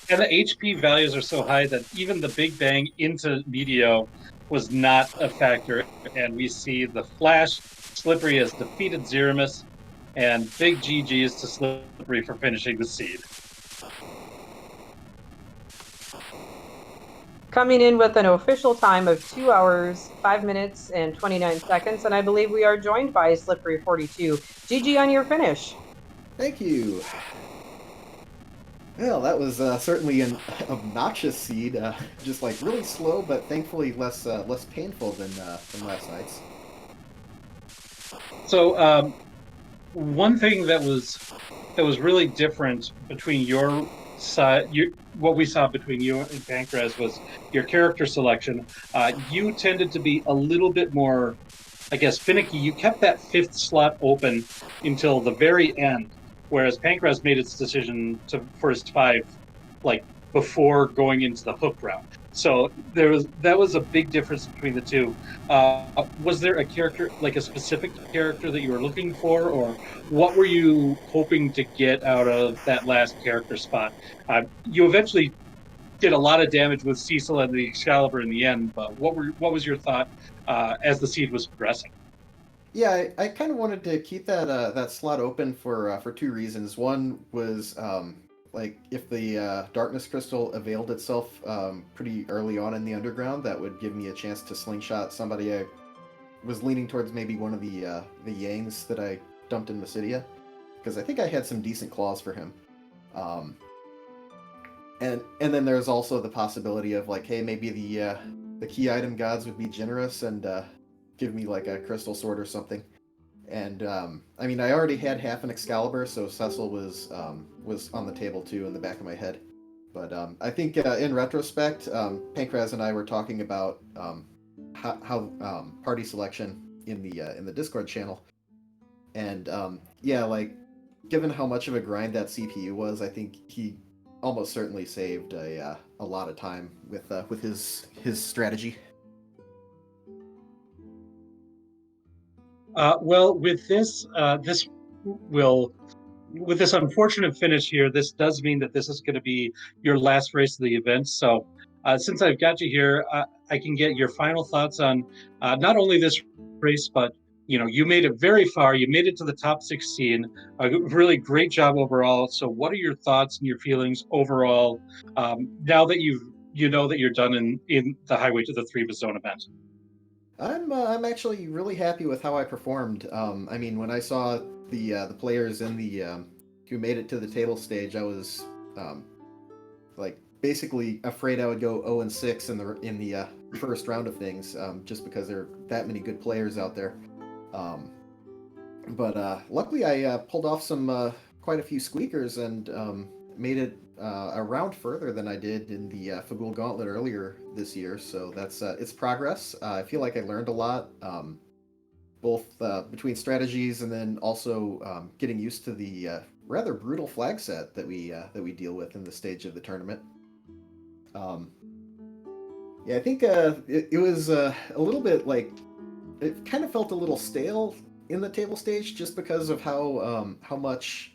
And the HP values are so high that even the Big Bang into Medio was not a factor. And we see the Flash, Slippery has defeated Threemus, and big GG's to Slippery for finishing the seed. Coming in with an official time of 2 hours, 5 minutes, and 29 seconds, and I believe we are joined by slippery42. 42. GG on your finish. Thank you. Well, that was certainly an obnoxious seed, just like really slow, but thankfully less painful than last night's. So one thing that was really different between your side, what we saw between you and Pancras was your character selection. You tended to be a little bit more, I guess, finicky. You kept that fifth slot open until the very end, whereas Pancras made its decision to first five, like before going into the hook route. So that was a big difference between the two. Was there a character, like a specific character that you were looking for, or what were you hoping to get out of that last character spot? You eventually did a lot of damage with Cecil and the Excalibur in the end, but what was your thought as the seed was progressing? Yeah, I kind of wanted to keep that slot open for two reasons. One was like if the darkness crystal availed itself pretty early on in the underground, that would give me a chance to slingshot somebody. I was leaning towards maybe one of the Yangs that I dumped in Mysidia, because I think I had some decent claws for him. Um, and then there's also the possibility of like, hey, maybe the key item gods would be generous and give me like a crystal sword or something. And I mean, I already had half an Excalibur, so Cecil was on the table too in the back of my head. But I think in retrospect, Pankraz and I were talking about how party selection in the Discord channel, and yeah, like given how much of a grind that CPU was, I think he almost certainly saved a lot of time with his strategy. Well, with this will with this unfortunate finish here, this does mean that this is going to be your last race of the event. So, since I've got you here, I can get your final thoughts on not only this race, but you made it very far. You made it to the top 16. A really great job overall. So, what are your thoughts and your feelings overall now that you know that you're done in the Highway to the Threemus Zone event? I'm actually really happy with how I performed. I mean, when I saw the players in the who made it to the table stage, I was um, like basically afraid I would go 0 and 6 in the first round of things, just because there are that many good players out there. Um, but luckily, I pulled off some quite a few squeakers and made it a round further than I did in the Fagul Gauntlet earlier this year. So that's it's progress. I feel like I learned a lot, both between strategies and then also getting used to the rather brutal flag set that we deal with in the stage of the tournament. Um, yeah, I think it was a little bit like it kind of felt a little stale in the table stage just because of how much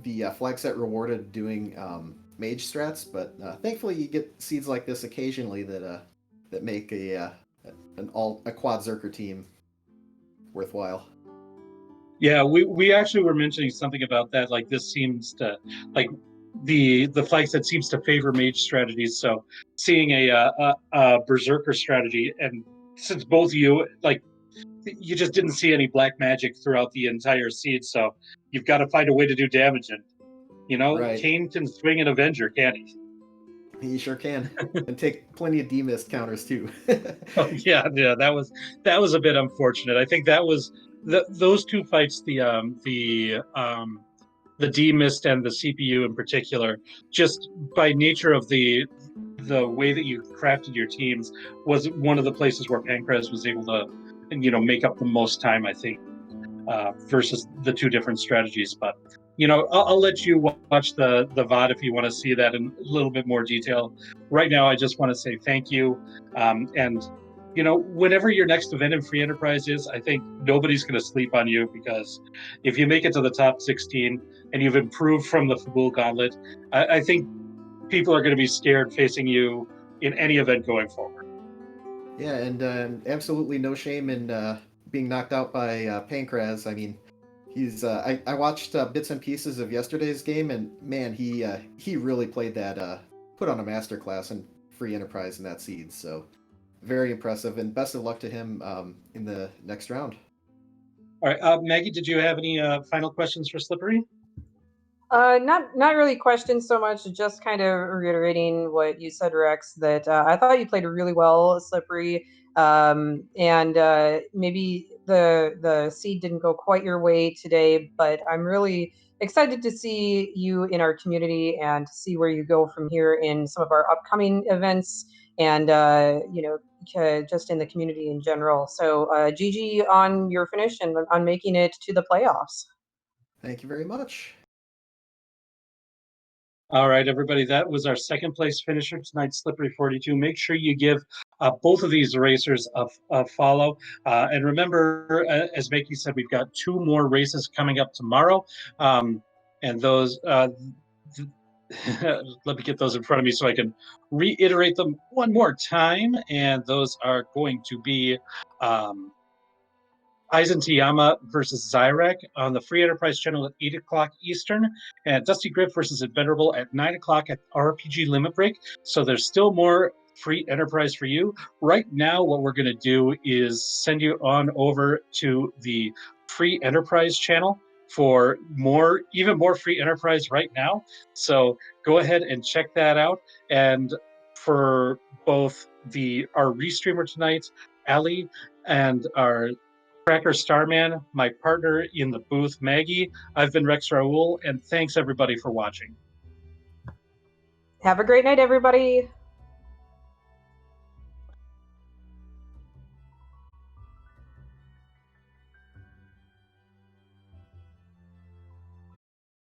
the flag set rewarded doing mage strats. But thankfully, you get seeds like this occasionally that make a quad zerker team worthwhile. Yeah, we actually were mentioning something about that. Like this seems to like the flag set seems to favor mage strategies. So seeing a berserker strategy, and since both of you like you just didn't see any black magic throughout the entire seed, so you've got to find a way to do damage. And Right, Kane can swing an Avenger, can't he? he sure can, and take plenty of demist counters too. Oh yeah, yeah, that was a bit unfortunate. I think that was those two fights, the D mist and the CPU in particular, just by nature of the way that you crafted your teams, was one of the places where Pancras was able to, make up the most time, I think, versus the two different strategies. But I'll let you watch the VOD if you want to see that in a little bit more detail. Right now, I just want to say thank you, and whenever your next event in Free Enterprise is, I think nobody's going to sleep on you, because if you make it to the top 16 and you've improved from the Fabul Gauntlet, I think people are going to be scared facing you in any event going forward. Yeah, and absolutely no shame in being knocked out by Pankraz. I mean, he's I watched bits and pieces of yesterday's game, and man, he really played that put on a masterclass in Free Enterprise in that seed. So very impressive, and best of luck to him in the next round. All right, Maggie, did you have any final questions for Slippery? Not really questions so much, just kind of reiterating what you said, Rex, that I thought you played really well, Slippery, and maybe the seed didn't go quite your way today, but I'm really excited to see you in our community and to see where you go from here in some of our upcoming events and just in the community in general. So GG on your finish and on making it to the playoffs. Thank you very much. All right, everybody, that was our second place finisher tonight, slippery42. Make sure you give both of these racers a follow. And remember, as Makey said, we've got 2 more races coming up tomorrow. And those, let me get those in front of me so I can reiterate them one more time. And those are going to be Eisentiyama versus Zyrek on the Free Enterprise channel at 8 o'clock Eastern, and Dusty Griff versus Invenerable at 9 o'clock at RPG Limit Break. So there's still more Free Enterprise for you. Right now, what we're going to do is send you on over to the Free Enterprise channel for even more Free Enterprise right now. So go ahead and check that out. And for both our restreamer tonight, Ali, and our Cracker Starman, my partner in the booth, Maggie. I've been Rex Raoul, and thanks everybody for watching. Have a great night, everybody.